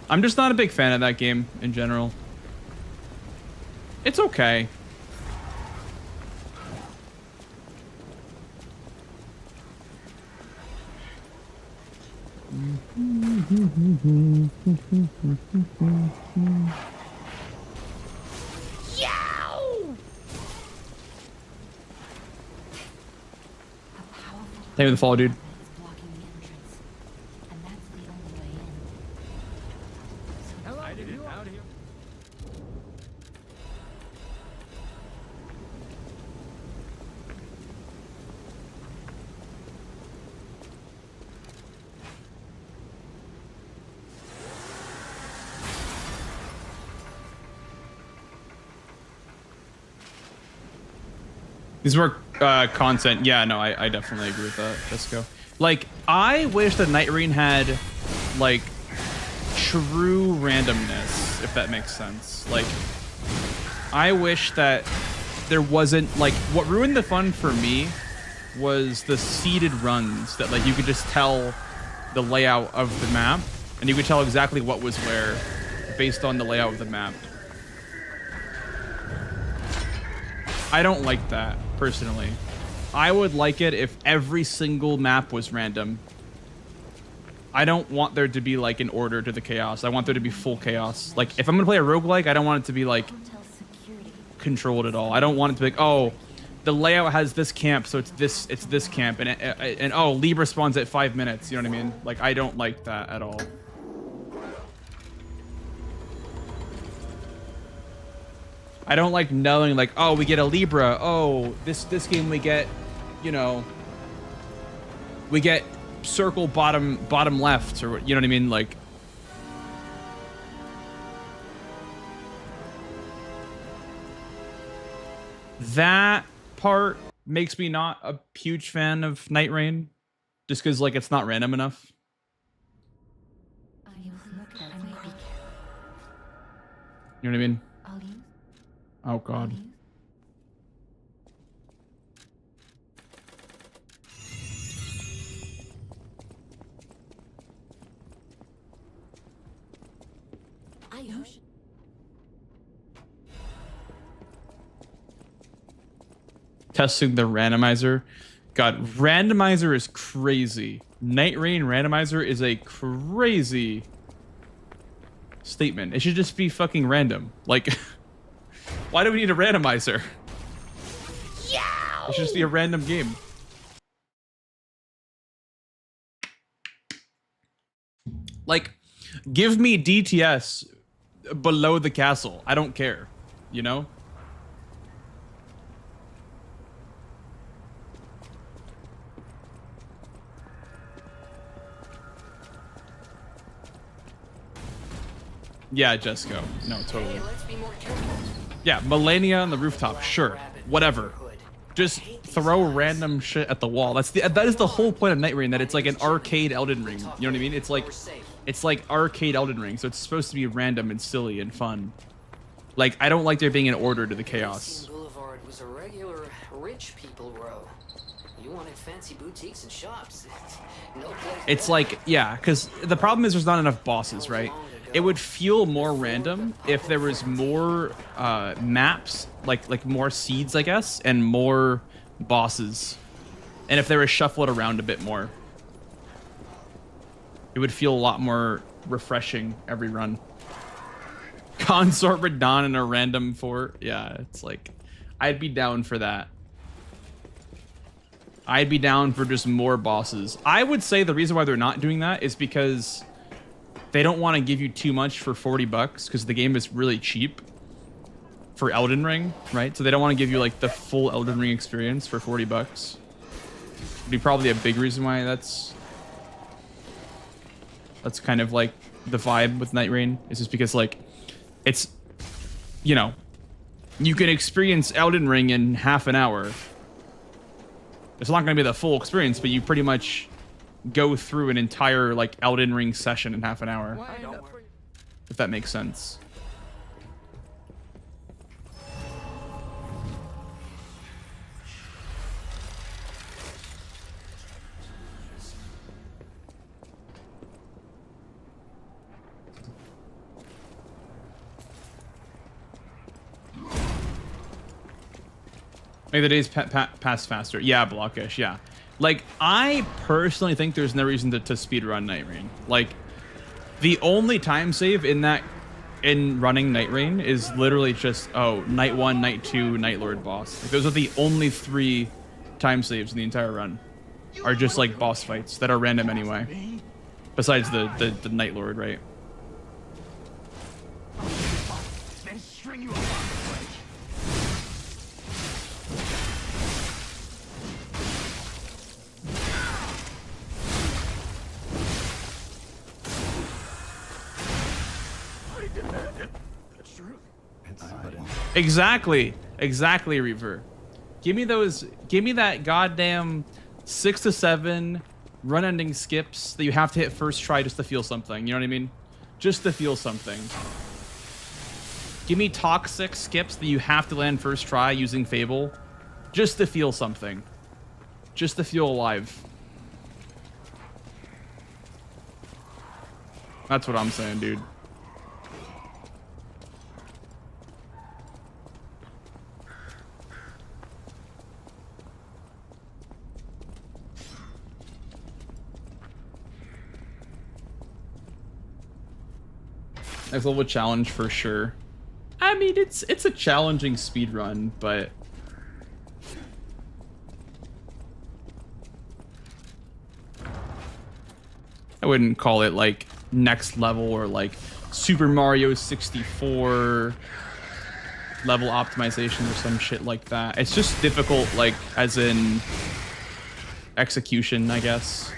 I'm just not a big fan of that game in general. It's okay. Thank you for the follow, dude. Is blocking the entrance, and that's the only way in. So I did it out here. These were content. Yeah, no, I definitely agree with that, Disco. Like, I wish that Night Rain had, like, true randomness, if that makes sense. Like, I wish that there wasn't, like, what ruined the fun for me was the seeded runs that, like, you could just tell the layout of the map, and you could tell exactly what was where based on the layout of the map. I don't like that, personally. I would like it if every single map was random. I don't want there to be, like, an order to the chaos. I want there to be full chaos. Like, if I'm gonna play a roguelike, I don't want it to be, like, hotel security. controlled at all. I don't want it to be like, oh, the layout has this camp, so it's this camp, and oh, Libra spawns at 5 minutes. You know what I mean? Like, I don't like that at all. I don't like knowing, like, oh, we get a Libra. Oh, this game we get, you know, we get circle bottom left, or you know what I mean? Like, that part makes me not a huge fan of Night Rain, just because, like, it's not random enough. You You know what I mean? I'll use. Oh God. Testing the randomizer. God, randomizer is crazy. Night Rain randomizer is a crazy statement. It should just be fucking random. Like, why do we need a randomizer? Yeah. It should just be a random game. Like, give me DTS below the castle. I don't care. You know? Yeah, Jesco. No, totally. Hey, let's be more careful. Yeah, Melania on the rooftop. Sure. Whatever. Just throw random shit at the wall. That is the whole point of Night Rain, that it's like an arcade Elden Ring. You know what I mean? It's like arcade Elden Ring, so it's supposed to be random and silly and fun. Like, I don't like there being an order to the chaos. Boulevard was a regular rich people row. You wanted fancy boutiques and shops. No place. It's like, yeah, because the problem is there's not enough bosses, right? It would feel more random if there was more maps, like more seeds, I guess, and more bosses. And if they were shuffled around a bit more. It would feel a lot more refreshing every run. Consort Radon in a random fort. Yeah, it's like, I'd be down for that. I'd be down for just more bosses. I would say the reason why they're not doing that is because they don't want to give you too much for 40 bucks because the game is really cheap for Elden Ring, right? So they don't want to give you like the full Elden Ring experience for 40 bucks. Would be probably a big reason why that's kind of like the vibe with Night Rain. It's just because like it's, you know, you can experience Elden Ring in half an hour. It's not going to be the full experience, but you pretty much go through an entire like Elden Ring session in half an hour. If that makes sense. Make the days pass faster. Yeah, Blockish, yeah. Like, I personally think there's no reason to speedrun Night Rain. Like, the only time save in running Night Rain is literally just, oh, Night 1, Night 2, Night Lord boss. Like, those are the only 3 time saves in the entire run. Are just, like, boss fights that are random anyway. Besides the Night Lord, right? Then string you along. Exactly, Reaver. Give me that goddamn 6 to 7 run ending skips that you have to hit first try just to feel something. You know what I mean? Just to feel something. Give me toxic skips that you have to land first try using Fable, just to feel something. Just to feel alive. That's what I'm saying, dude. Next level challenge for sure. I mean, it's a challenging speed run, but I wouldn't call it like next level or like Super Mario 64 level optimization or some shit like that. It's just difficult, like as in execution, I guess.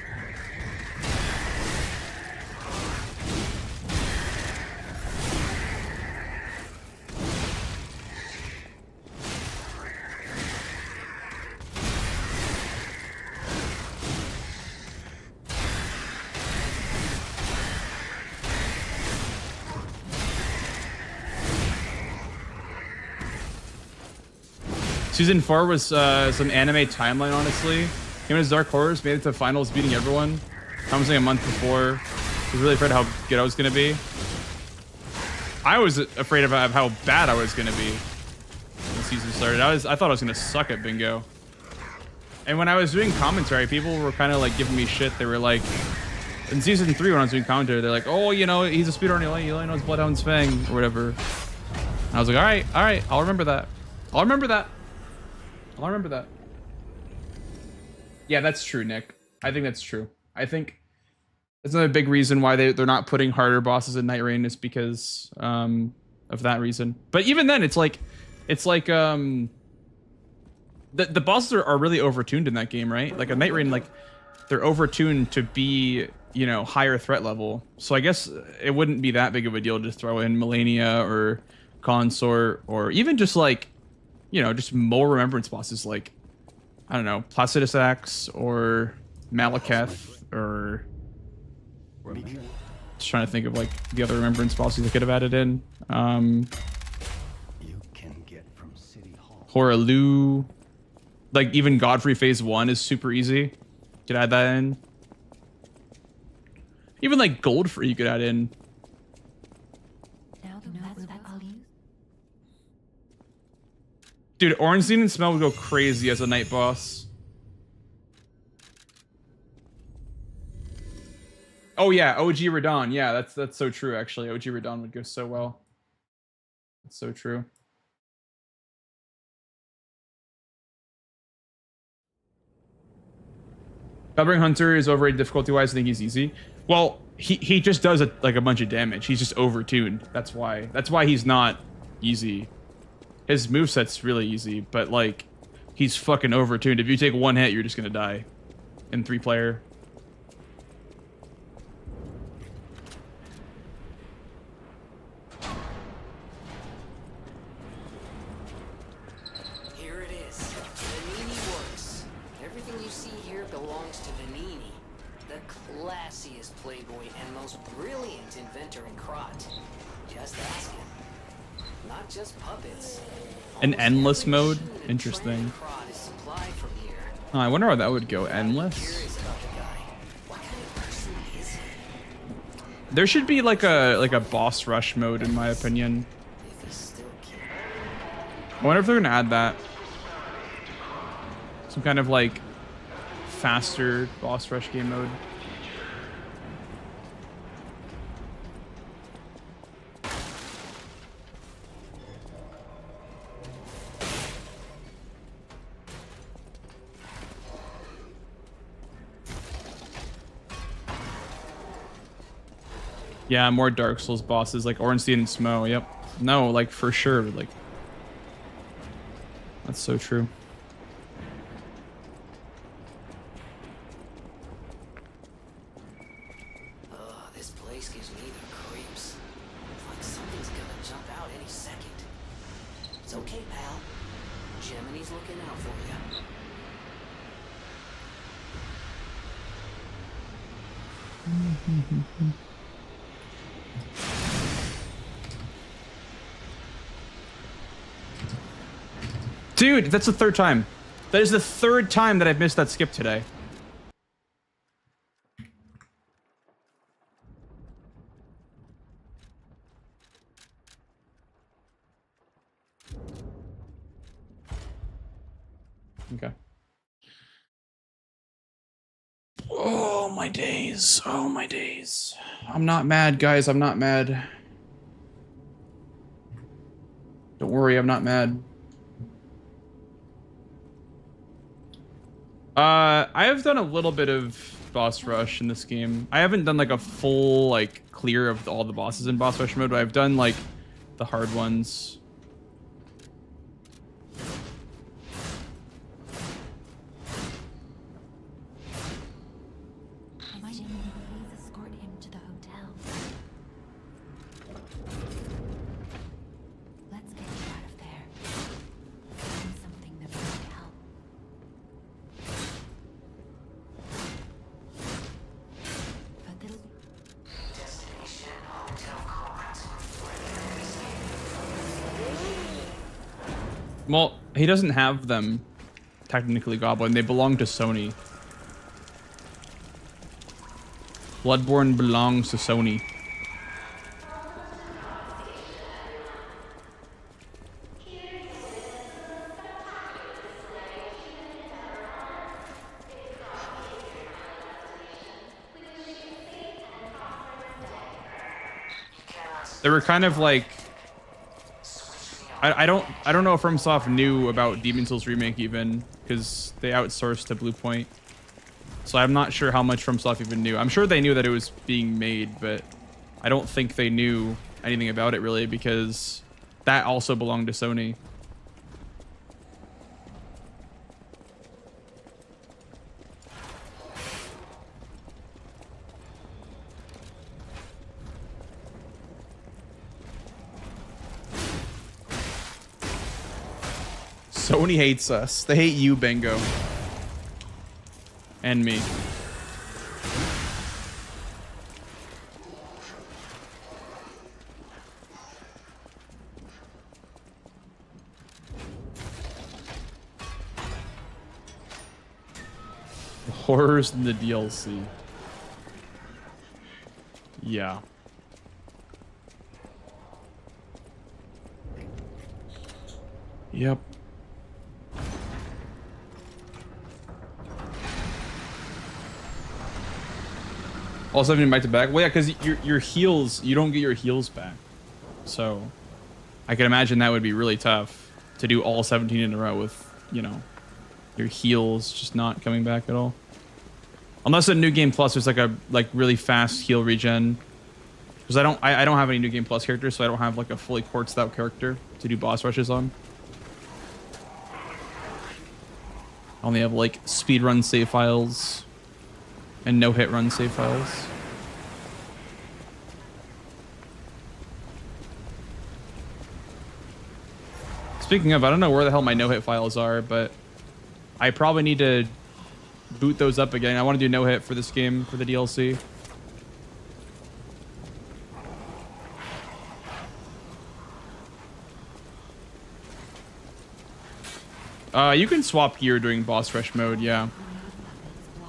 Season 4 was some anime timeline, honestly. Him and his Dark Horrors made it to finals, beating everyone. Promising a month before. I was really afraid of how good I was going to be. I was afraid of how bad I was going to be. season started. I thought I was gonna suck at bingo. And when I was doing commentary, people were kind of like giving me shit. They were like, in season 3 when I was doing commentary, they're like, oh, you know, he's a speedrunner, he only knows Bloodhound's Fang or whatever. And I was like, all right, I'll remember that. I'll remember that. Yeah, that's true, Nick. I think that's true. I think that's another big reason why they're not putting harder bosses in Night Rain is because of that reason. But even then, it's like the bosses are really overtuned in that game, right? Like a Night Rain, like they're overtuned to be, you know, higher threat level. So I guess it wouldn't be that big of a deal to just throw in Melania or Consort or even just like, you know, just more remembrance bosses like, I don't know, Placidus Axe or Malekith or just trying to think of like the other remembrance bosses they could have added in. You can get from City Hall. Horalu, like even Godfrey Phase 1 is super easy. Could add that in. Even like Goldfrey you could add in. Now that's that I'll use. Dude, Ornstein and Smell would go crazy as a night boss. Oh yeah, OG Radon. Yeah, that's so true actually. OG Radon would go so well. That's so true. Covering Hunter is overrated difficulty-wise. I think he's easy. Well, he just does like a bunch of damage. He's just overtuned. That's why. That's why he's not easy. His moveset's really easy, but like he's fucking overtuned. If you take one hit, you're just gonna die in 3-player. Here it is. Vanini works. Everything you see here belongs to Vanini, the classiest playboy and most brilliant inventor in Krot. Just ask him. Not just puppets. An Almost endless every mode? machine and Interesting. train in Krot is supplied from here. Oh, I wonder how that would go. Endless. Curious about the guy. What kind of person is he? There should be like a boss rush mode in my opinion. If he's still kid. I wonder if they're gonna add that. Some kind of like faster boss rush game mode. Yeah, more Dark Souls bosses like Ornstein and Smo. Yep. No, like for sure. Like that's so true. This place gives me the creeps. It's like something's gonna jump out any second. It's okay, pal. Gemini's looking out for you. Dude, that's the 3rd time. That is the 3rd time that I've missed that skip today. Okay. Oh, my days. Oh, my days. I'm not mad, guys. I'm not mad. Don't worry, I'm not mad. I have done a little bit of boss rush in this game. I haven't done like a full like clear of all the bosses in boss rush mode, but I've done like the hard ones. Please escort him to the hotel. Let's get you out of there. Find something that might help. But this Well, he doesn't have them technically, Goblin. They belong to Sony. Bloodborne belongs to Sony. They were kind of like, I don't know if FromSoft knew about Demon's Souls remake even, because they outsourced to Bluepoint. So I'm not sure how much FromSoft even knew. I'm sure they knew that it was being made, but I don't think they knew anything about it really, because that also belonged to Sony. Sony hates us. They hate you, Bingo. And me. The horrors in the DLC. Yeah. Yep. Also having back to back. Well, yeah, because your heals, you don't get your heals back. So I can imagine that would be really tough to do all 17 in a row with, you know, your heals just not coming back at all. Unless in New Game Plus there's like a really fast heal regen. Because I don't have any New Game Plus characters, so I don't have like a fully quartzed out character to do boss rushes on. I only have like speedrun save files and no-hit run save files. Speaking of, I don't know where the hell my no-hit files are, but I probably need to boot those up again. I want to do no-hit for this game, for the DLC. You can swap gear during boss rush mode, yeah.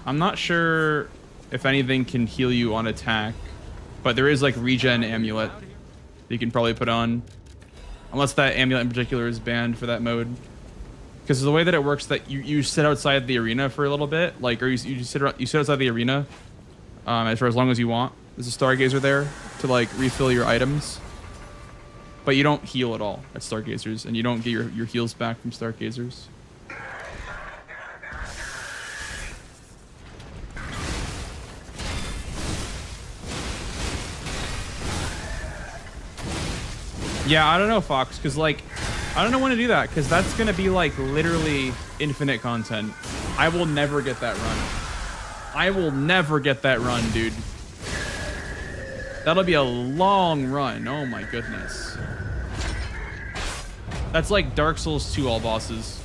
I'm not sure if anything can heal you on attack, but there is like regen amulet that you can probably put on. Unless that amulet in particular is banned for that mode. Because the way that it works that you sit outside the arena for a little bit, like, or you sit outside the arena for as long as you want. There's a Stargazer there to like refill your items. But you don't heal at all at Stargazers, and you don't get your heals back from Stargazers. Yeah, I don't know, Fox, because, like, I don't know when to do that, because that's going to be, like, literally infinite content. I will never get that run. I will never get that run, dude. That'll be a long run. Oh, my goodness. That's like Dark Souls 2 all bosses.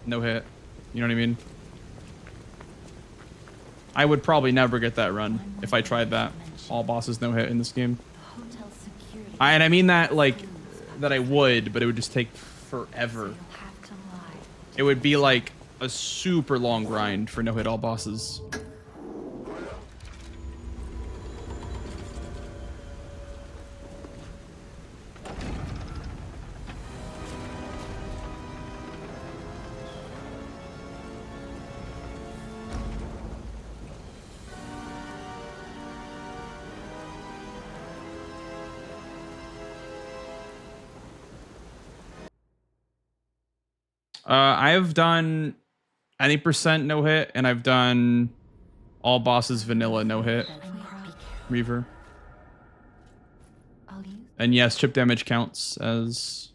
No hit. You know what I mean? I would probably never get that run if I tried that. All bosses no hit in this game. And I mean that like that I would, but it would just take forever. It would be like a super long grind for no hit all bosses. I've done any percent no hit, and I've done all bosses vanilla no hit. Reaver. And yes, chip damage counts as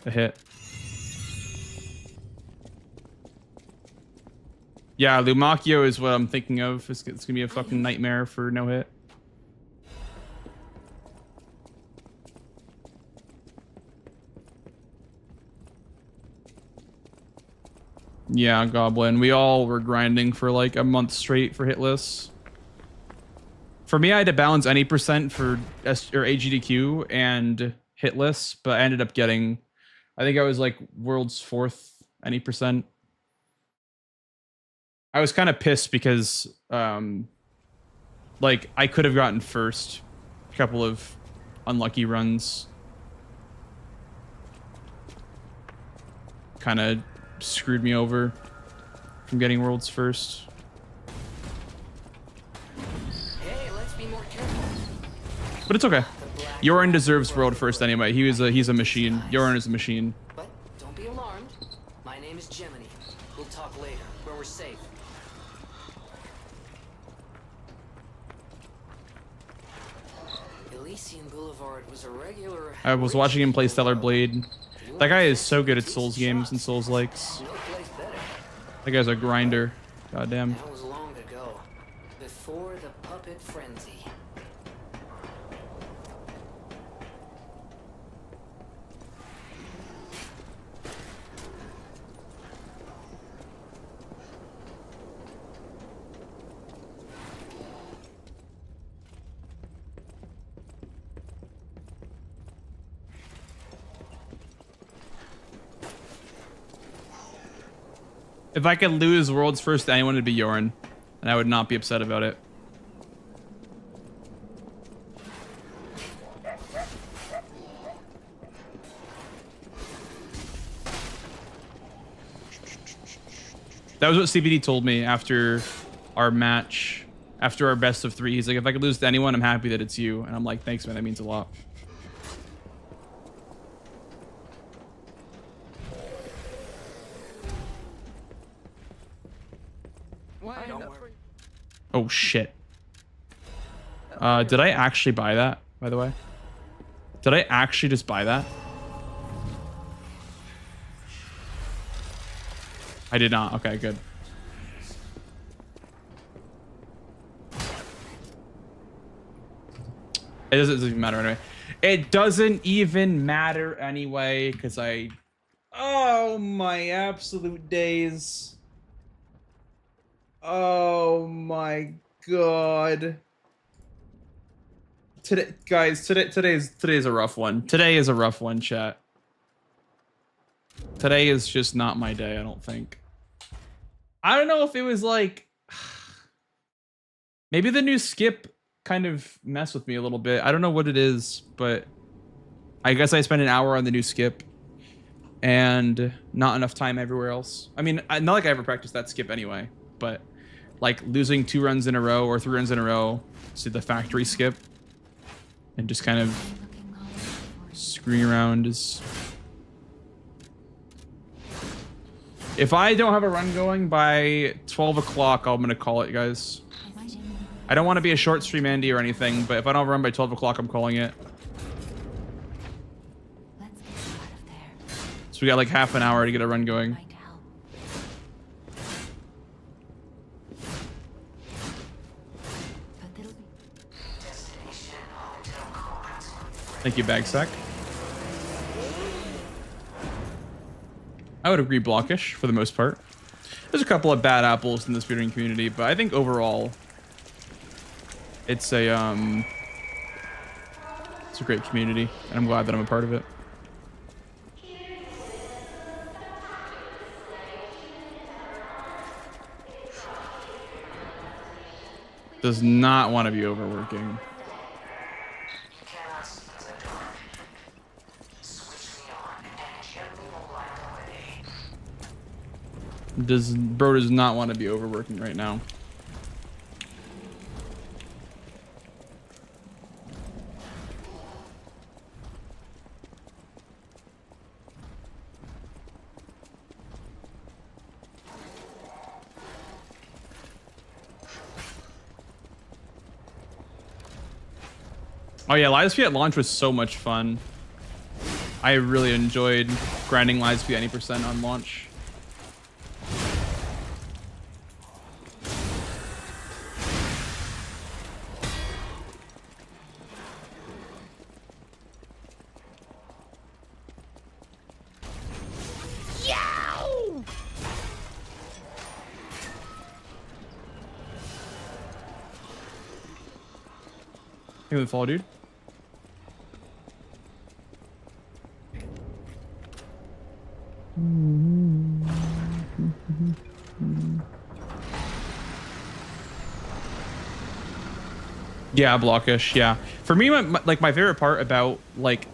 a hit. Yeah, Lumakio is what I'm thinking of. It's gonna be a fucking nightmare for no hit. Yeah, Goblin. We all were grinding for like a month straight for hitless. For me, I had to balance any percent for AGDQ and hitless, but I ended up getting, I think I was like world's 4th any percent. I was kind of pissed because like I could have gotten first. A couple of unlucky runs. Kind of screwed me over from getting world's first. Hey, let's be more careful. But it's okay. Yorin deserves world first anyway. He's a machine. Yorin is a machine. But don't be alarmed. My name is Gemini. We'll talk later, where we're safe. Elysian Boulevard was a regular. I was watching him play Stellar Blade. That guy is so good at Souls games and Souls likes. No place better. That guy's a grinder. Goddamn. That was long ago, before the puppet frenzy. If I could lose world's first to anyone, it'd be Yorin, and I would not be upset about it. That was what CBD told me after our match, after our best of 3. He's like, if I could lose to anyone, I'm happy that it's you. And I'm like, thanks, man. That means a lot. Oh, shit. Did I actually buy that, by the way? Did I actually just buy that? I did not. Okay, good. It doesn't even matter anyway. It doesn't even matter anyway, because I... Oh, my absolute days. Oh, my God. Today, guys, today's a rough one. Today is a rough one, chat. Today is just not my day, I don't think. I don't know if it was like... Maybe the new skip kind of messed with me a little bit. I don't know what it is, but... I guess I spent an hour on the new skip. And not enough time everywhere else. I mean, not like I ever practiced that skip anyway. But like losing 2 runs in a row or 3 runs in a row to the factory skip. And just kind of screwing around is... If I don't have a run going by 12 o'clock, I'm going to call it, guys. I don't want to be a short stream Andy or anything, but if I don't run by 12 o'clock, I'm calling it. So we got like half an hour to get a run going. Thank you, Bagsack. I would agree blockish for the most part. There's a couple of bad apples in the speedrunning community, but I think overall it's a great community, and I'm glad that I'm a part of it. Does not want to be overworking. Bro does not want to be overworking right now. Oh yeah, Live at launch was so much fun. I really enjoyed grinding Live 90% on launch. Give me the follow, dude. Yeah, blockish. Yeah, for me, my favorite part about like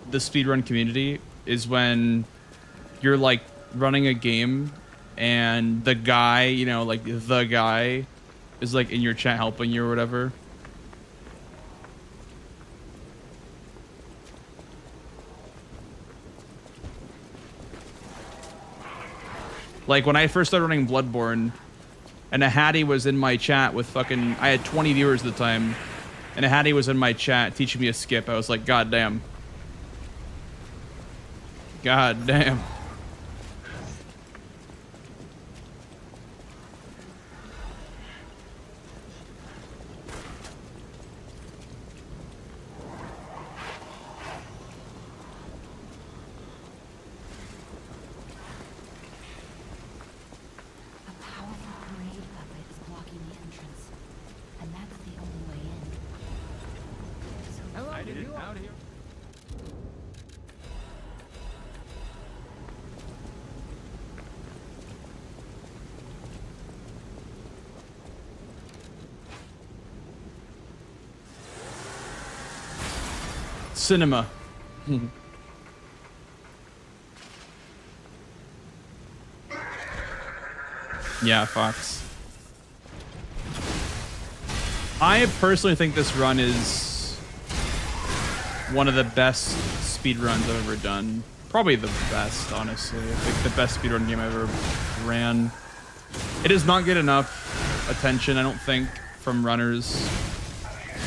the speedrun community is when you're like running a game and the guy, you know, like the guy is like in your chat helping you or whatever. Like when I first started running Bloodborne, and a Hattie was in my chat with fucking, I had 20 viewers at the time, and a Hattie was in my chat teaching me a skip. I was like, God damn. God damn. A powerful parade puppet is blocking the entrance, and that's the only way in. So I did it out here. Cinema. Yeah, Fox. I personally think this run is one of the best speed runs I've ever done. Probably the best, honestly. I think the best speedrun game I've ever ran. It does not get enough attention, I don't think, from runners.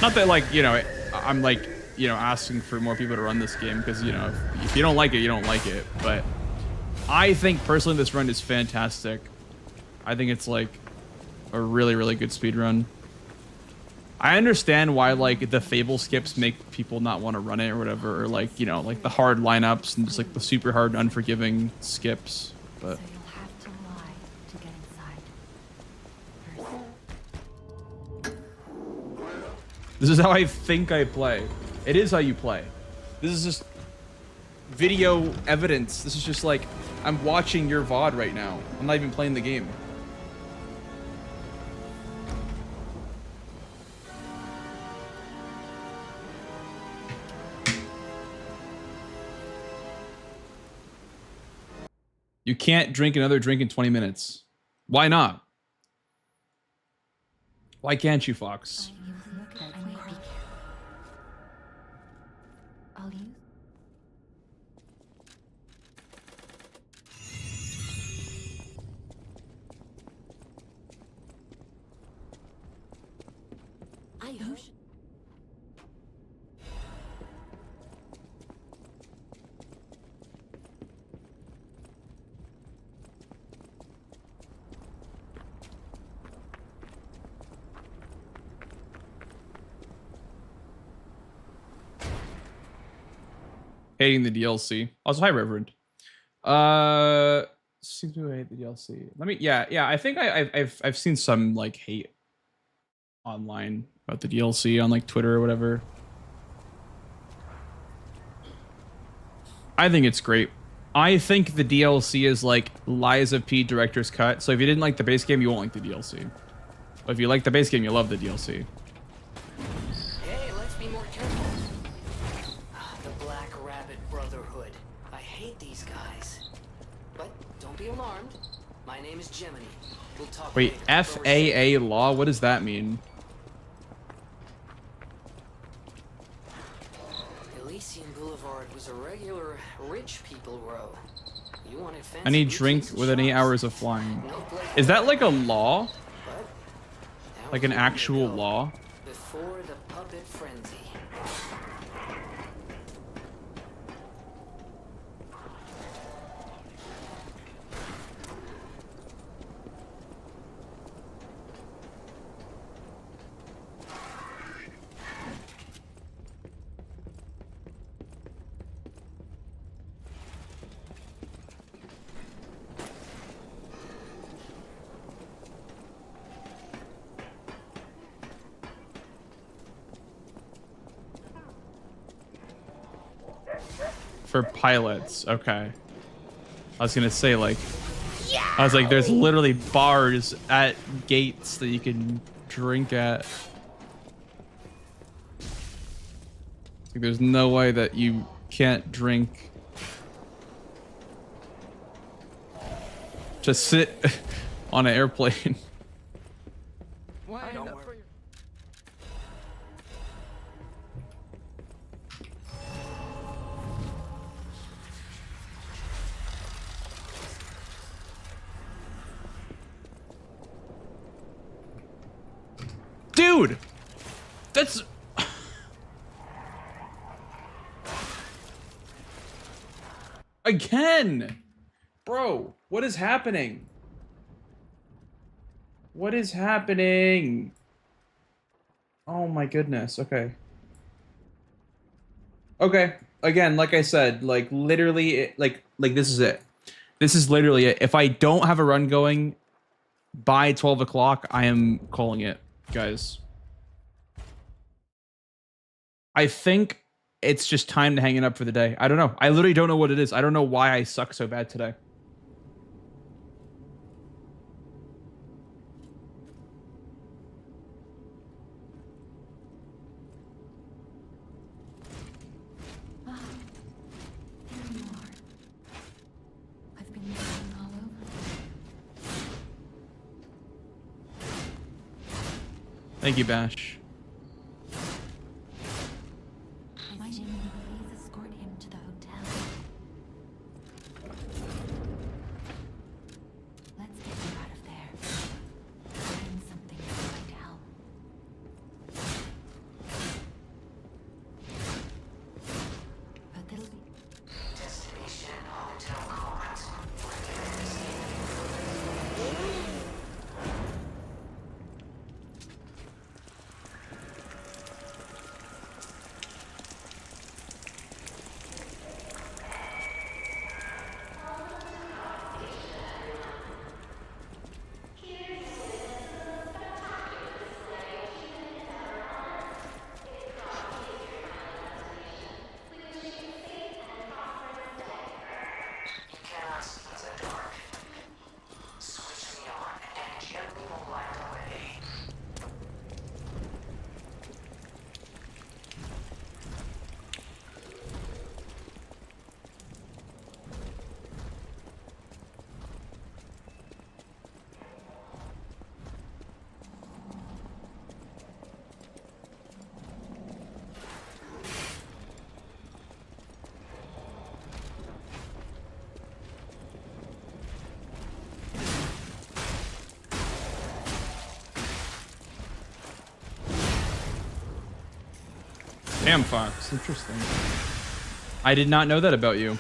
Not that, like, you know, I'm like, you know, asking for more people to run this game, because, you know, if you don't like it, you don't like it. But I think personally this run is fantastic. I think it's like a really, really good speed run. I understand why, like, the Fable skips make people not want to run it or whatever, or, like, you know, like the hard lineups and just like the super hard, unforgiving skips. But So you'll have to lie to get inside. First, this is how I think I play. It is how you play. This is just video evidence. This is just like, I'm watching your VOD right now. I'm not even playing the game. You can't drink another drink in 20 minutes. Why not? Why can't you, Fox? I may be careful. I'll use. I use. Hating the DLC. Also, hi, Reverend. Seems to hate the DLC. Let me. Yeah. I think I've seen some like hate online about the DLC on like Twitter or whatever. I think it's great. I think the DLC is like Liza P director's cut. So if you didn't like the base game, you won't like the DLC. But if you like the base game, you love the DLC. Hey, let's be more careful. The Black Rabbit Brotherhood. I hate these guys. But don't be alarmed. My name is Jiminy. We'll talk Wait, later. FAA law? What does that mean? Elysian Boulevard was a regular rich people row. You wanted fancy Any boutiques drink and within 8 shops. hours of flying. No place Is that like a law? but that Like was an a year actual ago, law? Before the puppet frenzy. For pilots, okay. I was gonna say, like, I was like, there's literally bars at gates that you can drink at. Like, there's no way that you can't drink. Just sit on an airplane. Why don't worry. Dude! That's... Again! Bro, what is happening? What is happening? Oh my goodness, okay. Okay, again, like I said, like literally, like this is it. This is literally it. If I don't have a run going by 12 o'clock, I am calling it, guys. I think it's just time to hang it up for the day. I don't know. I literally don't know what it is. I don't know why I suck so bad today. Ah, there you are. I've been looking all over. Thank you, Bash. My Jimmy, please escort him to the hotel. Let's get you out of there. Find something that might help. But there'll be... Destination Hotel Commons. You cannot see in the dark. Switch me on and gently will light away. Damn, Fox. Interesting. I did not know that about you.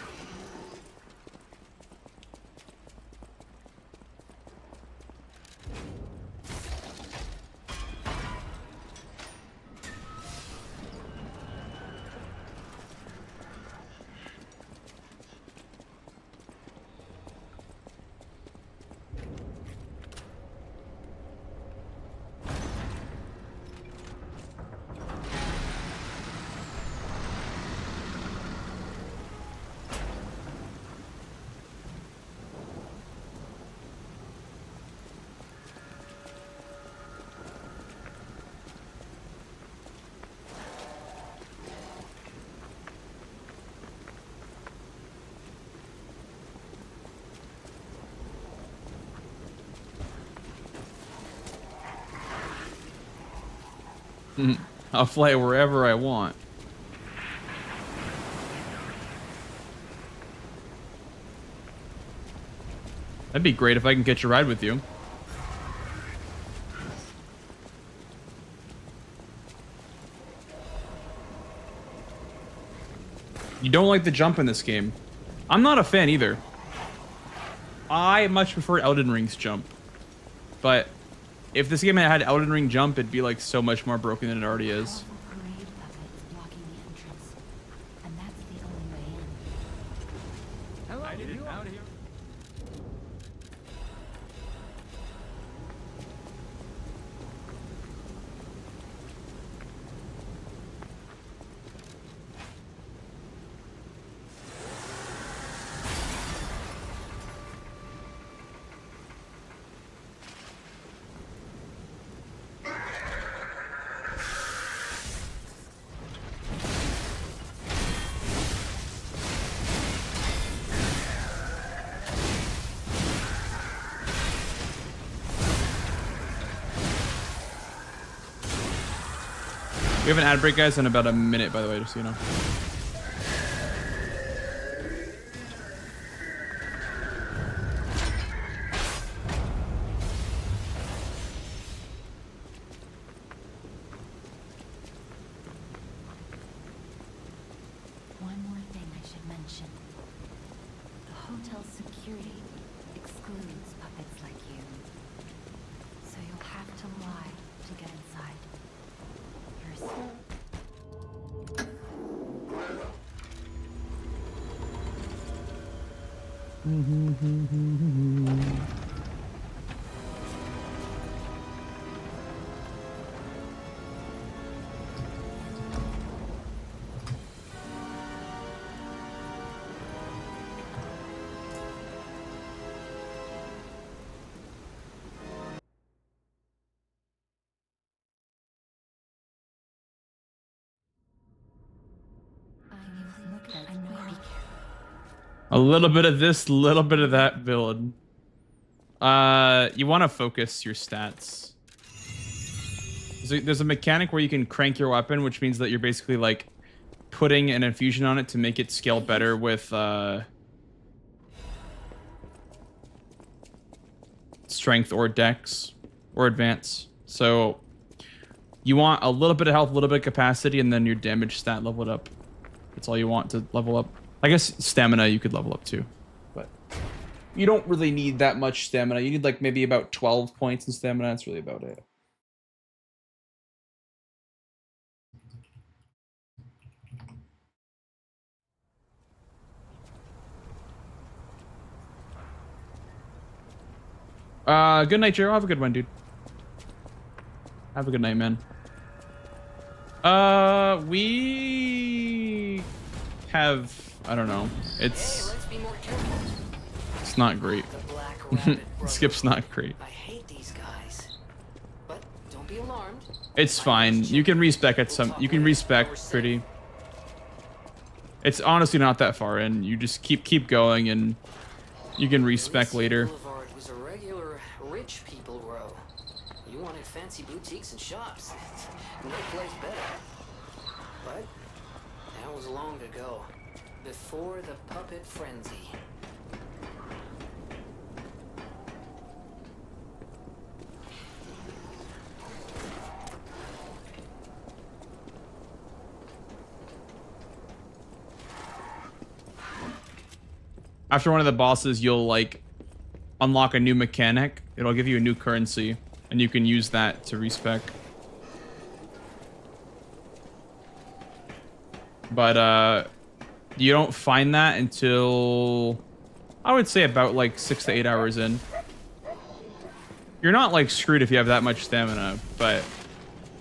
I'll fly wherever I want. That'd be great if I can catch a ride with you. You don't like the jump in this game. I'm not a fan either. I much prefer Elden Ring's jump. But if this game had Elden Ring jump, it'd be like so much more broken than it already is. Parade puppet is blocking the entrance. And that's the only way in. Hello, you out here? We have an ad break, guys, in about a minute, by the way, just so you know. mention. The hotel's security excludes puppets like you. So you'll have to lie to get inside. A little bit of this, little bit of that build. You want to focus your stats. There's a mechanic where you can crank your weapon, which means that you're basically like putting an infusion on it to make it scale better with strength or dex or advance. So you want a little bit of health, a little bit of capacity, and then your damage stat level it up. That's all you want to level up. I guess stamina you could level up too, but you don't really need that much stamina. You need like maybe about 12 points in stamina. That's really about it. Good night, Jero. Have a good one, dude. Have a good night, man. We have, I don't know. It's not great. Skip's not great. I hate these guys. But don't be alarmed. It's fine. You can respec at some. You can respec pretty. It's honestly not that far in. You just keep going, and you can respec later. Boulevard was a regular rich people row. You wanted fancy boutiques and shops. No place better. But that was long ago, before the puppet frenzy. After one of the bosses, you'll like unlock a new mechanic. It'll give you a new currency, and you can use that to respec. But you don't find that until I would say about like 6 to 8 hours in. You're not like screwed if you have that much stamina, but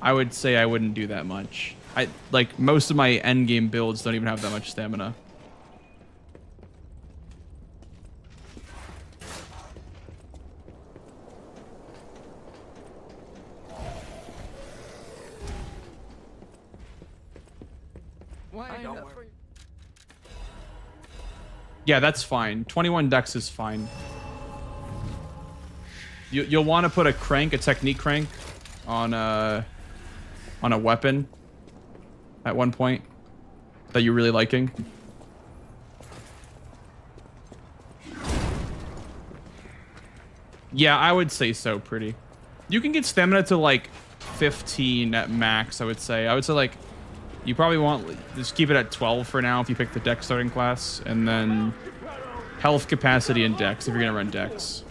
I would say I wouldn't do that much. I like most of my end game builds don't even have that much stamina. Yeah, that's fine. 21 dex is fine. You'll want to put a technique crank, on a weapon at one point that you're really liking. Yeah, I would say so. Pretty. You can get stamina to like 15 at max. I would say like. You probably want just keep it at 12 for now if you pick the dex starting class, and then health, capacity, and dex if you're gonna run dex.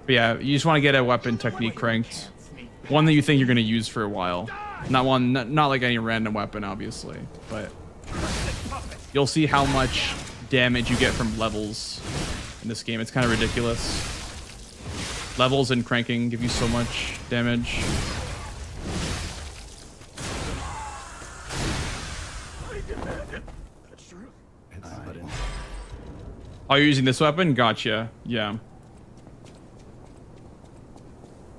But yeah, you just want to get a weapon technique cranked, one that you think you're gonna use for a while, not like any random weapon, obviously, but you'll see how much damage you get from levels in this game. It's kind of ridiculous. Levels and cranking give you so much damage. Oh, you're using this weapon? Gotcha. Yeah.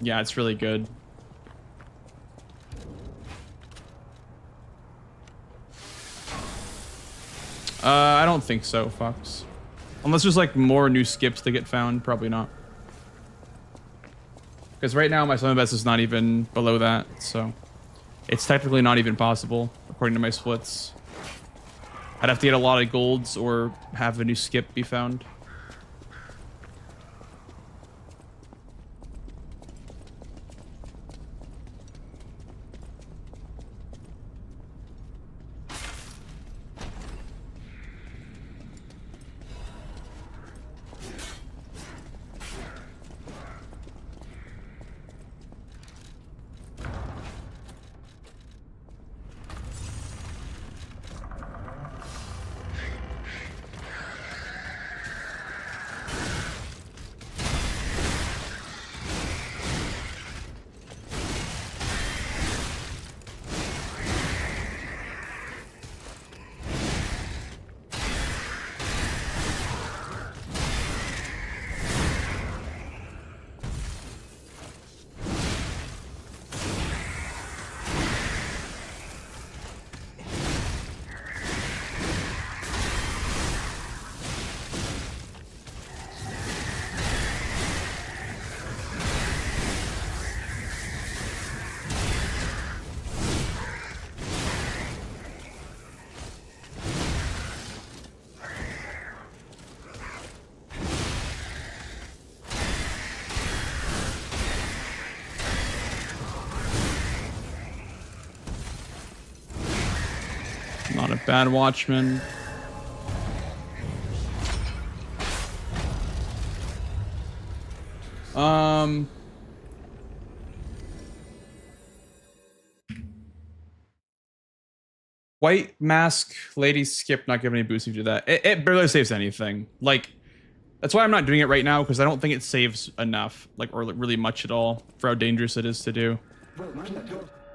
Yeah, it's really good. I don't think so, Fox. Unless there's like more new skips to get found, probably not. Because right now my summon best is not even below that, so it's technically not even possible according to my splits. I'd have to get a lot of golds or have a new skip be found. Bad Watchman. White mask lady skip, not giving any boost if you do that. It barely saves anything. Like, that's why I'm not doing it right now, because I don't think it saves enough, like, or really much at all for how dangerous it is to do.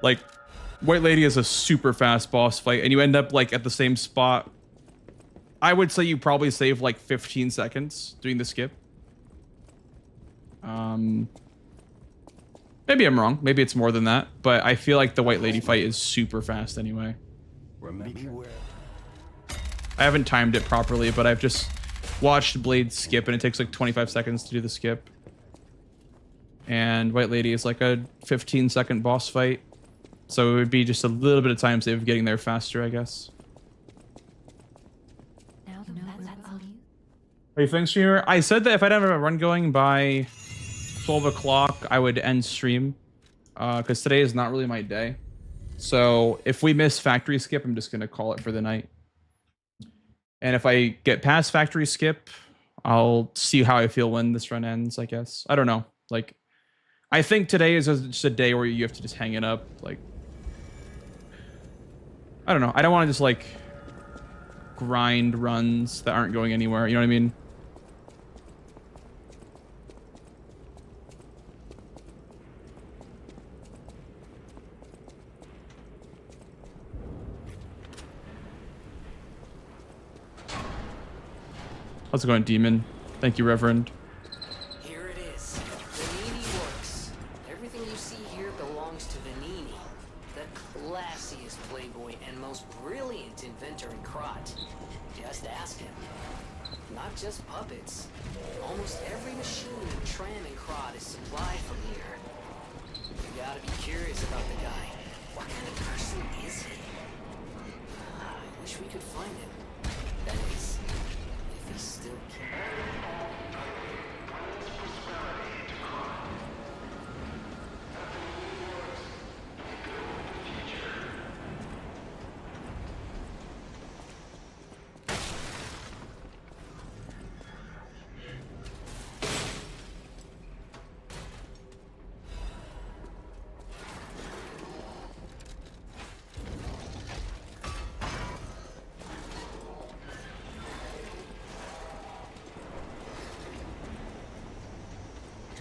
Like, White Lady is a super fast boss fight, and you end up like at the same spot. I would say you probably save like 15 seconds doing the skip. Maybe I'm wrong. Maybe it's more than that, but I feel like the White Lady fight is super fast anyway. I haven't timed it properly, but I've just watched Blade skip, and it takes like 25 seconds to do the skip. And White Lady is like a 15-second boss fight. So it would be just a little bit of time save getting there faster, I guess. Now that's all you. Are you finished, streamer? I said that if I'd have a run going by 12 o'clock, I would end stream. Because today is not really my day. So if we miss factory skip, I'm just going to call it for the night. And if I get past factory skip, I'll see how I feel when this run ends, I guess. I don't know. Like, I think today is just a day where you have to just hang it up. Like, I don't know. I don't want to just, like, grind runs that aren't going anywhere. You know what I mean? How's it going, Demon? Thank you, Reverend. Here it is. Vanini works. Everything you see here belongs to Vanini, the classiest playboy and most brilliant inventor in Krot. Just ask him. Not just puppets. Almost every machine and tram in Krot is supplied from here. You gotta be curious about the guy. What kind of person is he? I wish we could find him. That is, if he's still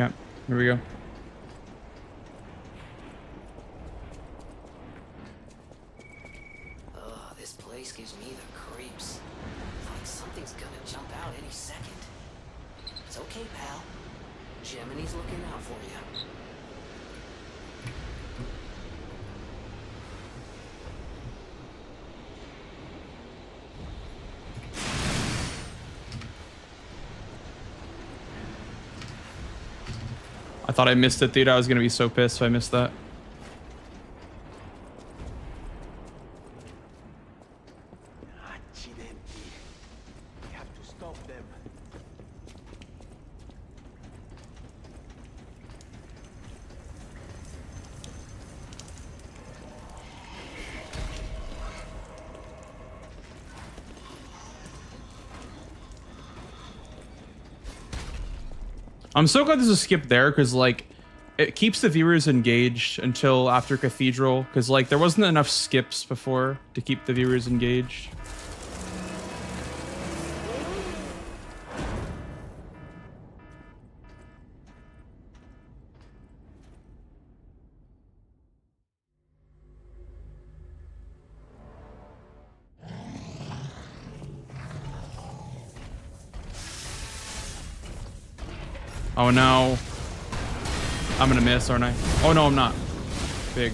Okay, here we go. Ugh, this place gives me the creeps. Like something's gonna jump out any second. It's okay, pal. Gemini's looking out for you. I thought I missed it, dude. I was gonna be so pissed if I missed that. Accidenti. We have to stop them. I'm so glad there's a skip there, because, like, it keeps the viewers engaged until after Cathedral, because, like, there wasn't enough skips before to keep the viewers engaged. Oh no. I'm gonna miss, aren't I? Oh no, I'm not. Big.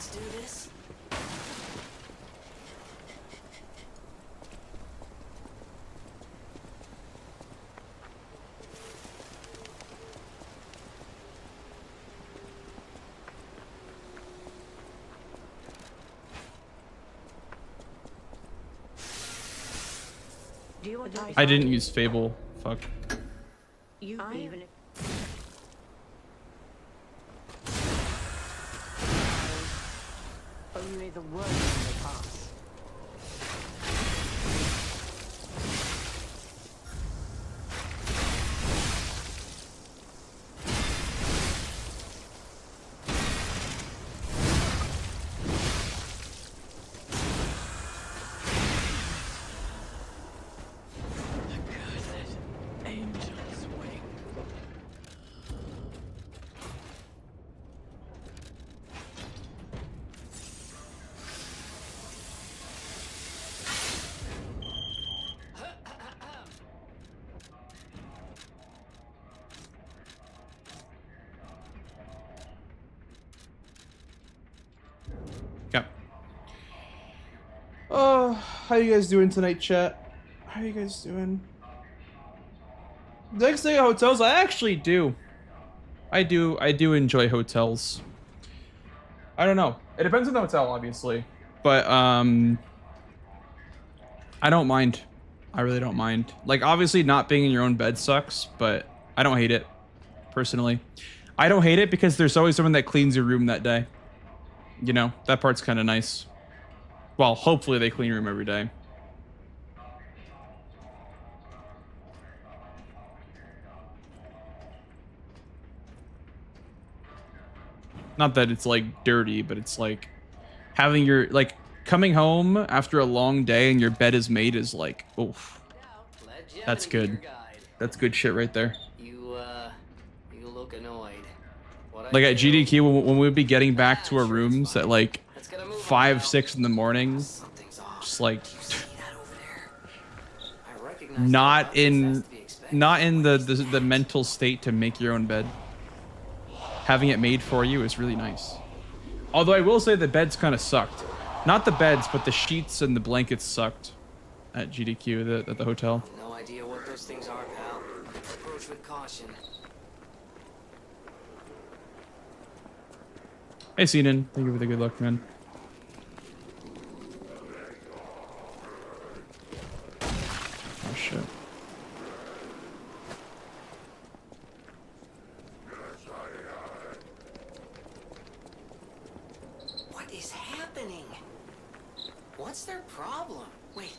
Let's do this. Do you want to I didn't use Fable. Fuck. You even only the worst may pass. Yep. Oh, how you guys doing tonight, chat? How you guys doing? Next day at hotels, I actually do. I do enjoy hotels. I don't know. It depends on the hotel, obviously. But, I don't mind. I really don't mind. Like, obviously not being in your own bed sucks, but I don't hate it, personally. I don't hate it because there's always someone that cleans your room that day. You know, that part's kind of nice. Well, hopefully they clean your room every day. Not that it's like dirty, but it's like having your, like, coming home after a long day and your bed is made is like, oof. That's good. That's good shit right there. You look annoyed. Like at GDQ, when we'd be getting back to our rooms at like 5, 6 in the morning, just like not in the mental state to make your own bed. Having it made for you is really nice. Although I will say the beds kind of sucked. Not the beds, but the sheets and the blankets sucked at GDQ, at the hotel. No idea what those things are, pal. Approach with caution. Hey, Sinan. Thank you for the good luck, man. Oh, shit. What is happening? What's their problem? Wait,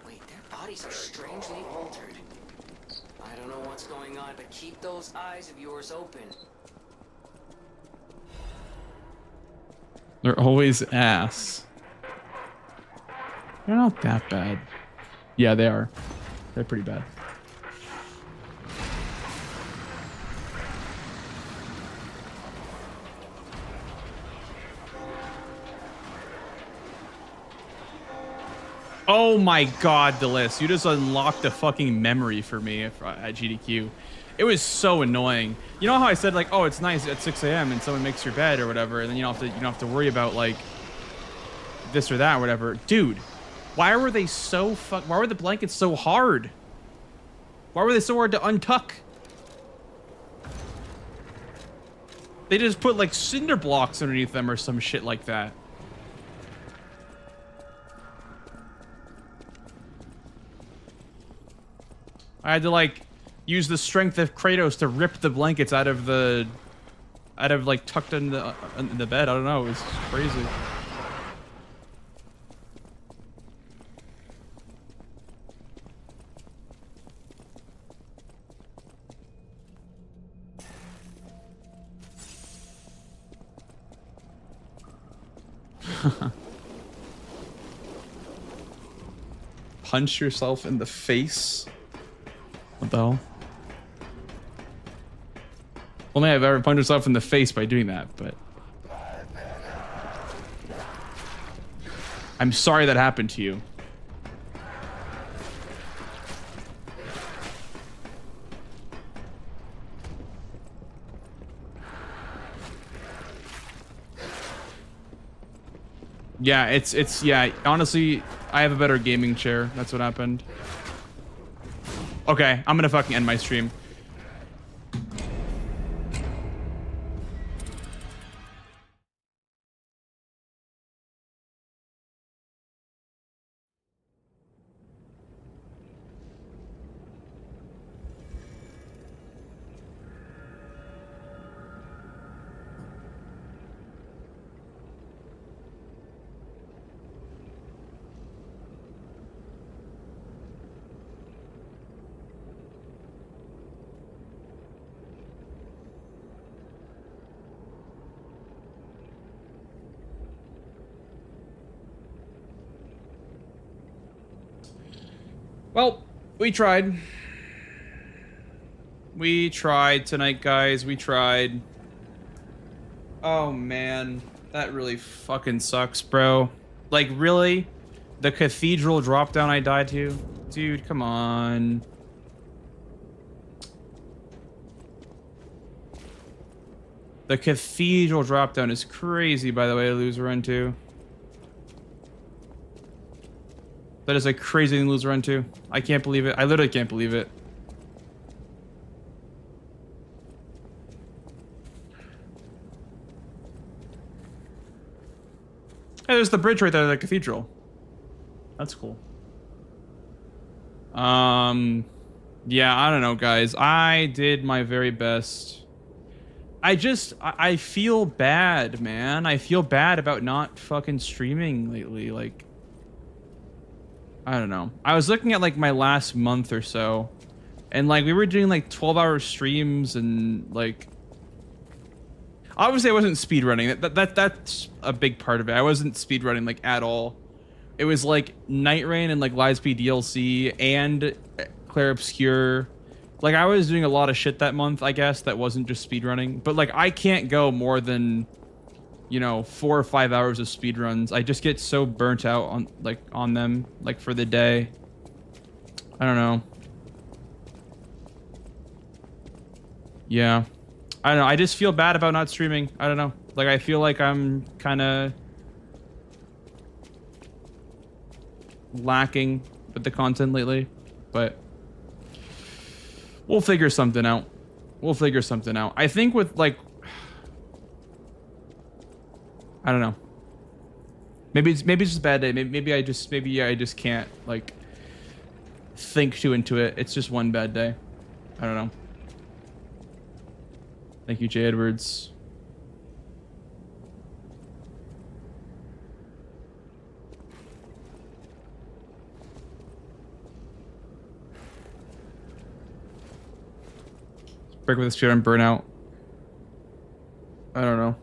their bodies are strangely altered. I don't know what's going on, but keep those eyes of yours open. They're always ass. They're not that bad. Yeah, they are. They're pretty bad. Oh my god, Delis, you just unlocked a fucking memory for me at GDQ. It was so annoying. You know how I said like, oh, it's nice at 6 a.m. and someone makes your bed or whatever, and then you don't have to worry about like this or that or whatever. Dude, why were they so why were the blankets so hard? Why were they so hard to untuck? They just put like cinder blocks underneath them or some shit like that. I had to like use the strength of Kratos to rip the blankets out of like tucked in the bed. I don't know. It was crazy. Punch yourself in the face. What the hell? Only I've ever punched myself in the face by doing that, but I'm sorry that happened to you. Yeah, it's yeah, honestly, I have a better gaming chair. That's what happened. Okay, I'm gonna fucking end my stream. Well, we tried. We tried tonight, guys. We tried. Oh, man. That really fucking sucks, bro. Like, really? The cathedral drop down I died to? Dude, come on. The cathedral drop down is crazy, by the way, to lose run to. That is a crazy thing to lose run to. I can't believe it. I literally can't believe it. Hey, there's the bridge right there, the cathedral. That's cool. Yeah, I don't know, guys. I did my very best. I feel bad, man. I feel bad about not fucking streaming lately. Like, I don't know. I was looking at like my last month or so, and like we were doing like 12-hour streams and like. Obviously, I wasn't speedrunning. That's a big part of it. I wasn't speedrunning like at all. It was like Night Rain and like Lies P DLC and Claire Obscure. Like I was doing a lot of shit that month, I guess, that wasn't just speedrunning. But like I can't go more than, you know, 4 or 5 hours of speedruns. I just get so burnt out on them, like for the day. I don't know. Yeah. I don't know. I just feel bad about not streaming. I don't know. Like I feel like I'm kind of lacking with the content lately, but we'll figure something out. We'll figure something out. I think with like, I don't know. Maybe it's just a bad day. Maybe I just can't like think too into it. It's just one bad day. I don't know. Thank you, Jay Edwards. Break with the speedrun burnout. I don't know.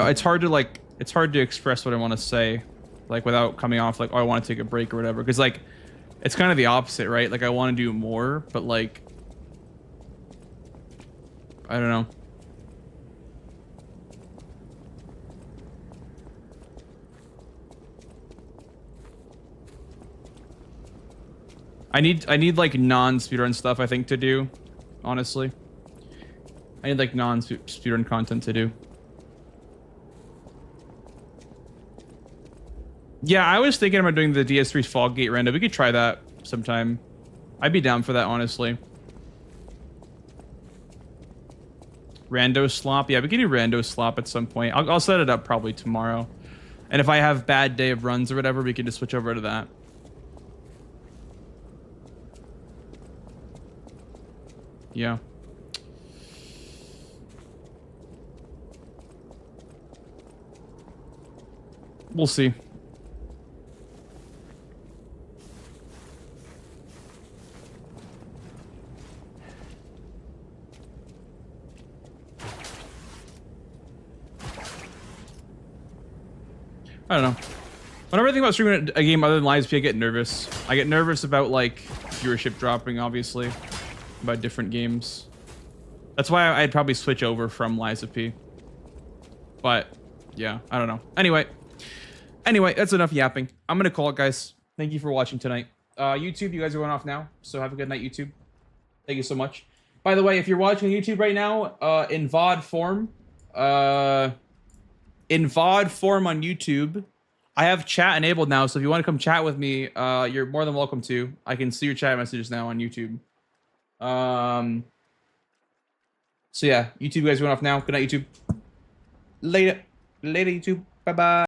It's hard to express what I want to say, like without coming off like, oh, I want to take a break or whatever. Because like, it's kind of the opposite, right? Like I want to do more, but like, I don't know. I need like non-speedrun stuff, I think, to do, honestly. I need like non-speedrun content to do. Yeah, I was thinking about doing the DS3 Fog Gate random. We could try that sometime. I'd be down for that, honestly. Rando slop. Yeah, we can do rando slop at some point. I'll set it up probably tomorrow. And if I have bad day of runs or whatever, we can just switch over to that. Yeah. We'll see. I don't know. Whenever I think about streaming a game other than Lies P, I get nervous. I get nervous about like viewership dropping, obviously, about different games. That's why I'd probably switch over from Lies P. But yeah, I don't know. Anyway, that's enough yapping. I'm gonna call it, guys. Thank you for watching tonight. YouTube, you guys are going off now, so have a good night, YouTube. Thank you so much. By the way, if you're watching YouTube right now, in VOD form, in VOD form on YouTube. I have chat enabled now, so if you want to come chat with me, you're more than welcome to. I can see your chat messages now on YouTube. So yeah, YouTube guys going off now. Good night, YouTube. Later, YouTube. Bye bye.